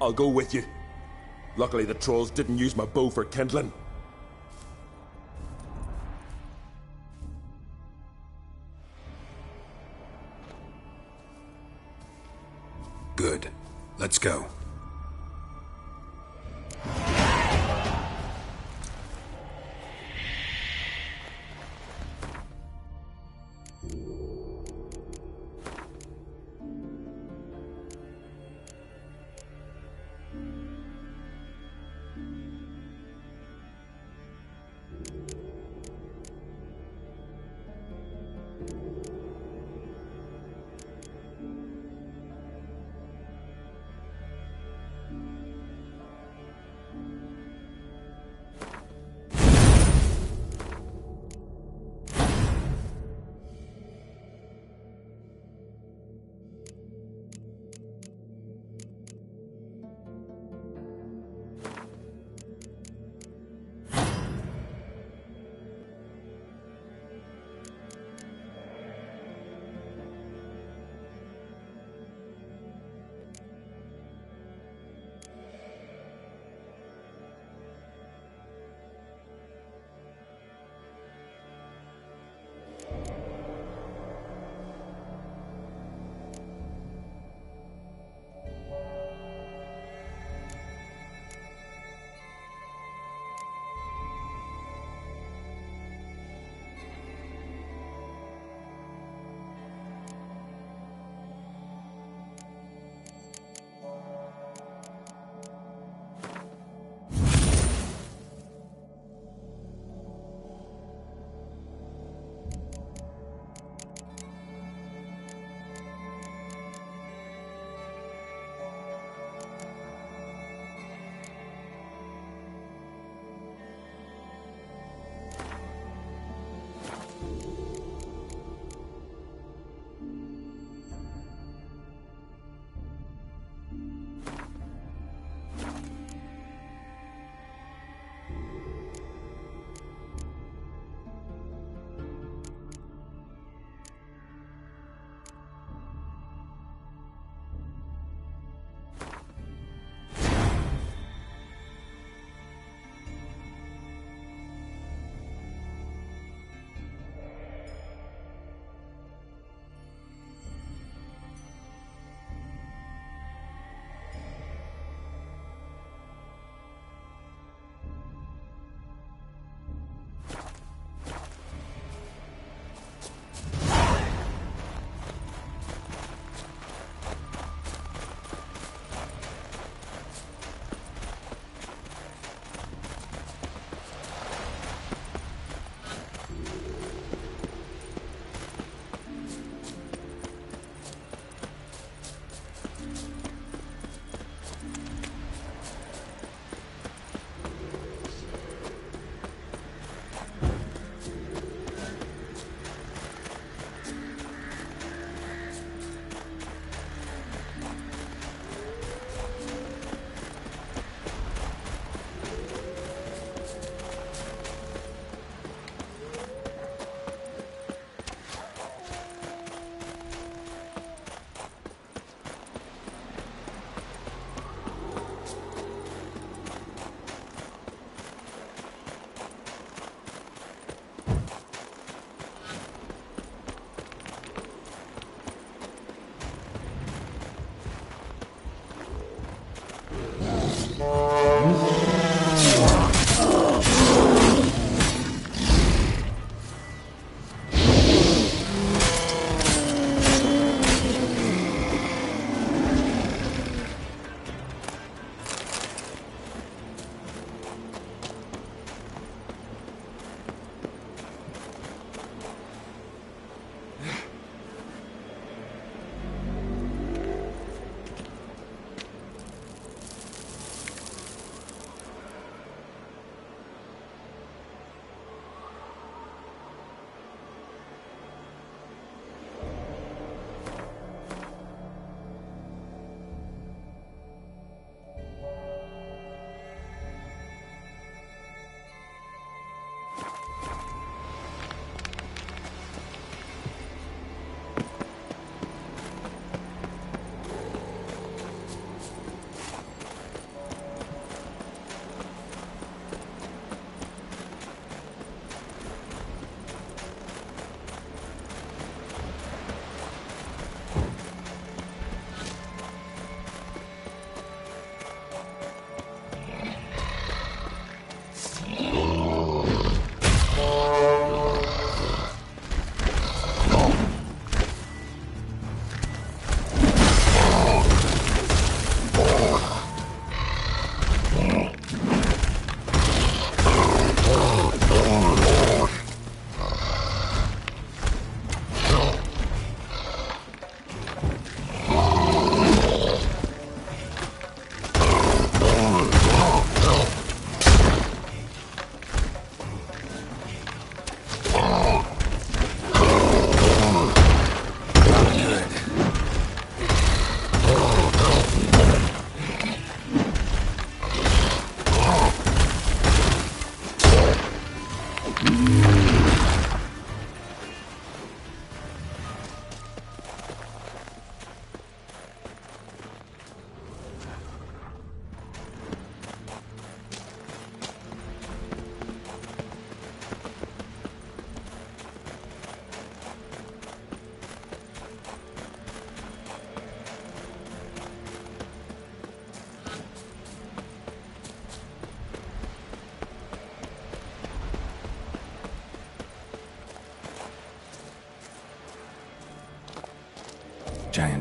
I'll go with you. Luckily the trolls didn't use my bow for kindling. Good. Let's go.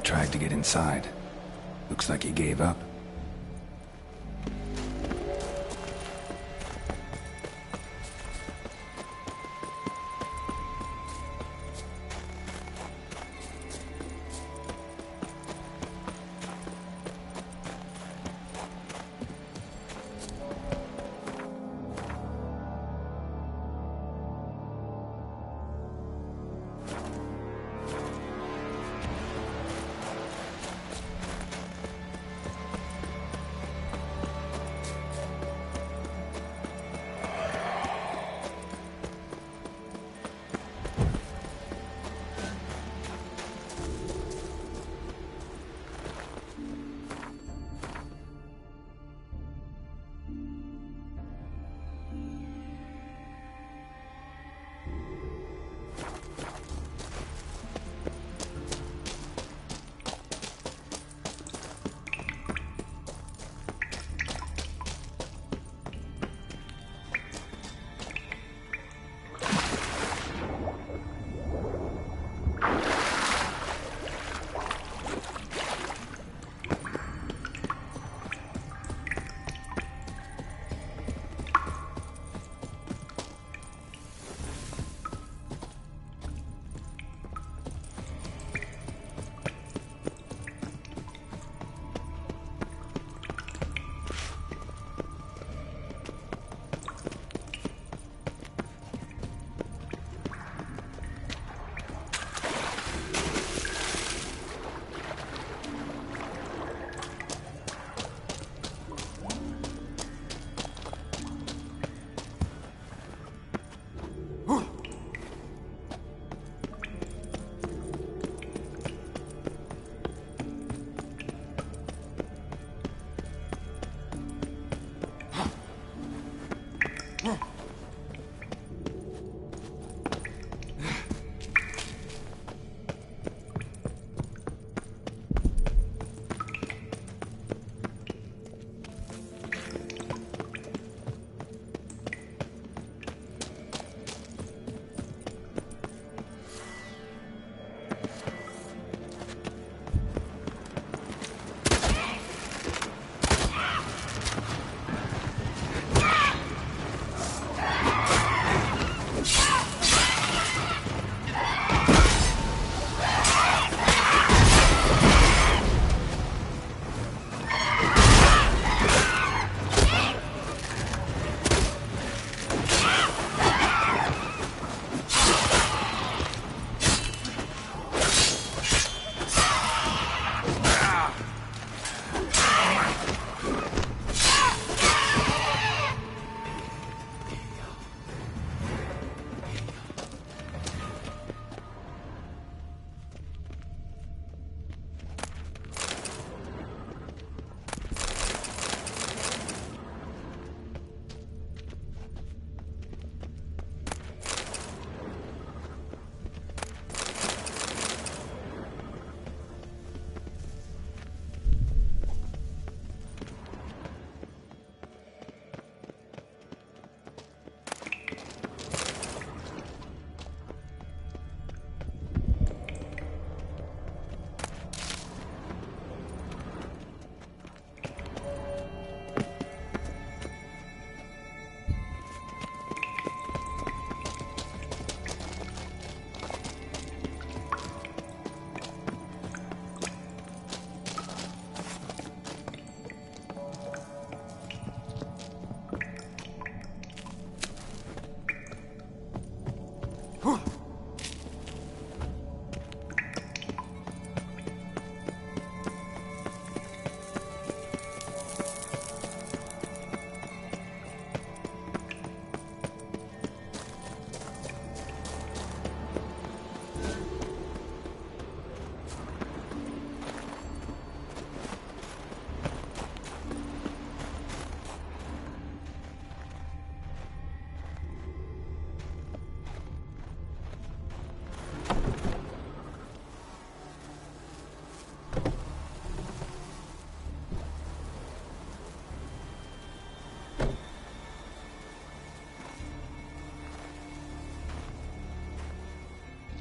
tried to get inside. Looks like he gave up.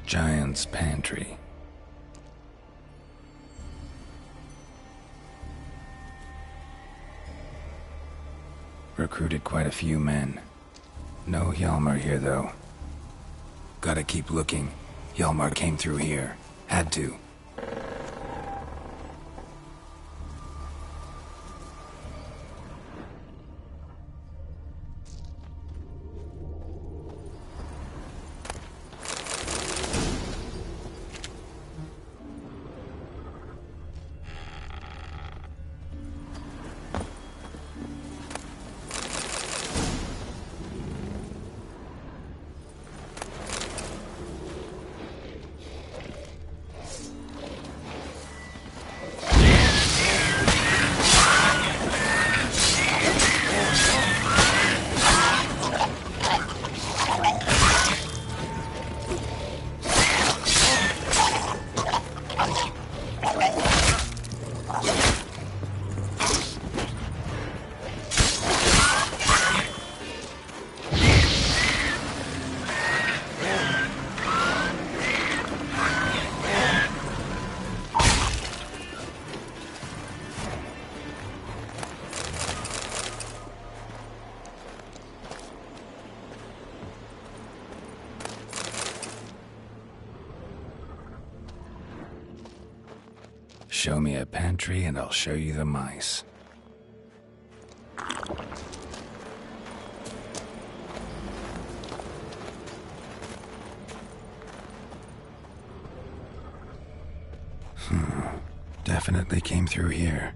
Giant's Pantry. Recruited quite a few men. No Hjalmar here, though. Gotta keep looking. Hjalmar came through here. Had to. Show me a pantry and I'll show you the mice. Definitely came through here.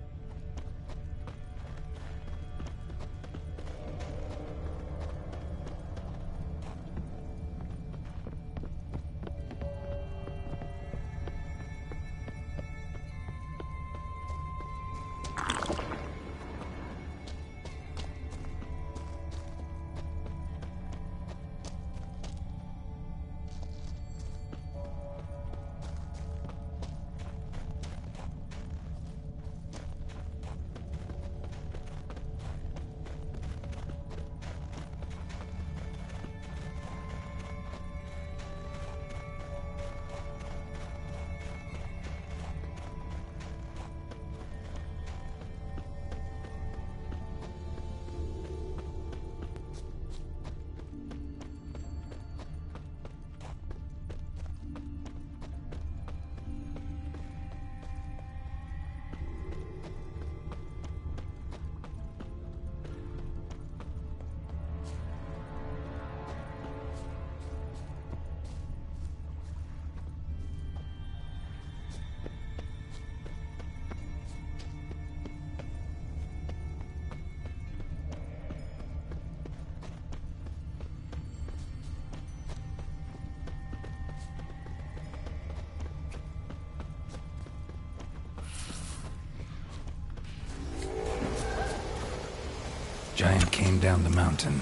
Giant came down the mountain,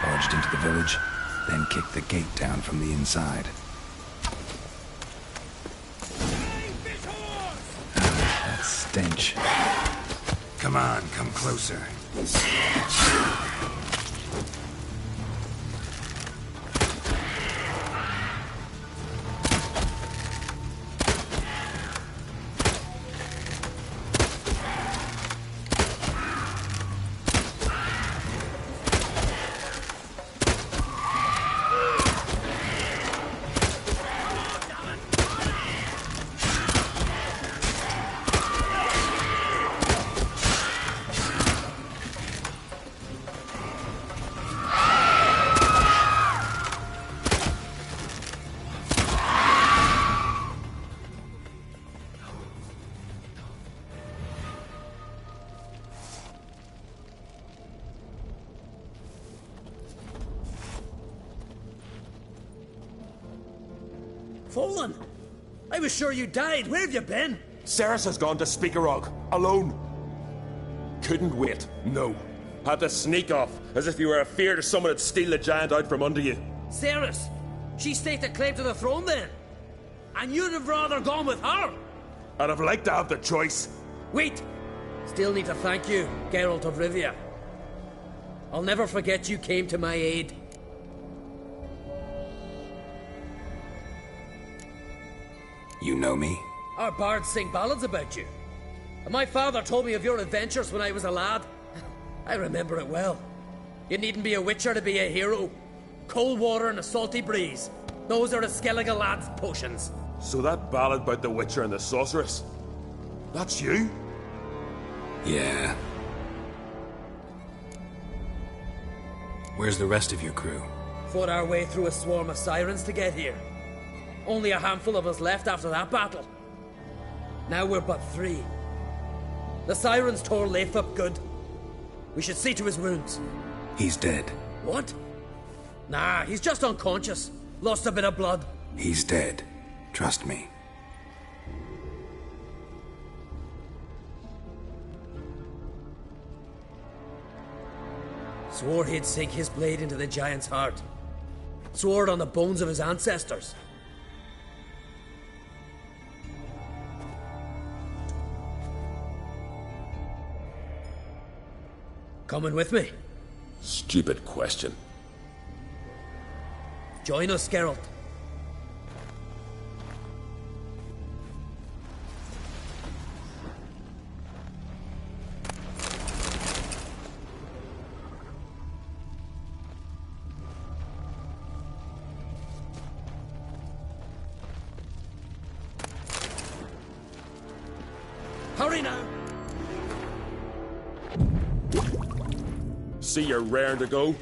barged into the village, then kicked the gate down from the inside. That stench. Come on, come closer. Fallen! I was sure you died. Where have you been? Ceres has gone to Speakerog, alone. Couldn't wait, no. Had to sneak off, as if you were afeard of someone would steal the giant out from under you. Ceres? She staked a claim to the throne then? And you'd have rather gone with her? I'd have liked to have the choice. Wait! Still need to thank you, Geralt of Rivia. I'll never forget you came to my aid. You know me? Our bards sing ballads about you. And my father told me of your adventures when I was a lad. I remember it well. You needn't be a witcher to be a hero. Cold water and a salty breeze. Those are the Skellige lad's potions. So that ballad about the Witcher and the Sorceress, that's you? Yeah. Where's the rest of your crew? Fought our way through a swarm of sirens to get here. Only a handful of us left after that battle. Now we're but 3. The sirens tore Leif up good. We should see to his wounds. He's dead. What? Nah, he's just unconscious. Lost a bit of blood. He's dead. Trust me. Swore he'd sink his blade into the giant's heart. Swore it on the bones of his ancestors. Coming with me? Stupid question. Join us, Geralt. Hurry now! See you're raring to go?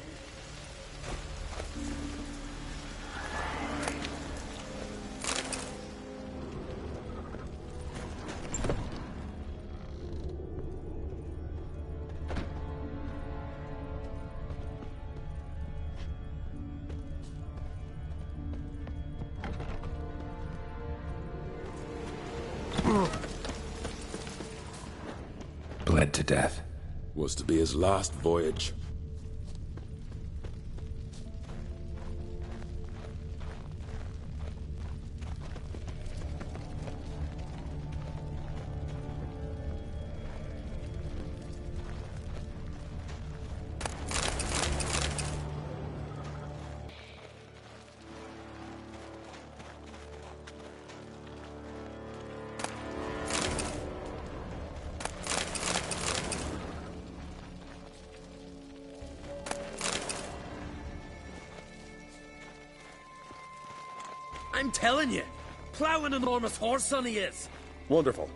Bled to death. Was to be his last voyage. I'm telling you, plough an enormous horse son he is. Wonderful.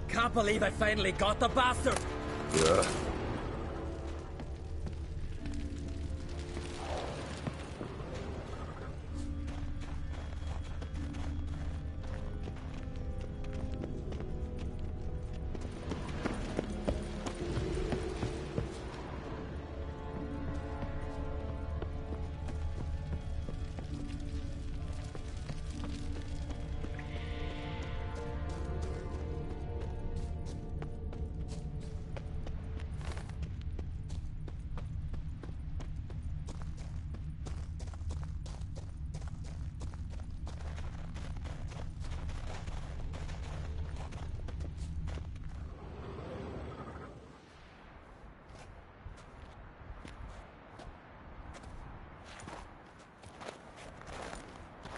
Can't believe I finally got the bastard. Yeah.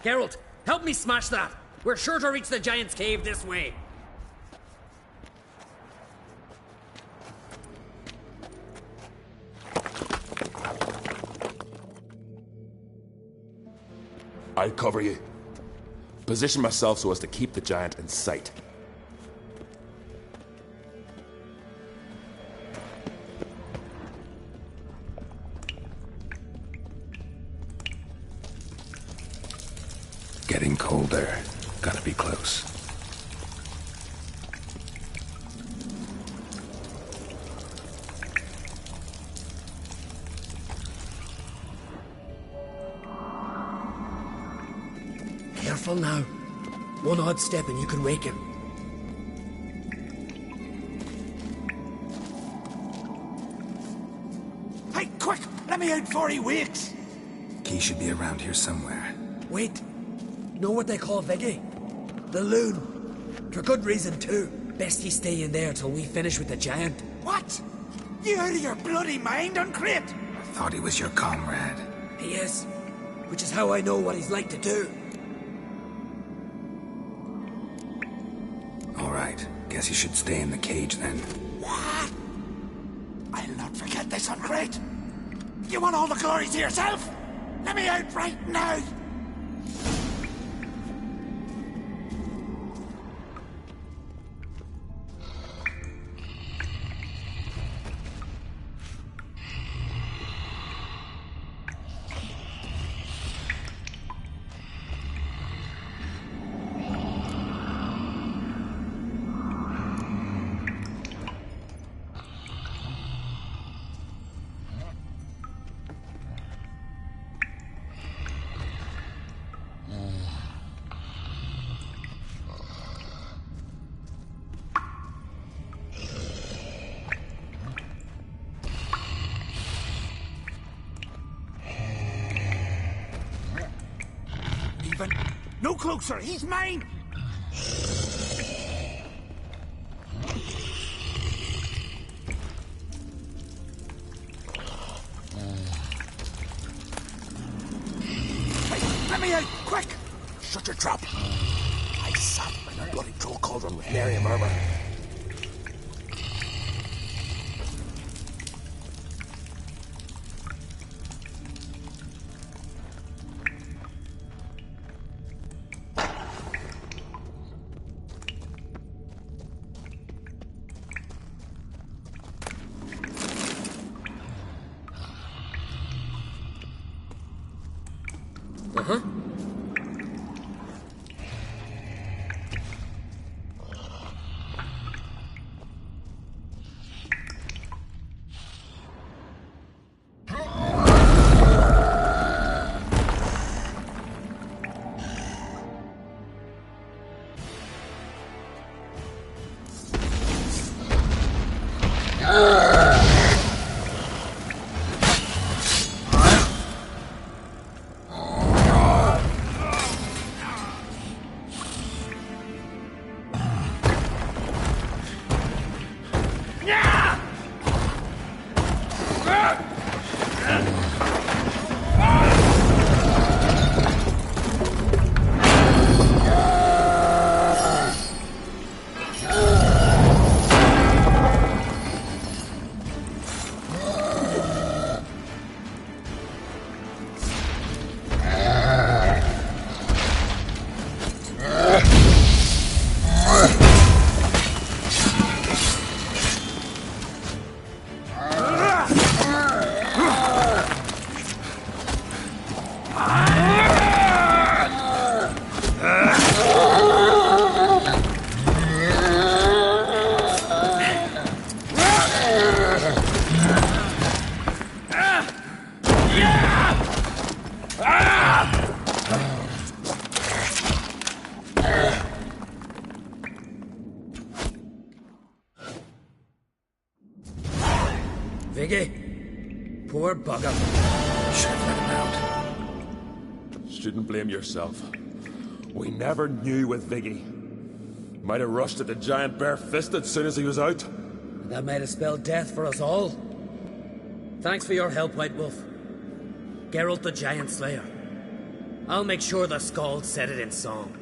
Geralt, help me smash that. We're sure to reach the giant's cave this way. I'll cover you. Position myself so as to keep the giant in sight. Getting colder. Gotta be close. Careful now. One odd step and you can wake him. Hey, quick! Let me out before he wakes! Key should be around here somewhere. Wait. Know what they call Viggy? The loon. For good reason, too. Best he stay in there till we finish with the giant. What? You out of your bloody mind, Uncrate? I thought he was your comrade. He is. Which is how I know what he's like to do. Alright, guess you should stay in the cage then. What? I'll not forget this, Uncrate. You want all the glory to yourself? Let me out right now! No closer, he's mine! Hey, let me out, quick! Shut your trap! I sat in a bloody troll cauldron with nary a murmur. Uh-huh. Viggy, poor bugger. Should have let him out. Shouldn't blame yourself. We never knew with Viggy. Might have rushed at the giant bare-fisted soon as he was out. That might have spelled death for us all. Thanks for your help, White Wolf. Geralt the Giant Slayer. I'll make sure the Skald said it in song.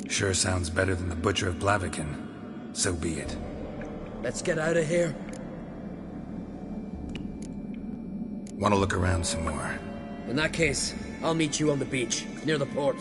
Sure sounds better than the Butcher of Blaviken. So be it. Let's get out of here. Want to look around some more? In that case, I'll meet you on the beach, near the port.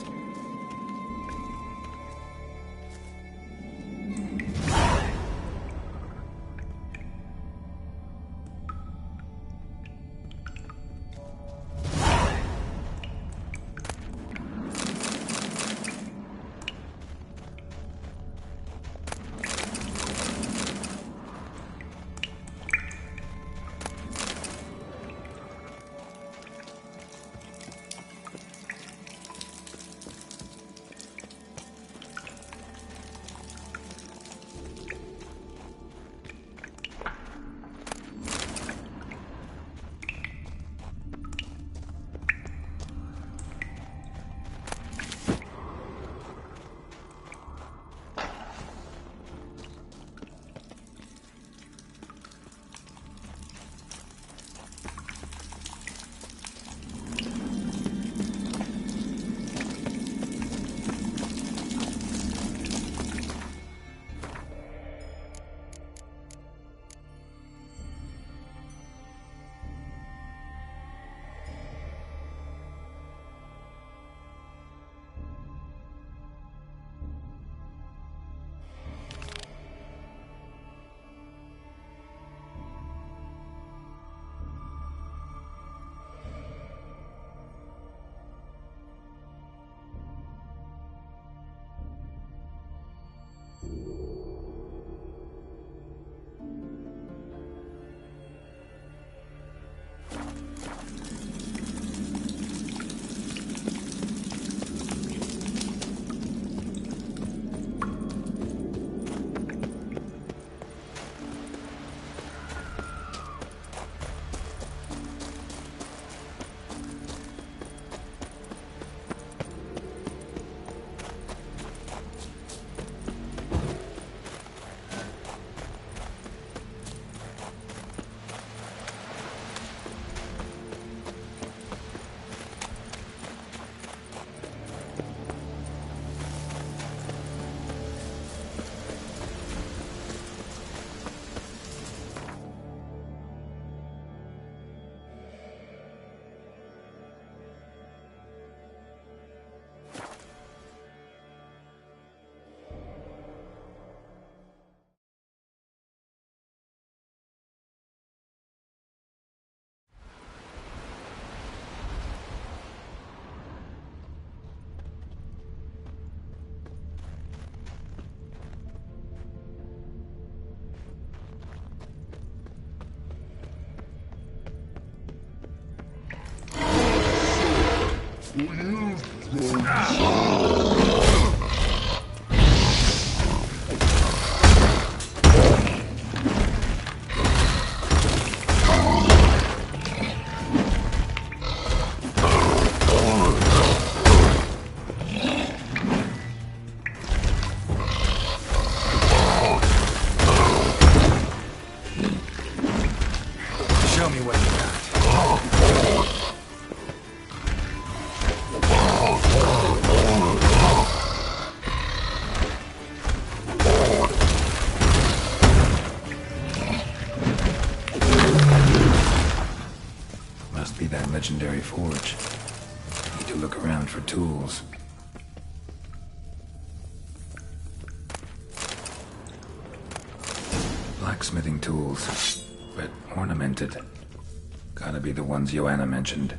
Show me what you got. Must be that legendary forge. Need to look around for tools. Blacksmithing tools, but ornamented. Gotta be the ones Joanna mentioned.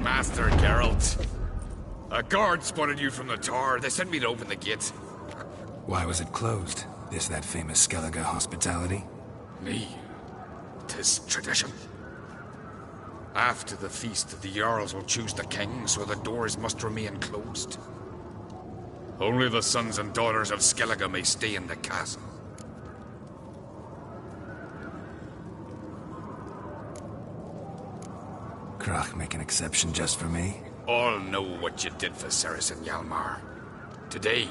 Master Geralt. A guard spotted you from the tower. They sent me to open the gate. Why was it closed? Is that famous Skellige hospitality? Me. 'Tis tradition. After the feast, the Jarls will choose the king, so the doors must remain closed. Only the sons and daughters of Skellige may stay in the castle. Krach make an exception just for me? All know what you did for Ceres and Hjalmar. Today,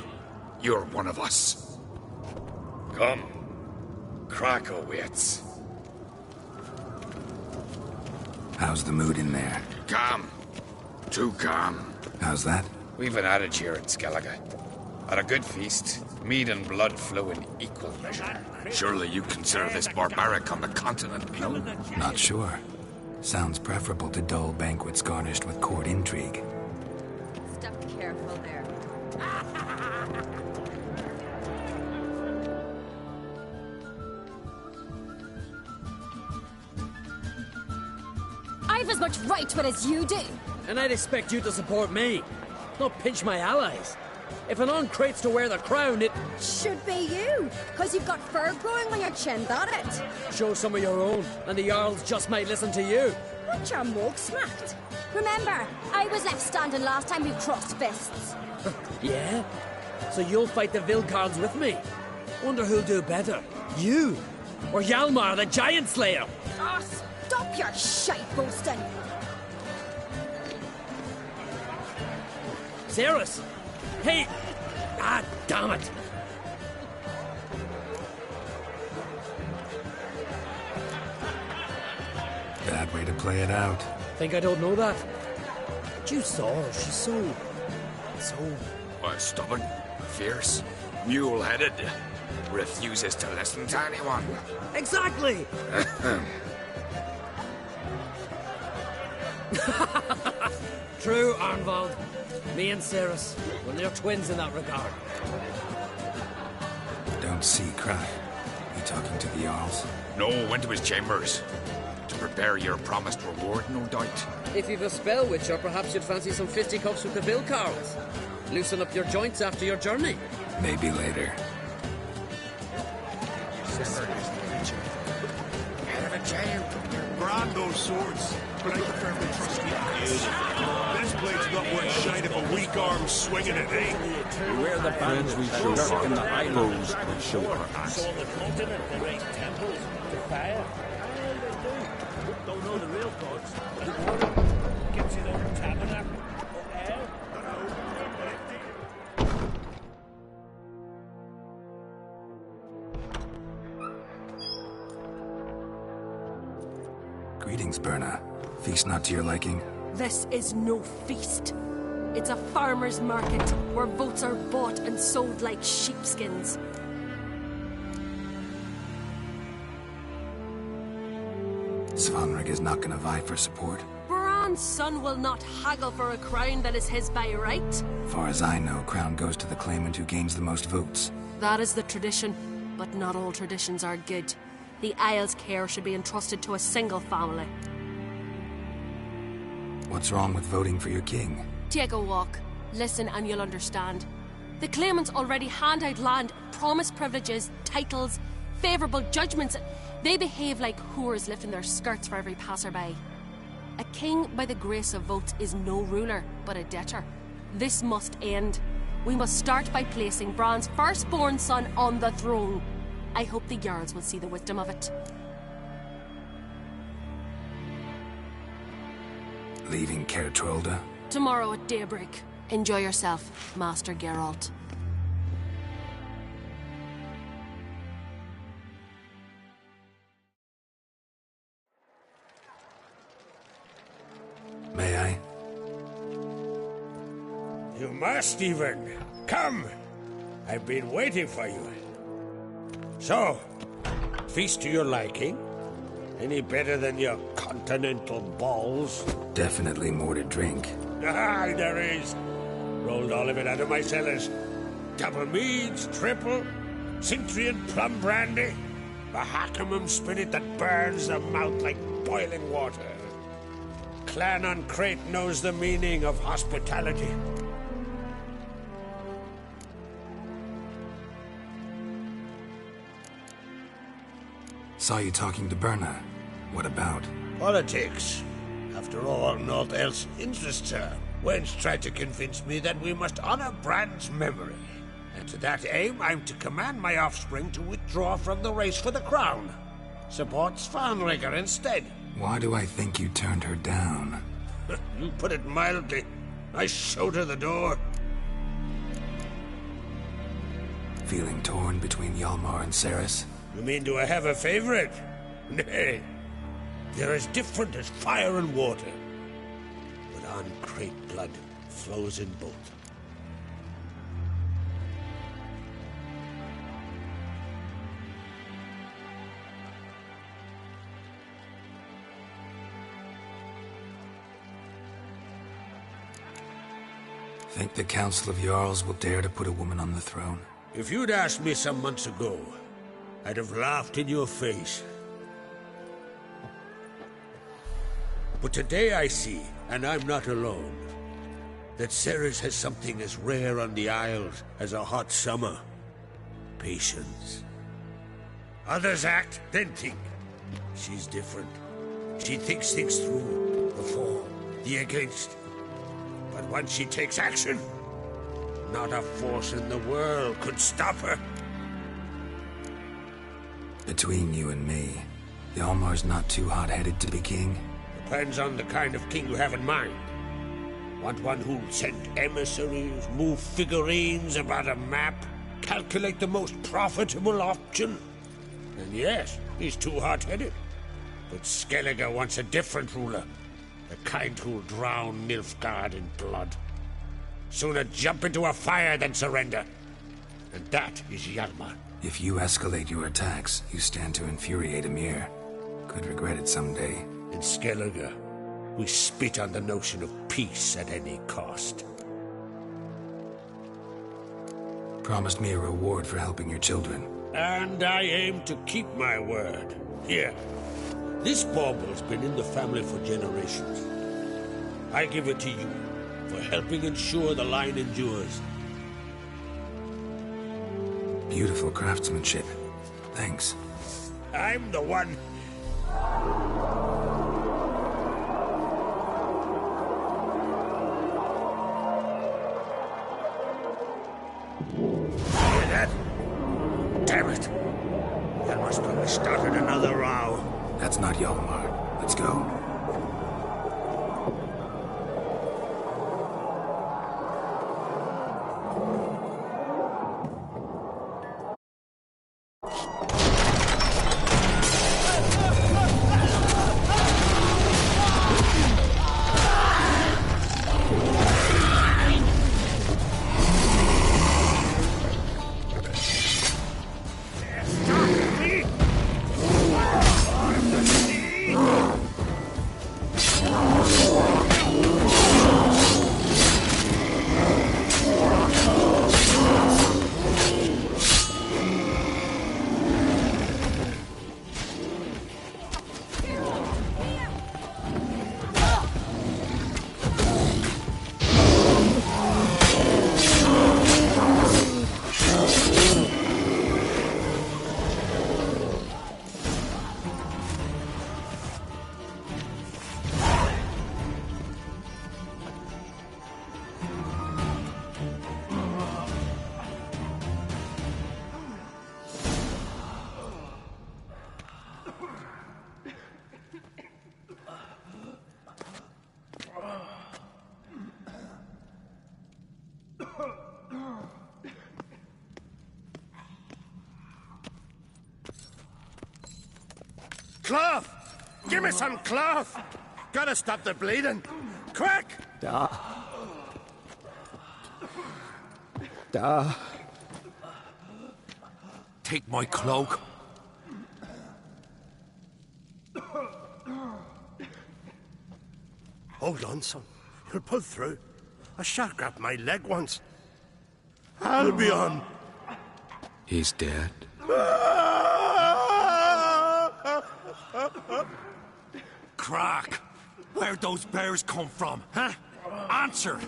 you're one of us. Come. Krach awaits. How's the mood in there? Calm. Too calm. How's that? We've an adage here in Skellige. At a good feast, mead and blood flow in equal measure. Surely you consider this barbaric on the continent, no? Not sure. Sounds preferable to dull banquets garnished with court intrigue. Step careful there. I've as much right to it as you do. And I'd expect you to support me, not pinch my allies. If an uncrate's to wear the crown, it should be you, because you've got fur growing on your chin, that it? Show some of your own, and the Jarls just might listen to you. What your mug smacked? Remember, I was left standing last time we crossed fists. Yeah? So you'll fight the Vilcards with me? Wonder who'll do better, you or Hjalmar the Giant Slayer? Oh, stop your shite boasting. Ceres! Hey! Ah, damn it! Bad way to play it out. Think I don't know that? But you saw her. She's so... Stubborn, fierce, mule-headed. Refuses to listen to anyone. Exactly! True, Arnvald. Me and Ceres, well, they're twins in that regard. Don't see Krach. You talking to the Jarls? No, went to his chambers. To prepare your promised reward, no doubt. If you've a spell witcher, perhaps you'd fancy some fisticuffs with the Vilcards. Loosen up your joints after your journey. Maybe later. Head of a jam. Grab those swords, but I prefer to trust you. This blade's not worth shite if a weak arm swinging it, eh? Where the friends we show up in the islands we show our ass. On the continent, there ain't temples to fire. Don't know the real gods. The water gets it on the tabernacle. Up there. Greetings, Berna. Feast not to your liking? This is no feast. It's a farmer's market where votes are bought and sold like sheepskins. Svanrig is not gonna vie for support? Bran's son will not haggle for a crown that is his by right. Far as I know, crown goes to the claimant who gains the most votes. That is the tradition, but not all traditions are good. The Isle's care should be entrusted to a single family. What's wrong with voting for your king? Take a walk. Listen and you'll understand. The claimants already hand out land, promise privileges, titles, favourable judgments. They behave like whores lifting their skirts for every passerby. A king by the grace of votes is no ruler, but a debtor. This must end. We must start by placing Bran's firstborn son on the throne. I hope the Jarls will see the wisdom of it. Leaving Caer Trolda? Tomorrow at daybreak. Enjoy yourself, Master Geralt. May I? You must even. Come. I've been waiting for you. So, feast to your liking? Any better than your continental balls? Definitely more to drink. Aye, there is. Rolled all of it out of my cellars. Double meads, triple, Cintrian plum brandy, Mahakimum spirit that burns the mouth like boiling water. clan on Crete knows the meaning of hospitality. Saw you talking to Berna. What about? Politics. After all, naught else interests her. Wench tried to convince me that we must honor Brand's memory. And to that aim, I'm to command my offspring to withdraw from the race for the crown. Support Svanrigger instead. Why do I think you turned her down? You put it mildly. I showed her the door. Feeling torn between Hjalmar and Ceres? You mean, do I have a favorite? Nay. They're as different as fire and water. But on Crete blood flows in both. Think the Council of Jarls will dare to put a woman on the throne? If you'd asked me some months ago, I'd have laughed in your face. But today I see, and I'm not alone, that Ceres has something as rare on the Isles as a hot summer. Patience. Others act, then think. She's different. She thinks things through, the for, the against. But once she takes action, not a force in the world could stop her. Between you and me, Hjalmar's not too hot-headed to be king? Depends on the kind of king you have in mind. Want one who'll send emissaries, move figurines about a map, calculate the most profitable option? And yes, he's too hot-headed. But Skellige wants a different ruler. The kind who'll drown Nilfgaard in blood. Sooner jump into a fire than surrender. And that is Hjalmar. If you escalate your attacks, you stand to infuriate Emir. Could regret it someday. In Skellige, we spit on the notion of peace at any cost. Promised me a reward for helping your children. And I aim to keep my word. Here, this bauble's been in the family for generations. I give it to you for helping ensure the line endures. Beautiful craftsmanship. Thanks. I'm the one. Hear that? Damn it. That must have started another row. That's not Hjalmar. Let's go. Cloth! Give me some cloth! Gotta stop the bleeding! Quick! Da. Da. Take my cloak. Hold on, son. You'll pull through. A shark grabbed my leg once. Albion! He's dead. Crack! Where'd those bears come from, huh? Answer!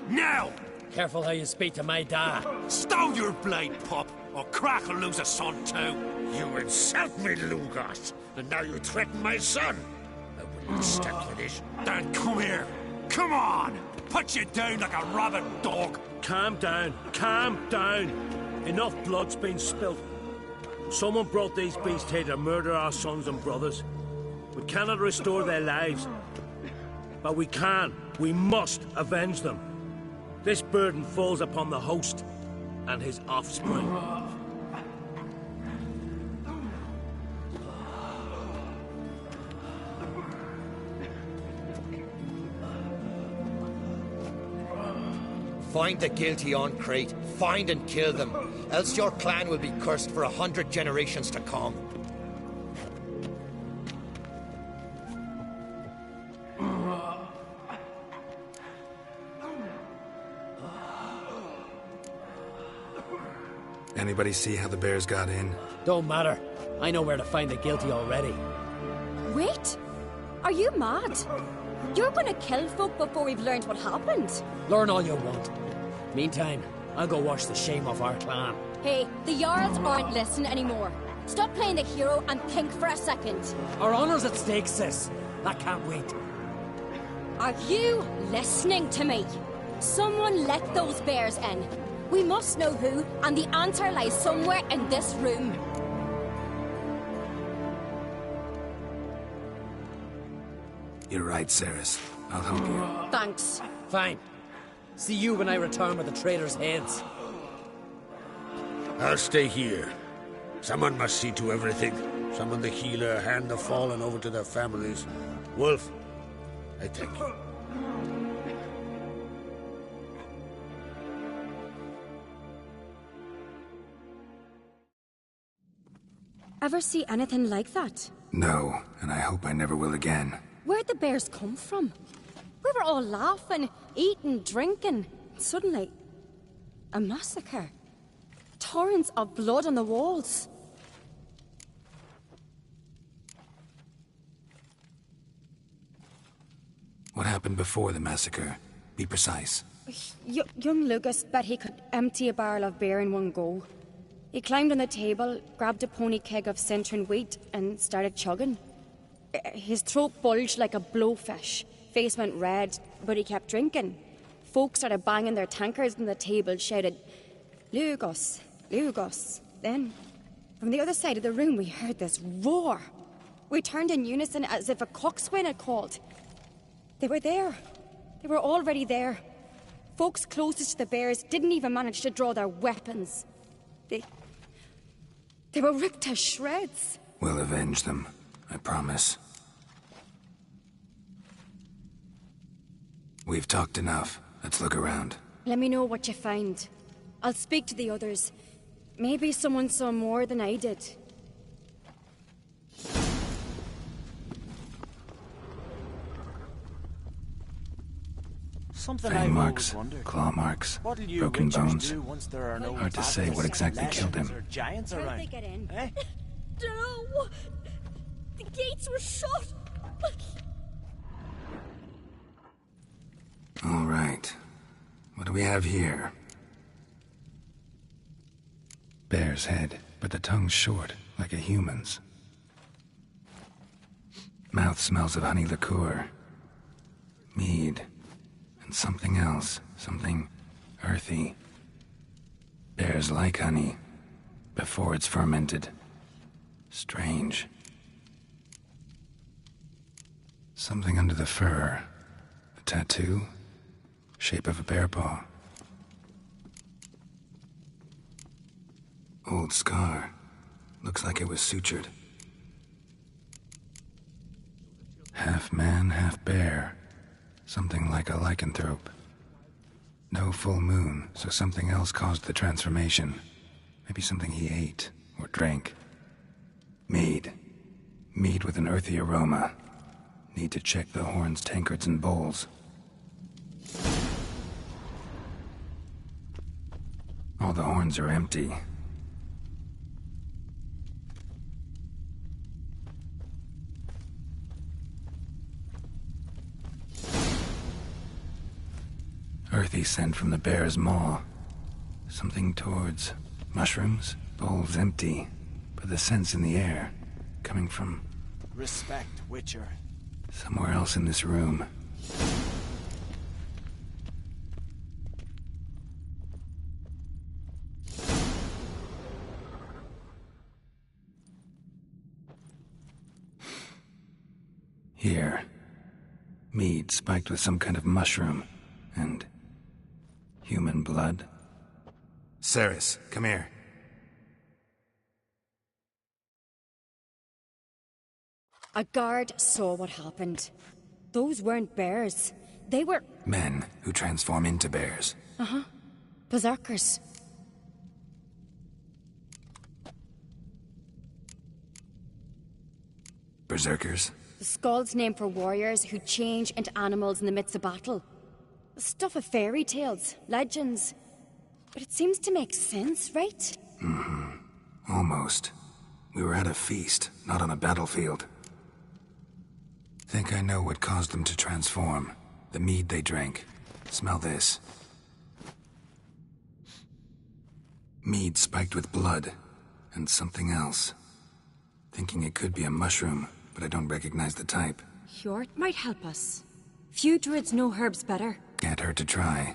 Now! Careful how you speak to my dad. Stow your blade, pup, or Crack will lose a son too. You insult me, Lugos, and now you threaten my son. I wouldn't step to this. Then come here. Come on! Put you down like a rabid dog. Calm down. Calm down. Enough blood's been spilt. Someone brought these beasts here to murder our sons and brothers. We cannot restore their lives. But we can. We must avenge them. This burden falls upon the host and his offspring. Find the guilty on Crate. Find and kill them. Else your clan will be cursed for 100 generations to come. Anybody see how the bears got in? Don't matter. I know where to find the guilty already. Wait! Are you mad? You're gonna kill folk before we've learned what happened. Learn all you want. Meantime, I'll go wash the shame off our clan. Hey, the Jarls aren't listening anymore. Stop playing the hero and think for a second. Our honor's at stake, sis. I can't wait. Are you listening to me? Someone let those bears in. We must know who, and the answer lies somewhere in this room. You're right, Ceres. I'll help you. Thanks. Fine. See you when I return with the traitors' heads. I'll stay here. Someone must see to everything. Summon the healer, hand the fallen over to their families. Wolf, I thank you. Ever see anything like that? No, and I hope I never will again. Where'd the bears come from? We were all laughing, eating, drinking. Suddenly, a massacre. Torrents of blood on the walls. What happened before the massacre? Be precise. Young Lucas bet he could empty a barrel of beer in one go. He climbed on the table, grabbed a pony keg of Centron wheat, and started chugging. His throat bulged like a blowfish. Face went red, but he kept drinking. Folks started banging their tankards on the table, shouted, "Lugos, Lugos." Then, from the other side of the room, we heard this roar. We turned in unison as if a coxswain had called. They were there. They were already there. Folks closest to the bears didn't even manage to draw their weapons. They were ripped to shreds. We'll avenge them, I promise. We've talked enough. Let's look around. Let me know what you find. I'll speak to the others. Maybe someone saw more than I did. Something Fang I've marks, always wondered. claw marks, What'll you broken witchers bones. do once there are no Hard to say what exactly killed him. or giants How'd around? they get in? Eh? No! The gates were shut! All right. What do we have here? Bear's head, but the tongue's short, like a human's. Mouth smells of honey liqueur. Mead. And something else. Something earthy. Bears like honey. Before it's fermented. Strange. Something under the fur. A tattoo? Shape of a bear paw. Old scar. Looks like it was sutured. Half man, half bear. Something like a lycanthrope. No full moon, so something else caused the transformation. Maybe something he ate or drank. Mead. Mead with an earthy aroma. Need to check the horns, tankards, and bowls. All the horns are empty. Earthy scent from the bear's maw. Something towards mushrooms. Bowls empty, but the scent's in the air. Coming from Respect, Witcher. somewhere else in this room. Here. Mead spiked with some kind of mushroom. And human blood. Ceres, come here. A guard saw what happened. Those weren't bears. They were... Men who transform into bears. Uh-huh. Berserkers. Berserkers? The Skald's name for warriors who change into animals in the midst of battle. The stuff of fairy tales, legends. But it seems to make sense, right? Mm-hmm. Almost. We were at a feast, not on a battlefield. Think I know what caused them to transform. The mead they drank. Smell this. Mead spiked with blood. And something else. Thinking it could be a mushroom, but I don't recognize the type. Hjort might help us. Few druids know herbs better. Can't hurt to try.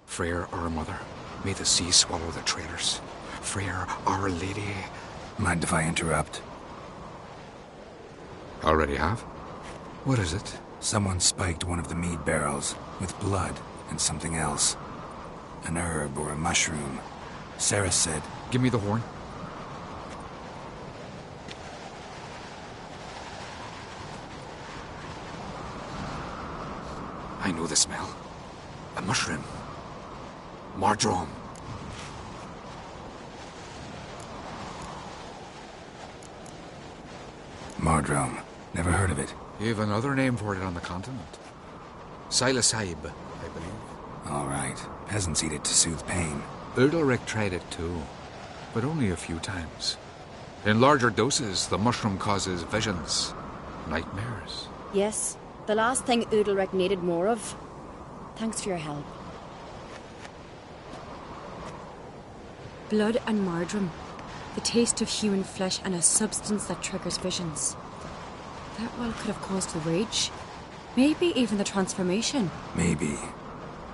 Freyr, our mother, may the sea swallow the traitors. Freyr, our lady. Mind if I interrupt? Already have? What is it? Someone spiked one of the mead barrels with blood and something else. An herb or a mushroom. Sarah said... Give me the horn. I know the smell. A mushroom. Mardrome. Mardrome. Never heard of it. You've another name for it on the continent. Silasib, I believe. All right. Peasants eat it to soothe pain. Udalric tried it too, but only a few times. In larger doses, the mushroom causes visions, nightmares. Yes, the last thing Udalric needed more of. Thanks for your help. Blood and Mardrome. The taste of human flesh and a substance that triggers visions. That well could have caused the rage. Maybe even the transformation. Maybe.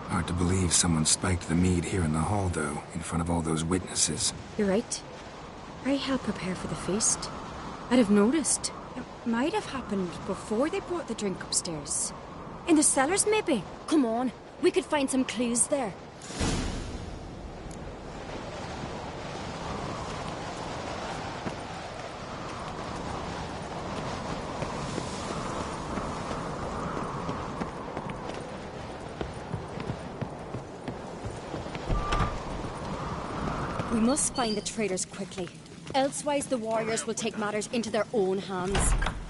Hard to believe someone spiked the mead here in the hall, though, in front of all those witnesses. You're right. I helped prepare for the feast. I'd have noticed. It might have happened before they brought the drink upstairs. In the cellars, maybe? Come on, we could find some clues there. We must find the traitors quickly. Elsewise, the warriors will take matters into their own hands.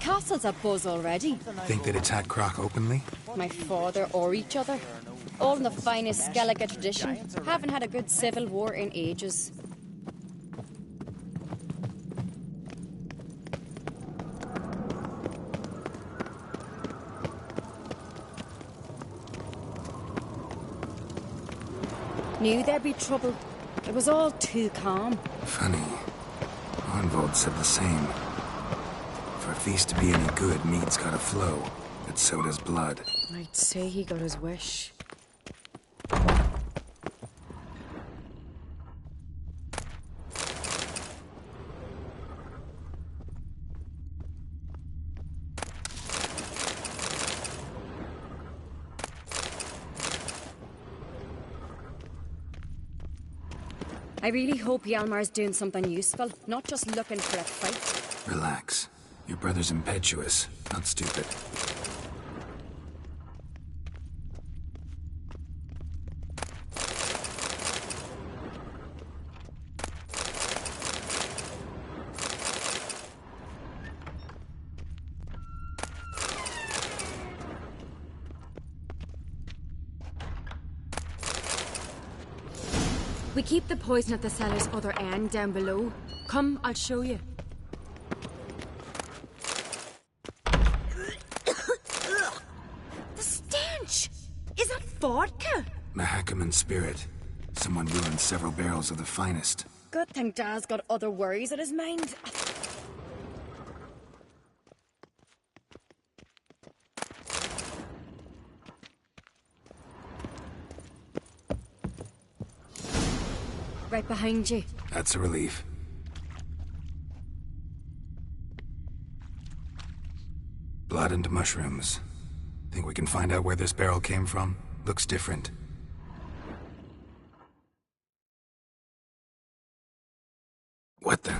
Castle's a buzz already. Think they'd attack Croc openly? My father or each other. All in the finest Skellige tradition. Haven't had a good civil war in ages. Knew there'd be trouble. It was all too calm. Funny. Arnvold said the same. For a feast to be any good, mead's gotta flow. But so does blood. I'd say he got his wish. I really hope Hjalmar's doing something useful, not just looking for a fight. Relax. Your brother's impetuous, not stupid. keep the poison at the cellar's other end, down below. Come, I'll show you. The stench! Is that vodka? Mahakaman spirit. Someone ruined several barrels of the finest. Good thing Dad's got other worries in his mind. Right behind you. That's a relief. Blood and mushrooms. Think we can find out where this barrel came from? Looks different. What the?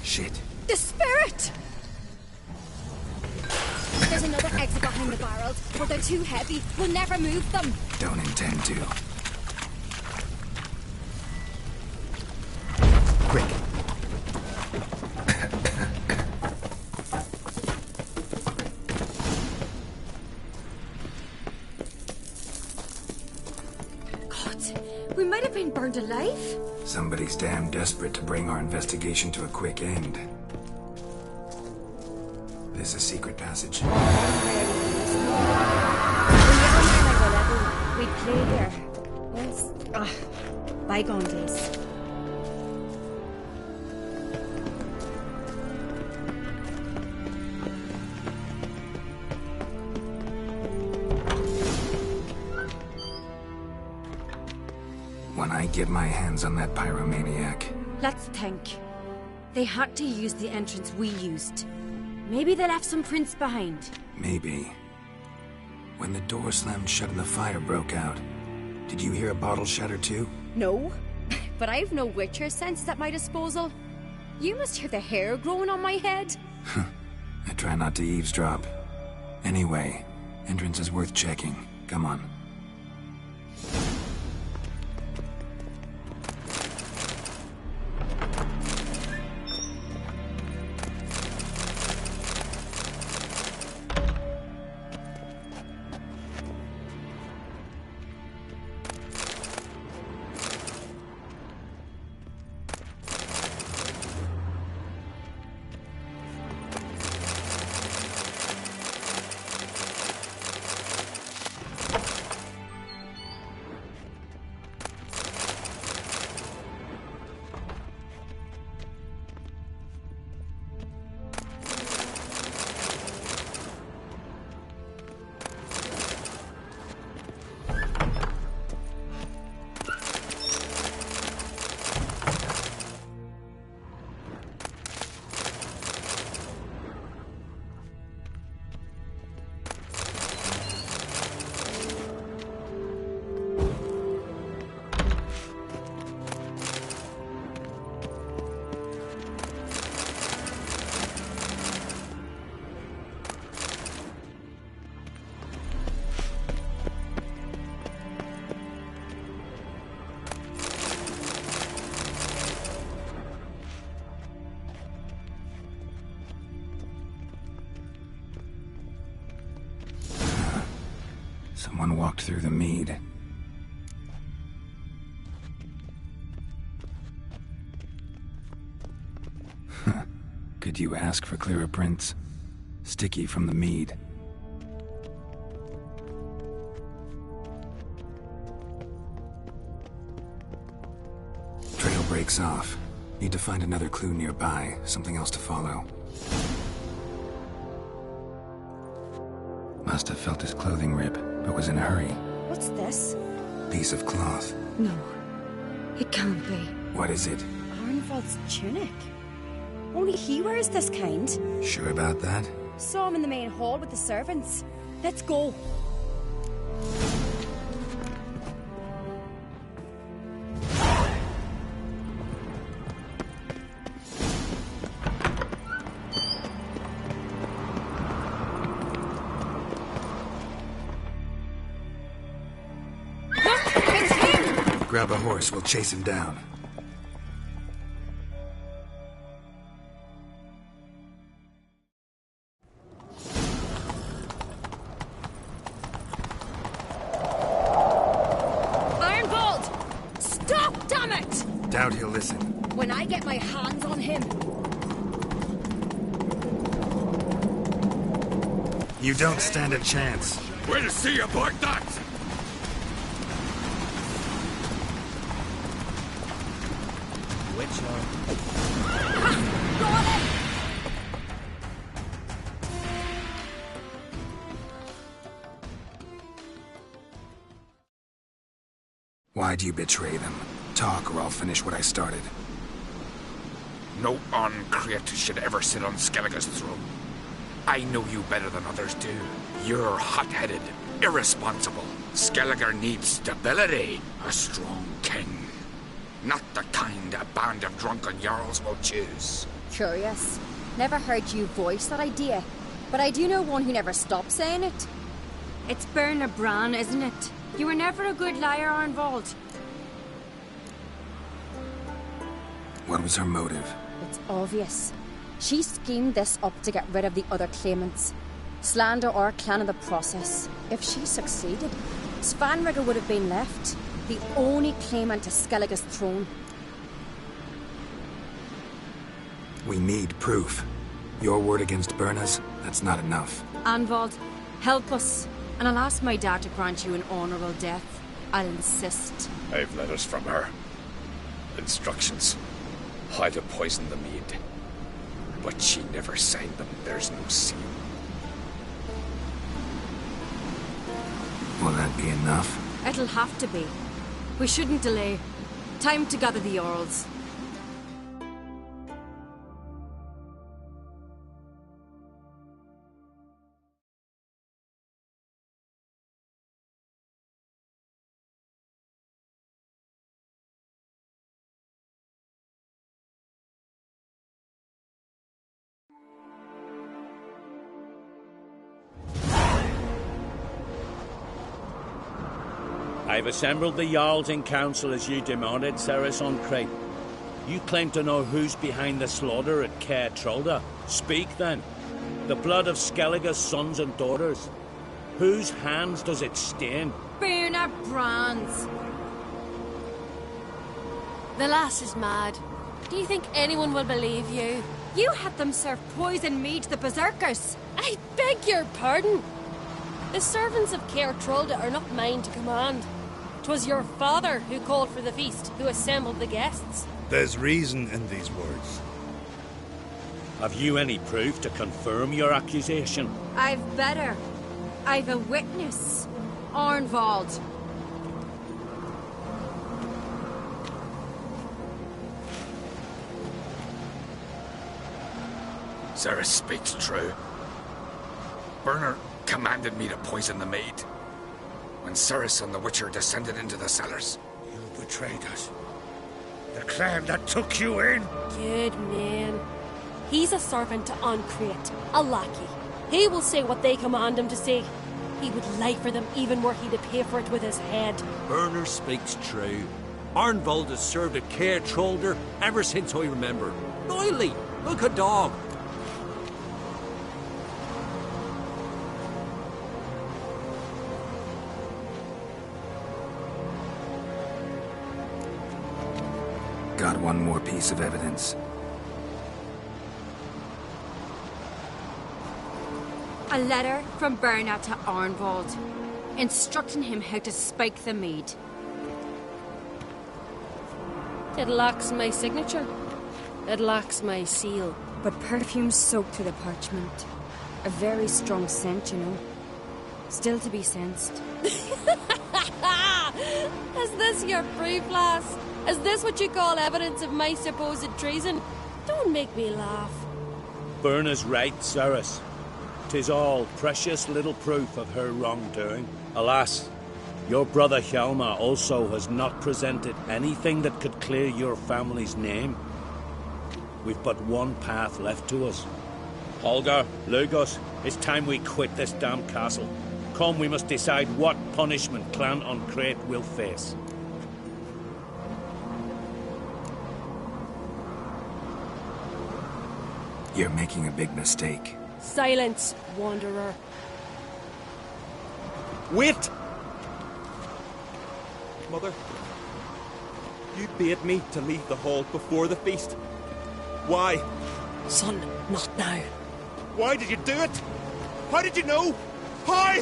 Shit. The spirit! There's another exit behind the barrels, but they're too heavy. We'll never move them. Don't intend to. Quick. God, we might have been burned alive. Somebody's damn desperate to bring our investigation to a quick end. This a secret passage. We play here. Yes. Bygone days. When I get my hands on that pyromaniac. Let's think. They had to use the entrance we used. Maybe they left some prints behind. Maybe. When the door slammed shut and the fire broke out, did you hear a bottle shatter too? No, but I've no witcher senses at my disposal. You must hear the hair growing on my head. I try not to eavesdrop. Anyway, entrance is worth checking. Come on. Someone walked through the mead. Could you ask for clearer prints? Sticky from the mead. Trail breaks off. Need to find another clue nearby, something else to follow. Must have felt his clothing rip, but was in a hurry. What's this? Piece of cloth. No, it can't be. What is it? Arnvald's tunic. Only he wears this kind. Sure about that? Saw him in the main hall with the servants. Let's go. Grab a horse, we'll chase him down. Ironbolt! Doubt he'll listen. When I get my hands on him... You don't stand a chance. We'll see about that! Why do you betray them? Talk or I'll finish what I started. No uncreate should ever sit on Skellige's throne. I know you better than others do. You're hot-headed, irresponsible. Skellige needs stability. A strong king. Not the kind a band of drunken jarls will choose. Curious. Never heard you voice that idea. But I do know one who never stops saying it. It's Berna Bran, isn't it? You were never a good liar, Arnvald. What was her motive? It's obvious. She schemed this up to get rid of the other claimants. Slander our clan in the process. If she succeeded, Svanrigger would have been left. The only claimant to Skellige's throne. We need proof. Your word against Berna's, that's not enough. Arnvald, help us. And I'll ask my dad to grant you an honourable death. I'll insist. I've letters from her. Instructions. How to poison the mead. But she never signed them. There's no seal. Will that be enough? It'll have to be. We shouldn't delay. Time to gather the Earls. I've assembled the Jarls in council as you demanded, Ceres on Crate. You claim to know who's behind the slaughter at Caer Trolda. Speak then. The blood of Skellige's sons and daughters. Whose hands does it stain? Berna Bran's. The lass is mad. Do you think anyone will believe you? You had them serve poison mead to the berserkers. I beg your pardon. The servants of Caer Trolda are not mine to command. 'Twas your father who called for the feast, who assembled the guests. There's reason in these words. Have you any proof to confirm your accusation? I've better. I've a witness. Arnvald. Ceres speaks true. Berna commanded me to poison the maid. When Ceres and the Witcher descended into the cellars. You betrayed us. The clan that took you in. Good man. He's a servant to Ancreate, a lackey. He will say what they command him to say. He would lie for them even were he to pay for it with his head. Berner speaks true. Arnvald has served at Caer Trolda ever since I remember. Riley, look a dog. Got one more piece of evidence. A letter from Berna to Arnvald, instructing him how to spike the mead. It lacks my signature. It lacks my seal. But perfume soaked through the parchment. A very strong scent, you know. Still to be sensed. Is this your proof, lass? Is this what you call evidence of my supposed treason? Don't make me laugh. Berna's right, Ceres. 'Tis all precious little proof of her wrongdoing. Alas, your brother Hjalmar also has not presented anything that could clear your family's name. We've but one path left to us. Holger, Lugos, it's time we quit this damn castle. Come, we must decide what punishment Clan Ancreate will face. You're making a big mistake. Silence, wanderer. Wait! Mother? You bade me to leave the hall before the feast. Why? Son, not now. Why did you do it? How did you know? How?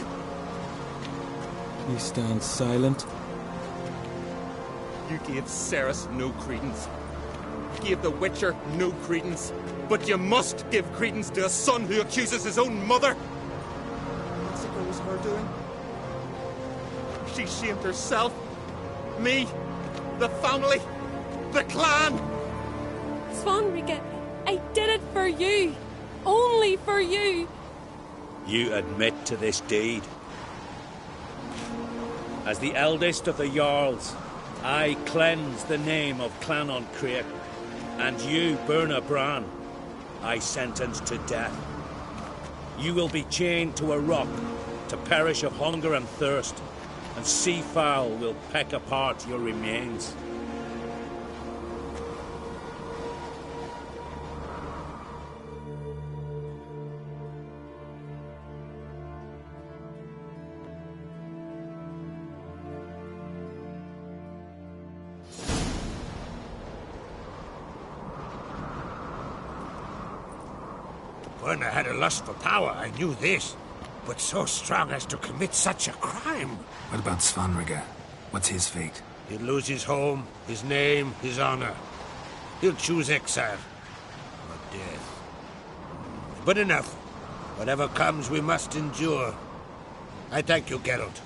He stands silent. You gave Ceres no credence. Gave the Witcher no credence. But you must give credence to a son who accuses his own mother. What was her doing? She shamed herself. Me. The family. The clan. Svanrige, I did it for you. Only for you. You admit to this deed. As the eldest of the Jarls, I cleanse the name of Clan on Crete, and you, Burna Bran, I sentence to death. You will be chained to a rock to perish of hunger and thirst, and sea fowl will peck apart your remains. When I had a lust for power, I knew this. But so strong as to commit such a crime. What about Svanrige? What's his fate? He'll lose his home, his name, his honor. He'll choose exile. Or death. But enough. Whatever comes, we must endure. I thank you, Geralt.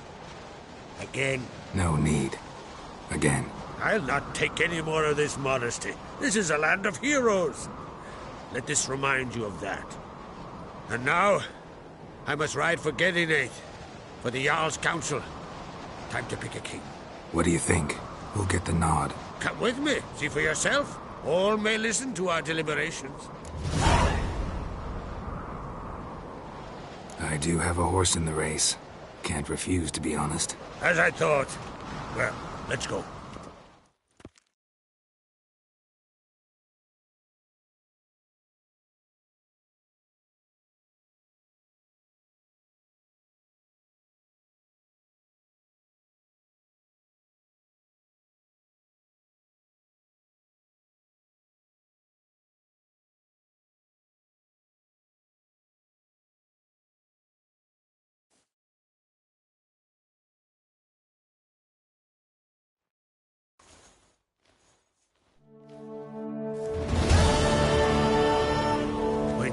Again. No need. Again. I'll not take any more of this modesty. This is a land of heroes. Let this remind you of that. And now, I must ride for Gedinate, for the Jarl's Council. Time to pick a king. What do you think? Who'll get the nod? Come with me, see for yourself. All may listen to our deliberations. I do have a horse in the race. Can't refuse, to be honest. As I thought. Well, let's go.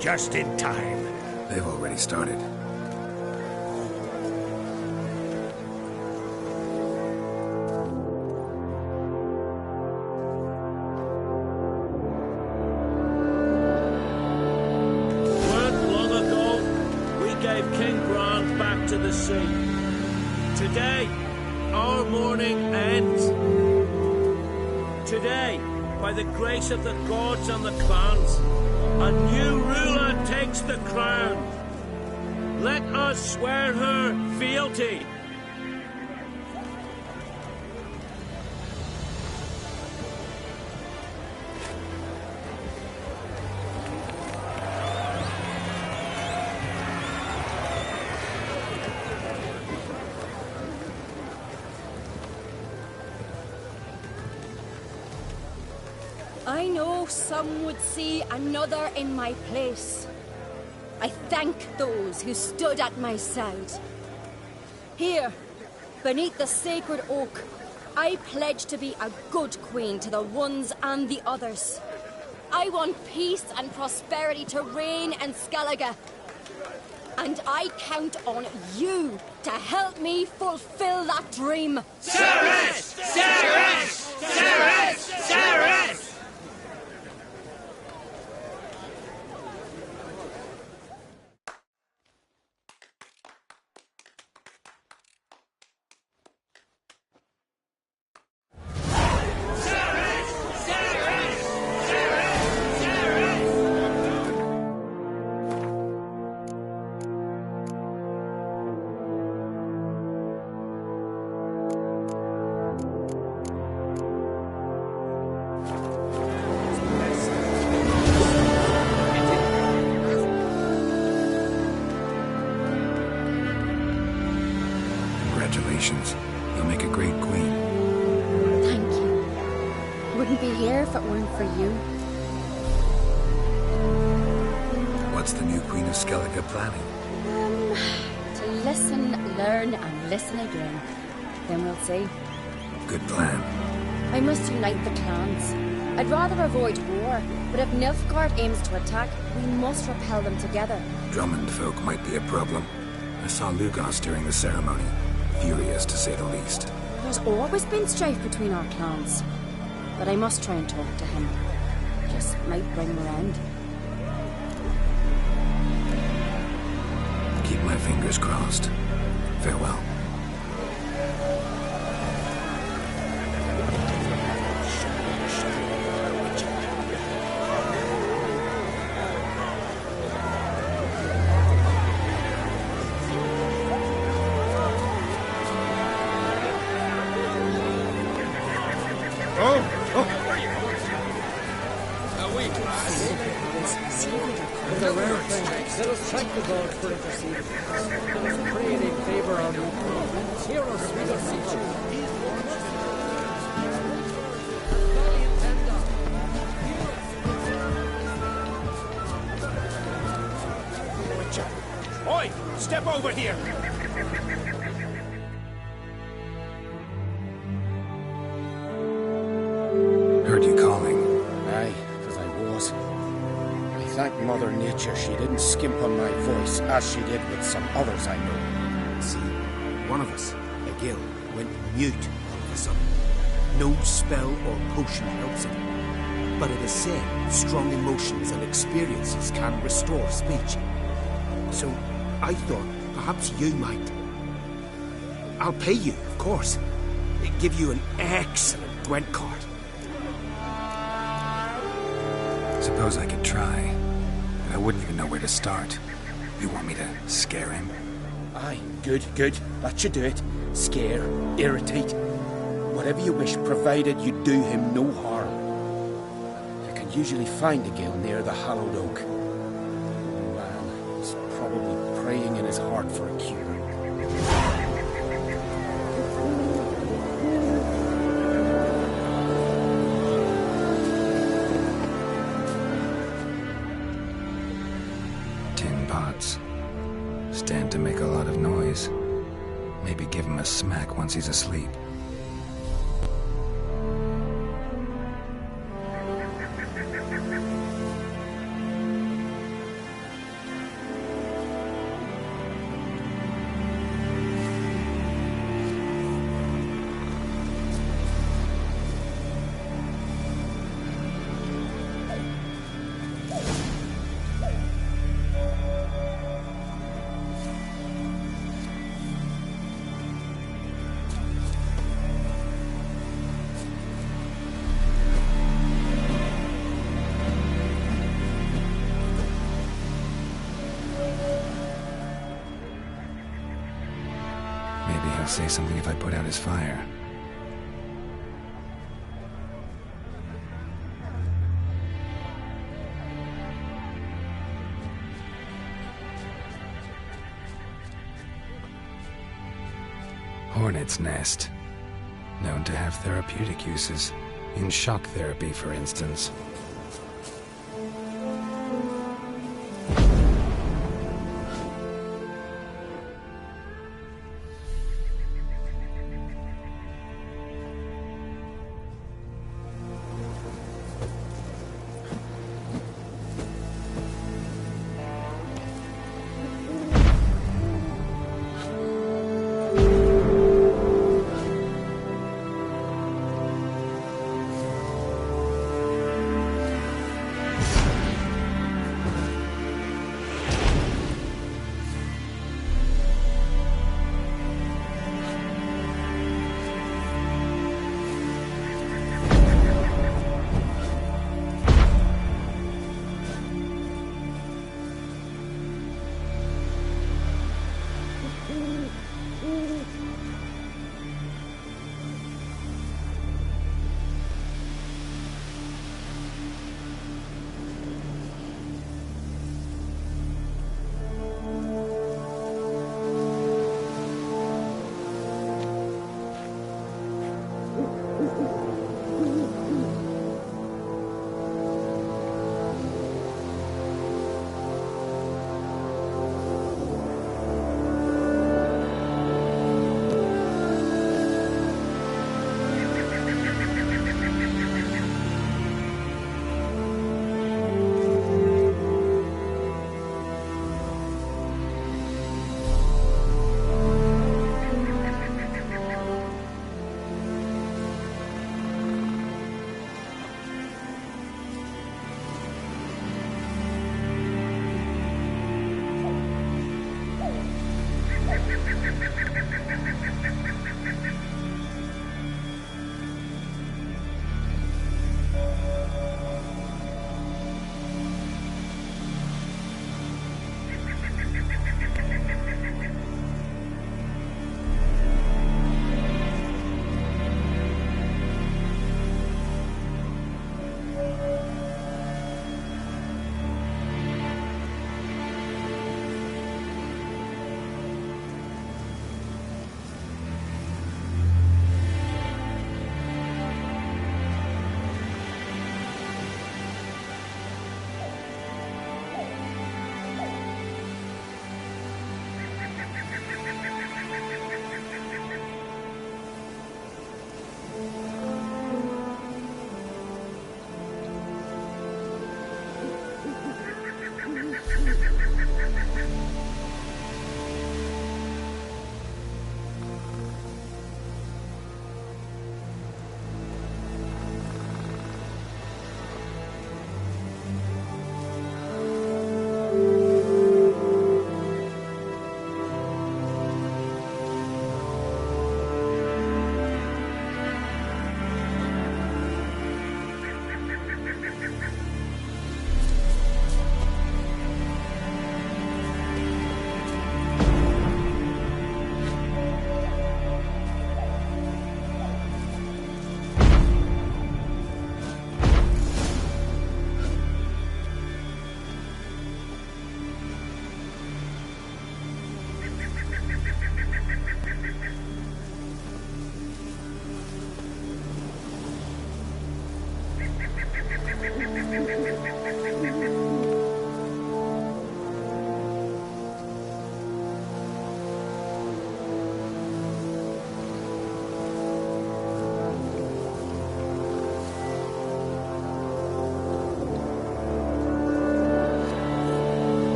Just in time. They've already started. Long ago, we gave King Bran back to the sea. Today, our mourning ends. Today, by the grace of the gods and the clans, a new ruler takes the crown. Let us swear her fealty. I know some would see another in my place. I thank those who stood at my side. Here, beneath the sacred oak, I pledge to be a good queen to the ones and the others. I want peace and prosperity to reign in Skellige. And I count on you to help me fulfill that dream. Ceres! Ceres! Ceres! Ceres! Congratulations. You'll make a great queen. Thank you. here if it weren't for you. What's the new Queen of Skellige planning? To listen, learn, and listen again. Then we'll see. Good plan. I must unite the clans. I'd rather avoid war, but if Nilfgaard aims to attack, we must repel them together. Drummond folk might be a problem. I saw Lugos during the ceremony. Furious, to say the least. There's always been strife between our clans. But I must try and talk to him. Just might bring more end. Keep my fingers crossed. Farewell. Let us thank the gods for interceding. Let us pray in favor of you. Hear us, we beseech you. Oi! Step over here! Heard you calling. Aye, because I was. Thank Mother Nature she didn't skimp on my voice, as she did with some others I know. See, one of us, a gill, went mute all of a sudden. No spell or potion helps it. But it is said strong emotions and experiences can restore speech. So I thought perhaps you might. I'll pay you, of course. Give you an excellent Gwent card. Suppose I could try. I wouldn't even know where to start. You want me to scare him? Aye, good. That should do it. Scare, irritate. Whatever you wish, provided you do him no harm. You can usually find a gill near the hallowed oak. Well, he's probably praying in his heart for a cure. Stand to make a lot of noise. Maybe give him a smack once he's asleep. Maybe he'll say something if I put out his fire. Hornet's nest. Known to have therapeutic uses. In shock therapy, for instance.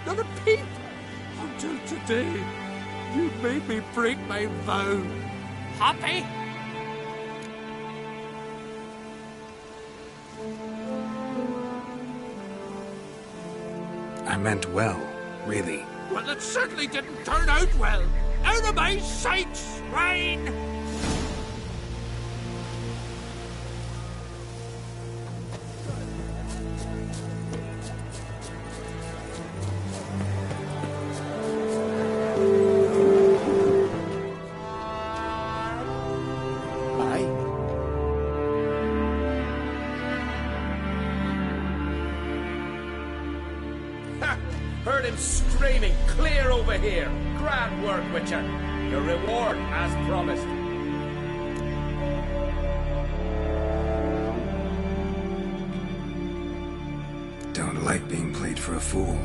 Not a peep! Until today, you made me break my vow. Happy? I meant well, really. Well, it certainly didn't turn out well. Out of my sight, swine! Heard him screaming, clear over here. Grand work, Witcher. Your reward as promised. Don't like being played for a fool.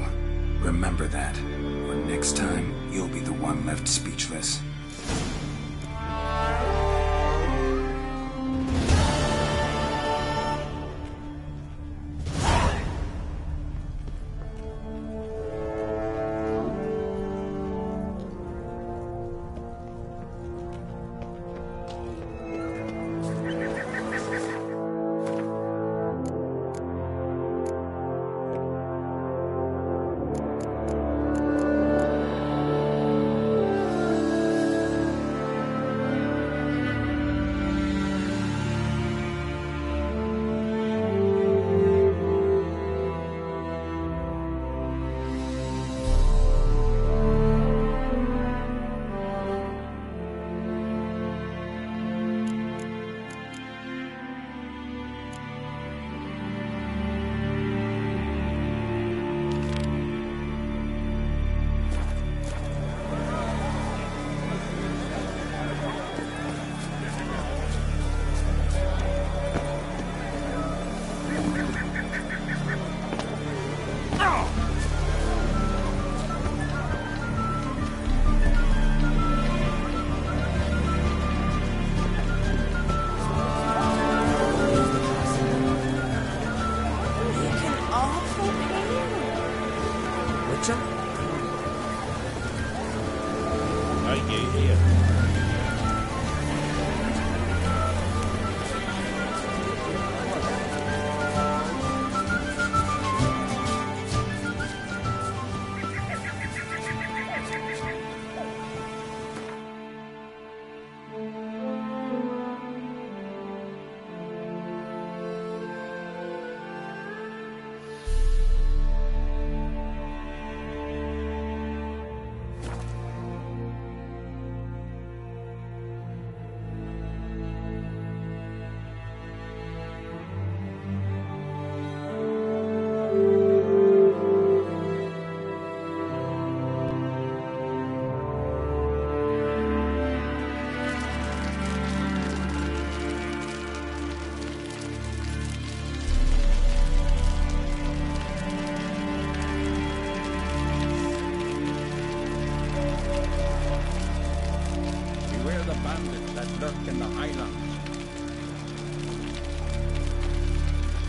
Remember that. Or next time, you'll be the one left speechless.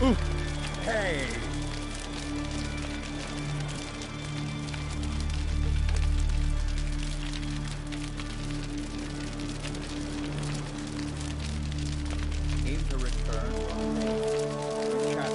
Hey! Aim to return one day. Chat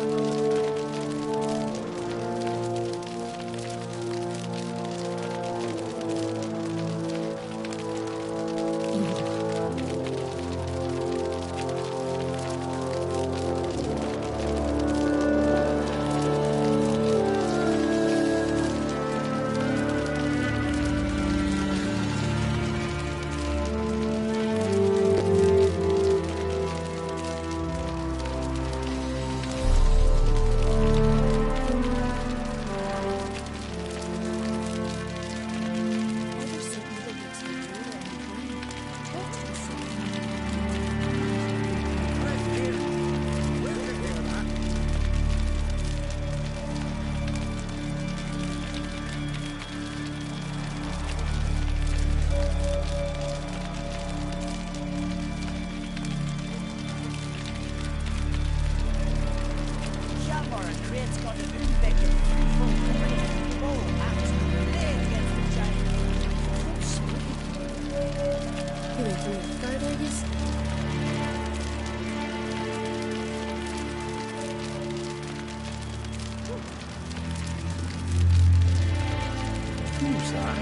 Who's that?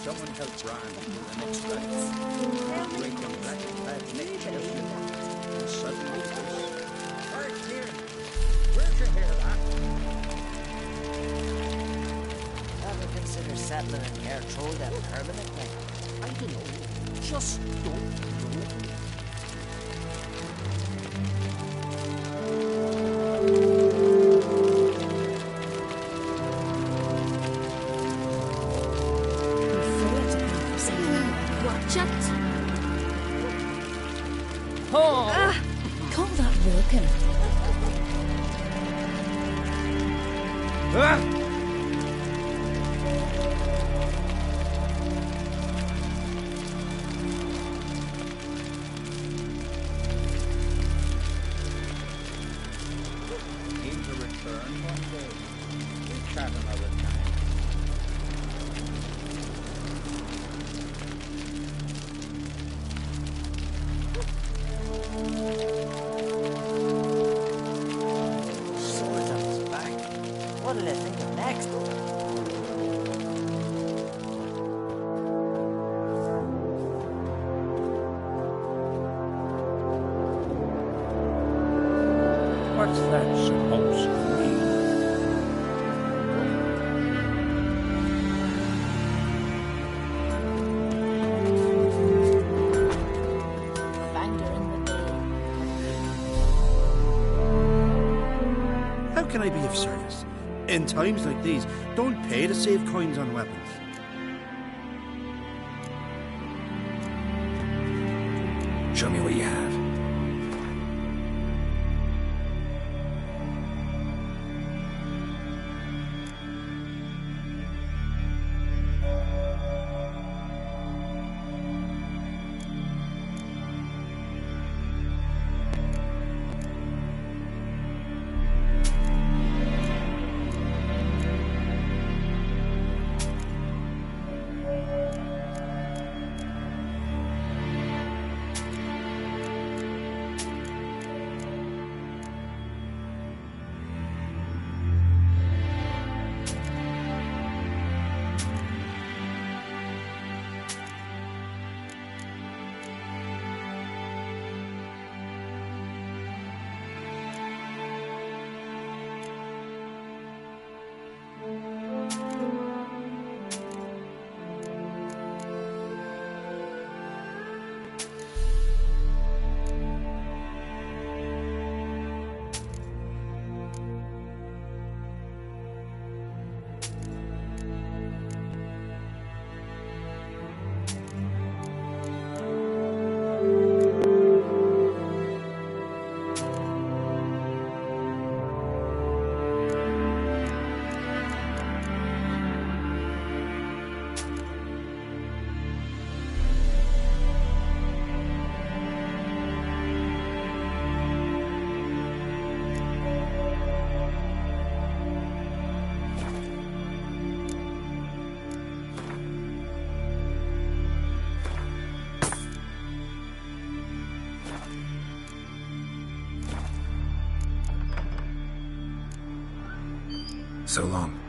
Someone help Brian to the next round. Break them back and bad neck chest. And suddenly this. Part here. Where'd you hear that? Ever consider settling in here troll them permanently? I don't know. Just don't know. Call that walking. Aim to return one day. We chat another time. Swords on his back. What did I think of next? What's that supposed to mean? Banger in the day. How can I be of service? In times like these, don't pay to save coins on weapons. Show me what you have. So long.